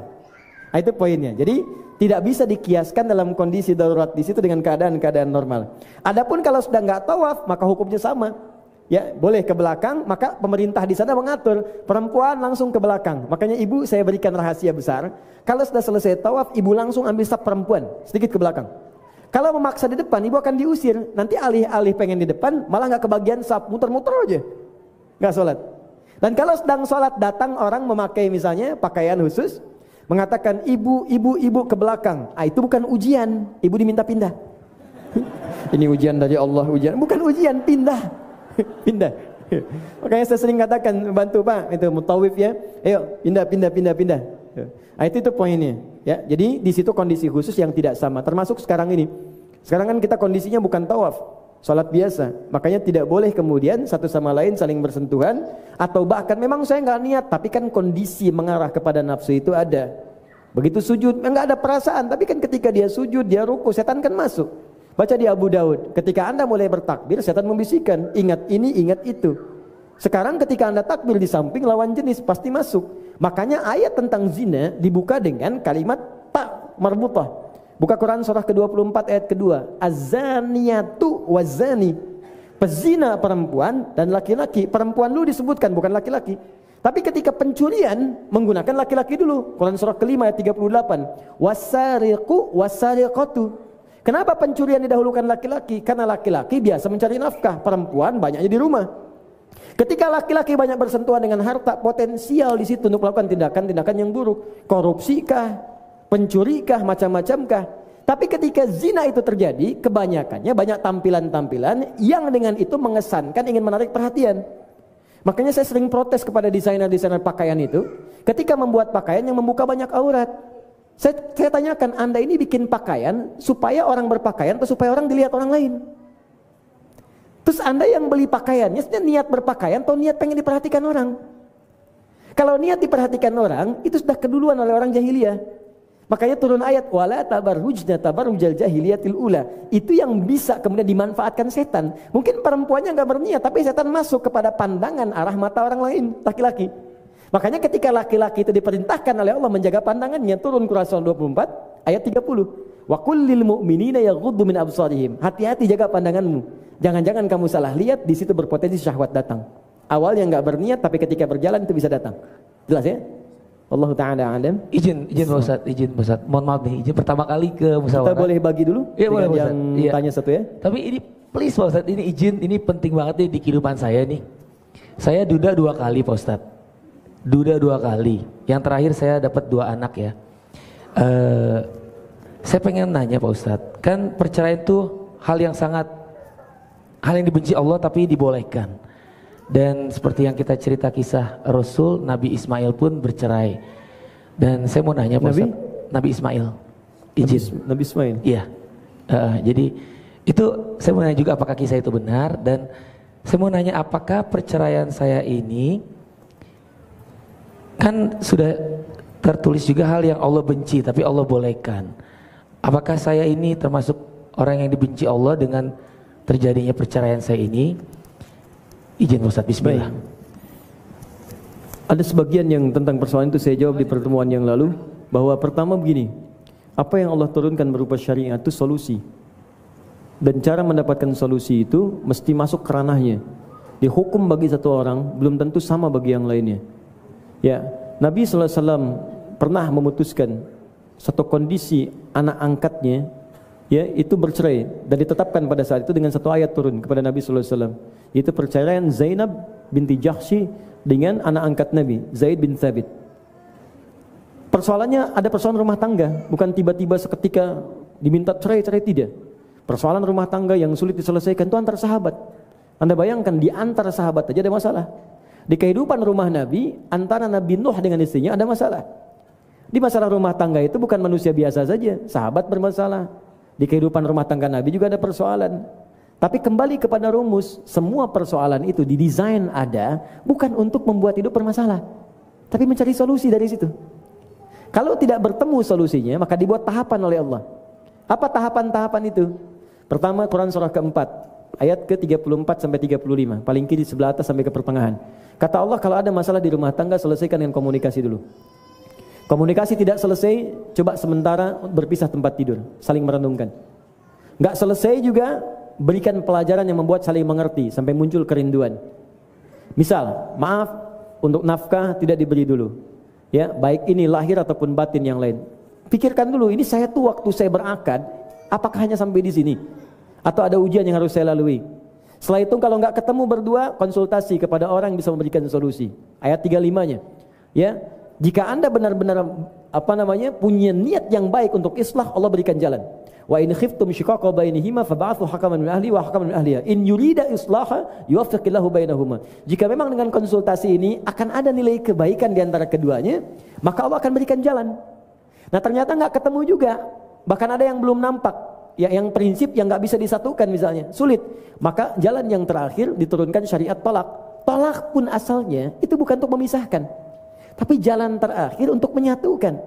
Nah, itu poinnya. Jadi tidak bisa dikiaskan dalam kondisi darurat di situ dengan keadaan-keadaan normal. Adapun kalau sudah nggak tawaf, maka hukumnya sama. Ya, boleh ke belakang, maka pemerintah di sana mengatur perempuan langsung ke belakang. Makanya ibu saya berikan rahasia besar. Kalau sudah selesai tawaf, ibu langsung ambil saf perempuan sedikit ke belakang. Kalau memaksa di depan, ibu akan diusir. Nanti alih-alih pengen di depan, malah nggak kebagian saf, muter-muter aja, nggak sholat. Dan kalau sedang sholat datang orang memakai misalnya pakaian khusus, mengatakan ibu ke belakang. Ah, itu bukan ujian, ibu diminta pindah. Ini ujian dari Allah, ujian. Bukan ujian, pindah. Pindah. Makanya saya sering katakan, bantu Pak, itu mutawif ya. Ayo, pindah. Nah, itu poinnya. Ya, jadi di situ kondisi khusus yang tidak sama. Termasuk sekarang ini. Sekarang kan kita kondisinya bukan tawaf, salat biasa. Makanya tidak boleh kemudian satu sama lain saling bersentuhan, atau bahkan memang saya nggak niat, tapi kan kondisi mengarah kepada nafsu itu ada. Begitu sujud, nggak ada perasaan, tapi kan ketika dia sujud, dia ruku, setan kan masuk. Baca di Abu Daud, ketika Anda mulai bertakbir, setan membisikkan, ingat ini, ingat itu. Sekarang ketika Anda takbir di samping lawan jenis, pasti masuk. Makanya ayat tentang zina dibuka dengan kalimat ta marbutah. Buka Quran surah ke-24 ayat kedua. Az-zaniyatu waz-zani. Pezina perempuan dan laki-laki. Perempuan dulu disebutkan, bukan laki-laki. Tapi ketika pencurian menggunakan laki-laki dulu. Quran surah ke-5 ayat 38. Wasariqu wasariqatu. Kenapa pencurian didahulukan laki-laki? Karena laki-laki biasa mencari nafkah, perempuan banyaknya di rumah. Ketika laki-laki banyak bersentuhan dengan harta, potensial di situ untuk melakukan tindakan-tindakan yang buruk, korupsi kah, pencuri kah, macam-macam kah. Tapi ketika zina itu terjadi, kebanyakannya banyak tampilan-tampilan yang dengan itu mengesankan ingin menarik perhatian. Makanya saya sering protes kepada desainer-desainer pakaian itu, ketika membuat pakaian yang membuka banyak aurat. Saya tanyakan, Anda ini bikin pakaian supaya orang berpakaian atau supaya orang dilihat orang lain? Terus Anda yang beli pakaiannya niat berpakaian atau niat pengen diperhatikan orang? Kalau niat diperhatikan orang, itu sudah keduluan oleh orang jahiliyah. Makanya turun ayat wala tabarrujna tabarrujal jahiliyatil ula. Itu yang bisa kemudian dimanfaatkan setan. Mungkin perempuannya nggak berniat, tapi setan masuk kepada pandangan arah mata orang lain, laki-laki. Makanya ketika laki-laki itu diperintahkan oleh Allah menjaga pandangannya, turun Quran surah 24 ayat 30. Wa qul lil mu'minina yaghuddu min absarihim. Hati-hati jaga pandanganmu. Jangan-jangan kamu salah lihat, di situ berpotensi syahwat datang. Awal yang enggak berniat tapi ketika berjalan itu bisa datang. Jelas ya? Allah taala alam. Izin Pak Ustaz. Mohon maaf nih, izin pertama kali ke musyawarah. Kita boleh bagi dulu? Iya boleh yang iya. Tanya satu ya. Tapi ini please Pak Ustaz, ini izin, ini penting banget nih di kehidupan saya nih. Saya duda 2 kali Pak Ustaz. Duda 2 kali. Yang terakhir saya dapat 2 anak ya. Saya pengen nanya Pak Ustadz, kan perceraian itu hal yang dibenci Allah tapi dibolehkan. Dan seperti yang kita cerita kisah Rasul, Nabi Ismail pun bercerai. Dan saya mau nanya Pak Ustadz, Nabi Ismail, izin. Nabi Ismail. Iya. Jadi itu saya mau nanya juga apakah kisah itu benar, dan saya mau nanya apakah perceraian saya ini kan sudah tertulis juga hal yang Allah benci tapi Allah bolehkan. Apakah saya ini termasuk orang yang dibenci Allah dengan terjadinya perceraian saya ini? Izin Ustaz, bismillah. Baik. Ada sebagian yang tentang persoalan itu saya jawab di pertemuan yang lalu, bahwa pertama begini, apa yang Allah turunkan berupa syariat itu solusi. Dan cara mendapatkan solusi itu mesti masuk ke ranahnya. Dihukum bagi satu orang belum tentu sama bagi yang lainnya. Ya, Nabi SAW pernah memutuskan satu kondisi anak angkatnya, ya, itu bercerai dan ditetapkan pada saat itu dengan satu ayat turun kepada Nabi SAW. Itu perceraian Zainab binti Jahsy dengan anak angkat Nabi, Zaid bin Thabit. Persoalannya ada persoalan rumah tangga, bukan tiba-tiba seketika diminta cerai-cerai, tidak. Persoalan rumah tangga yang sulit diselesaikan itu antar sahabat. Anda bayangkan di antara sahabat aja ada masalah. Di kehidupan rumah Nabi, antara Nabi Nuh dengan istrinya ada masalah. Di masalah rumah tangga itu bukan manusia biasa saja, sahabat bermasalah. Di kehidupan rumah tangga Nabi juga ada persoalan. Tapi kembali kepada rumus, semua persoalan itu didesain ada bukan untuk membuat hidup bermasalah, tapi mencari solusi dari situ. Kalau tidak bertemu solusinya, maka dibuat tahapan oleh Allah. Apa tahapan-tahapan itu? Pertama, Quran surah keempat, ayat ke-34 sampai 35, paling kiri sebelah atas sampai ke pertengahan. Kata Allah, kalau ada masalah di rumah tangga, selesaikan dengan komunikasi dulu. Komunikasi tidak selesai, coba sementara berpisah tempat tidur, saling merenungkan. Nggak selesai juga, berikan pelajaran yang membuat saling mengerti sampai muncul kerinduan. Misal, maaf, untuk nafkah tidak diberi dulu. Ya, baik ini lahir ataupun batin yang lain. Pikirkan dulu, ini saya tuh waktu saya berakad, apakah hanya sampai di sini? Atau ada ujian yang harus saya lalui? Setelah itu kalau nggak ketemu berdua, konsultasi kepada orang yang bisa memberikan solusi. Ayat 35-nya. Ya, jika Anda benar-benar punya niat yang baik untuk islah, Allah berikan jalan. Wa in khiftum shiqaqa bainihima fab'athu hakaman min ahli wa hakaman min ahliha in yurida islaha yuwaffiqillahu bainahuma. Jika memang dengan konsultasi ini akan ada nilai kebaikan di antara keduanya, maka Allah akan berikan jalan. Nah, ternyata nggak ketemu juga. Bahkan ada yang belum nampak. Ya, yang prinsip yang nggak bisa disatukan misalnya, sulit. Maka jalan yang terakhir diturunkan syariat talak. Talak pun asalnya itu bukan untuk memisahkan, tapi jalan terakhir untuk menyatukan.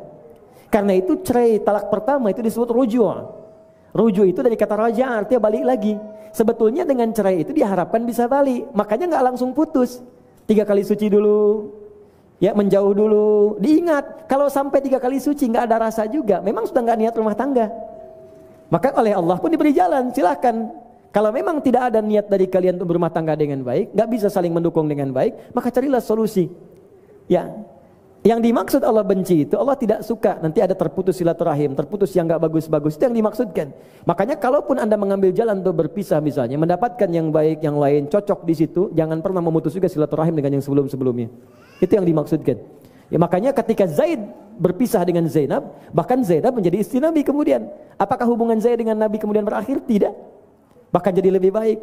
Karena itu cerai talak pertama itu disebut ruju'. Ruju itu dari kata raja, artinya balik lagi. Sebetulnya dengan cerai itu diharapkan bisa balik. Makanya nggak langsung putus. 3 kali suci dulu, ya, menjauh dulu. Diingat, kalau sampai 3 kali suci nggak ada rasa juga, memang sudah nggak niat rumah tangga. Maka oleh Allah pun diberi jalan, silakan. Kalau memang tidak ada niat dari kalian untuk berumah tangga dengan baik, nggak bisa saling mendukung dengan baik, maka carilah solusi. Ya. Yang dimaksud Allah benci itu, Allah tidak suka nanti ada terputus silaturahim, terputus yang gak bagus-bagus, itu yang dimaksudkan. Makanya kalaupun Anda mengambil jalan untuk berpisah misalnya, mendapatkan yang baik, yang lain, cocok di situ, jangan pernah memutus juga silaturahim dengan yang sebelum-sebelumnya. Itu yang dimaksudkan. Ya, makanya ketika Zaid berpisah dengan Zainab, bahkan Zainab menjadi istri Nabi kemudian. Apakah hubungan Zaid dengan Nabi kemudian berakhir? Tidak. Bahkan jadi lebih baik.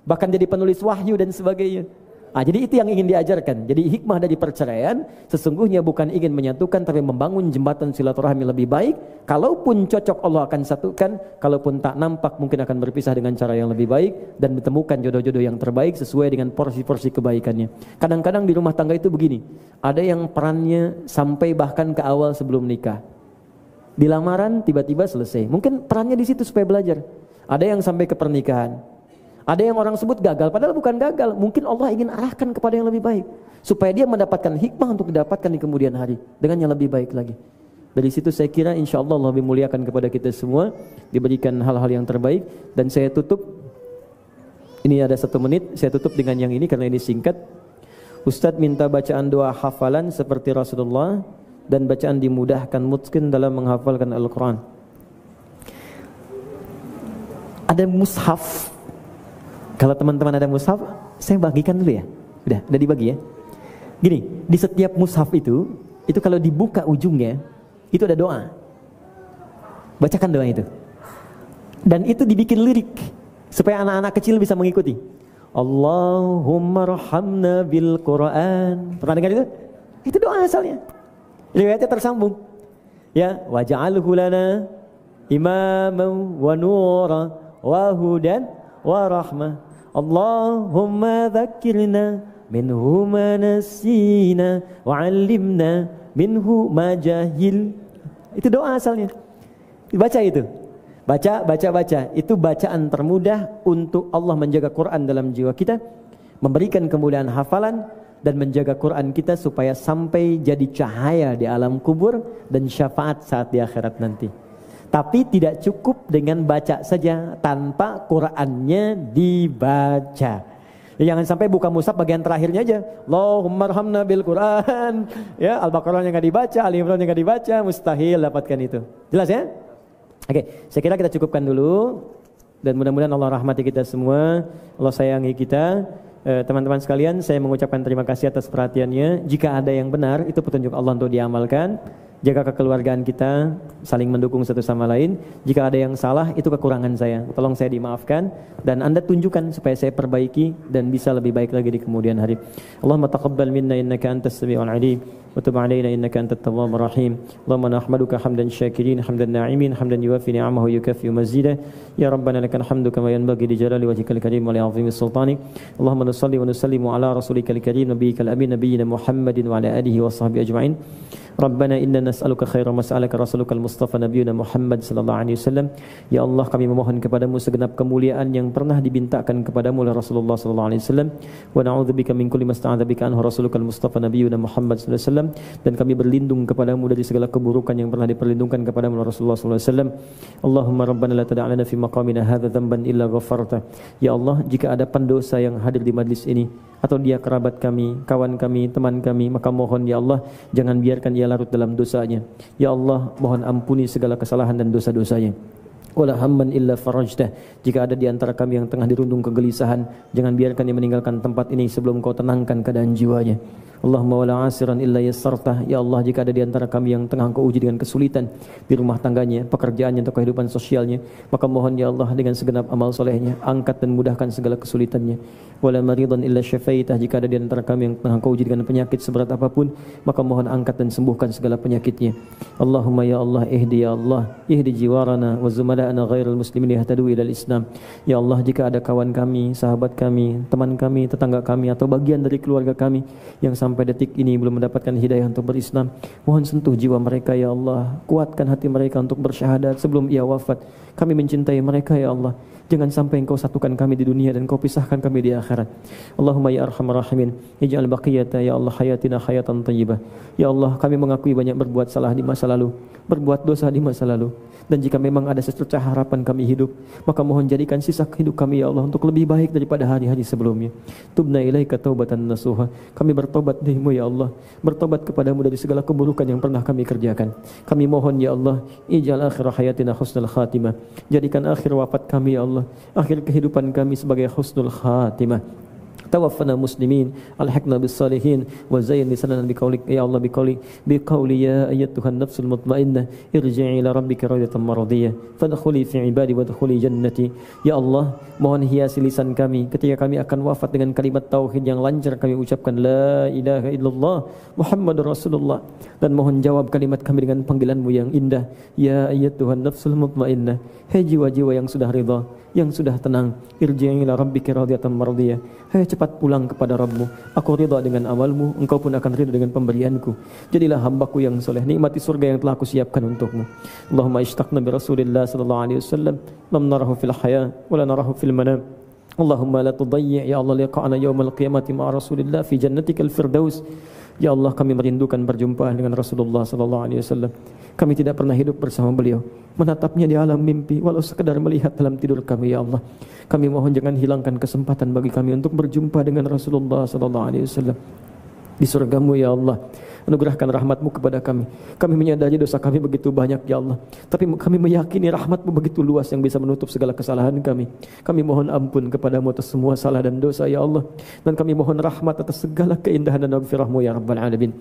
Bahkan jadi penulis wahyu dan sebagainya. Jadi itu yang ingin diajarkan. Jadi hikmah dari perceraian sesungguhnya bukan ingin menyatukan, tapi membangun jembatan silaturahmi lebih baik. Kalaupun cocok Allah akan satukan, kalaupun tak nampak mungkin akan berpisah dengan cara yang lebih baik dan ditemukan jodoh-jodoh yang terbaik sesuai dengan porsi-porsi kebaikannya. Kadang-kadang di rumah tangga itu begini, ada yang perannya sampai bahkan ke awal sebelum nikah. Di lamaran tiba-tiba selesai. Mungkin perannya di situ supaya belajar. Ada yang sampai ke pernikahan. Ada yang orang sebut gagal, padahal bukan gagal. Mungkin Allah ingin arahkan kepada yang lebih baik, supaya dia mendapatkan hikmah untuk didapatkan di kemudian hari dengan yang lebih baik lagi. Dari situ saya kira insya Allah lebih muliakan kepada kita semua, diberikan hal-hal yang terbaik. Dan saya tutup, ini ada 1 menit, saya tutup dengan yang ini karena ini singkat. Ustadz minta bacaan doa hafalan seperti Rasulullah, dan bacaan dimudahkan mutqin dalam menghafalkan Al-Quran. Ada mushaf. Kalau teman-teman ada mushaf, saya bagikan dulu ya. Udah dibagi ya. Gini, di setiap mushaf itu kalau dibuka ujungnya, itu ada doa. Bacakan doa itu. Dan itu dibikin lirik, supaya anak-anak kecil bisa mengikuti. Allahumma rahamna bil Quran. Pernah dengar itu? Itu doa asalnya. Riwayatnya tersambung. Ya, waj'alhu lana imaman wa nura wa hudan wa rahmah. Allahumma dzakirna minhu ma nasina wa 'allimna minhu ma jahil. Itu doa asalnya. Baca itu. Baca. Itu bacaan termudah untuk Allah menjaga Quran dalam jiwa kita, memberikan kemudahan hafalan dan menjaga Quran kita supaya sampai jadi cahaya di alam kubur dan syafaat saat di akhirat nanti. Tapi tidak cukup dengan baca saja tanpa Qur'annya dibaca. Ya, jangan sampai buka mushaf bagian terakhirnya aja. Allahumma arhamna bil Qur'an. Ya, Al-Baqarahnya enggak dibaca, Ali Imrannya enggak dibaca, mustahil dapatkan itu. Jelas ya? Oke, saya kira kita cukupkan dulu. Dan mudah-mudahan Allah rahmati kita semua, Allah sayangi kita. Teman-teman sekalian, saya mengucapkan terima kasih atas perhatiannya. Jika ada yang benar, itu petunjuk Allah untuk diamalkan. Jaga kekeluargaan kita, saling mendukung satu sama lain. Jika ada yang salah, itu kekurangan saya. Tolong saya dimaafkan dan Anda tunjukkan supaya saya perbaiki dan bisa lebih baik lagi di kemudian hari. Allahumma taqabbal minna innaka antas samiul alim wa tub alaina innaka antat tawwabur rahim. Allahumma nahmaduka hamdan syakirin, hamdan na'imin, hamdan yuwafi ni'amahu yukafi mazidah. Ya Rabbana lakal hamdu kama yanbaghi li jalali wajhikal karim wa li 'azimi sultanik. Allahumma nusalli wa nusallimu ala rasulikal karim nabiyyikal amin nabiyyina Muhammadin wa ala alihi wa sahbihi ajma'in. Rabbana inna nas'aluka khaira ma sa'alaka rasulukal mustafa nabiyuna Muhammad sallallahu alaihi wasallam. Ya Allah, kami memohon kepadamu segenap kemuliaan yang pernah dibintakan kepadamu oleh Rasulullah sallallahu alaihi wasallam. Wa na'udzubika min kulli ma sta'adza bika anhu rasulukal mustafa nabiyuna Muhammad sallallahu alaihi wasallam, dan kami berlindung kepadamu dari segala keburukan yang pernah diperlindungkan kepadamu oleh Rasulullah sallallahu alaihi wasallam. Allahumma rabbana la tad'a lana fi maqamina hadza dhanban illa ghafarta. Ya Allah, jika ada pendosa yang hadir di majlis ini atau dia kerabat kami, kawan kami, teman kami, maka mohon ya Allah, jangan biarkan dia larut dalam dosanya. Ya Allah, mohon ampuni segala kesalahan dan dosa-dosanya. Wala hamman illa farajtah. Jika ada di antara kami yang tengah dirundung kegelisahan, jangan biarkan dia meninggalkan tempat ini sebelum kau tenangkan keadaan jiwanya. Allahumma wala asiran illa yassartah. Ya Allah, jika ada di antara kami yang tengah Engkau uji dengan kesulitan di rumah tangganya, pekerjaannya atau kehidupan sosialnya, maka mohon ya Allah dengan segenap amal solehnya, angkat dan mudahkan segala kesulitannya. Wala maridan illa syafaitah. Jika ada di antara kami yang tengah Engkau uji dengan penyakit seberat apapun, maka mohon angkat dan sembuhkan segala penyakitnya. Allahumma ya Allah, ihdi ya Allah, ihdi jiwarana wa zumala'ana ghairul muslimin yahtadu ilal Islam. Ya Allah, jika ada kawan kami, sahabat kami, teman kami, tetangga kami atau bagian dari keluarga kami yang sampai detik ini belum mendapatkan hidayah untuk berislam, mohon sentuh jiwa mereka ya Allah, kuatkan hati mereka untuk bersyahadat sebelum ia wafat. Kami mencintai mereka ya Allah, jangan sampai Engkau satukan kami di dunia dan Engkau pisahkan kami di akhirat. Allahumma ya arhamar rahimin, ij'al baqiyata ya Allah hayatina hayatan thayyibah. Ya Allah, kami mengakui banyak berbuat salah di masa lalu, berbuat dosa di masa lalu, dan jika memang ada secercah harapan kami hidup, maka mohon jadikan sisa hidup kami ya Allah untuk lebih baik daripada hari-hari sebelumnya. Tubna ilaika taubatan nasuha. Kami bertobat darimu ya Allah, bertobat kepadamu dari segala keburukan yang pernah kami kerjakan. Kami mohon ya Allah, ij'al akhir hayatina husnul khatimah. Jadikan akhir wafat kami ya Allah, akhir kehidupan kami sebagai husnul khatimah. Tawaffana muslimin, alhaqna bis salihin, wa zayyin lisanana biqaulik ya Allah, biqauli ya ayyatuhan nafsul mutmainnah irji'i ila rabbika radiyatan mardiyah fadkhuli fi ibadi wadkhuli jannati. Ya Allah, mohon hiasi lisan kami ketika kami akan wafat dengan kalimat tauhid yang lancar kami ucapkan la ilaha illallah Muhammadur Rasulullah, dan mohon jawab kalimat kami dengan panggilanmu yang indah, ya ayyatuhan nafsul mutmainnah, hai jiwa-jiwa yang sudah ridha, yang sudah tenang, irji'i ila rabbika radiyatan mardiyah, hai cepat pulang kepada Rabbmu, aku ridha dengan amalmu, engkau pun akan ridha dengan pemberianku. Jadilah hambaku yang soleh, nikmati surga yang telah aku siapkan untukmu. Allahumma ishtaqna bi Rasulillah sallallahu alaihi wasallam, lam narahu fil haya wa la narahu fil manam. Allahumma la tudayyi' ya Allah liqa'ana yaumal qiyamati ma'a Rasulillah fi jannatikal firdaus. Ya Allah, kami merindukan berjumpa dengan Rasulullah sallallahu alaihi wasallam. Kami tidak pernah hidup bersama beliau, menatapnya di alam mimpi, walau sekedar melihat dalam tidur kami ya Allah. Kami mohon jangan hilangkan kesempatan bagi kami untuk berjumpa dengan Rasulullah sallallahu alaihi wasallam di surgamu ya Allah. Anugerahkan rahmat-Mu kepada kami. Kami menyadari dosa kami begitu banyak ya Allah, tapi kami meyakini rahmat-Mu begitu luas yang bisa menutup segala kesalahan kami. Kami mohon ampun kepada-Mu atas semua salah dan dosa ya Allah, dan kami mohon rahmat atas segala keindahan dan maghfirah-Mu ya Rabbal Alamin.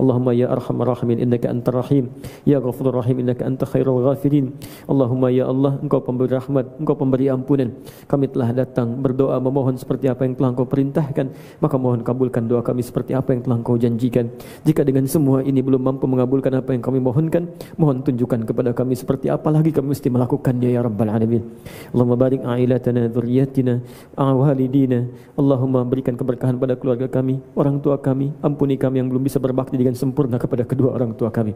Allahumma ya arhamar rahimin innaka antar rahim, ya ghafurur rahim innaka anta khairul ghafirin. Allahumma ya Allah, Engkau pemberi rahmat, Engkau pemberi ampunan. Kami telah datang berdoa memohon seperti apa yang telah Engkau perintahkan, maka mohon kabulkan doa kami seperti apa yang telah Engkau janjikan. Jika dengan semua ini belum mampu mengabulkan apa yang kami mohonkan, mohon tunjukkan kepada kami seperti apa lagi kami mesti melakukannya ya Rabbal Alamin. Allahumma barik ailatana, dzurriyyatina, walidina. Allahumma berikan keberkahan pada keluarga kami, orang tua kami. Ampuni kami yang belum bisa berbakti dengan sempurna kepada kedua orang tua kami,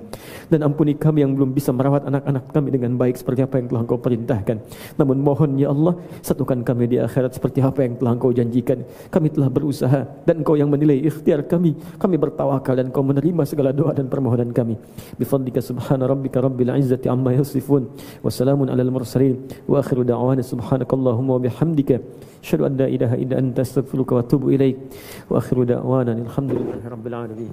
dan ampuni kami yang belum bisa merawat anak-anak kami dengan baik seperti apa yang telah Engkau perintahkan. Namun mohon ya Allah, satukan kami di akhirat seperti apa yang telah Engkau janjikan. Kami telah berusaha dan Engkau yang menilai ikhtiar kami. Kami bertawakal dan Engkau menerima segala doa dan permohonan kami. Bifadlika subhana rabbika rabbil izzati amma yasifun, wa salamun alal mursalin, wa akhiru da'wana subhanakallahumma wa bihamdika asyhadu an la ilaha illa anta astaghfiruka wa atubu ilaik, wa akhiru da'wana alhamdulillahi rabbil alamin.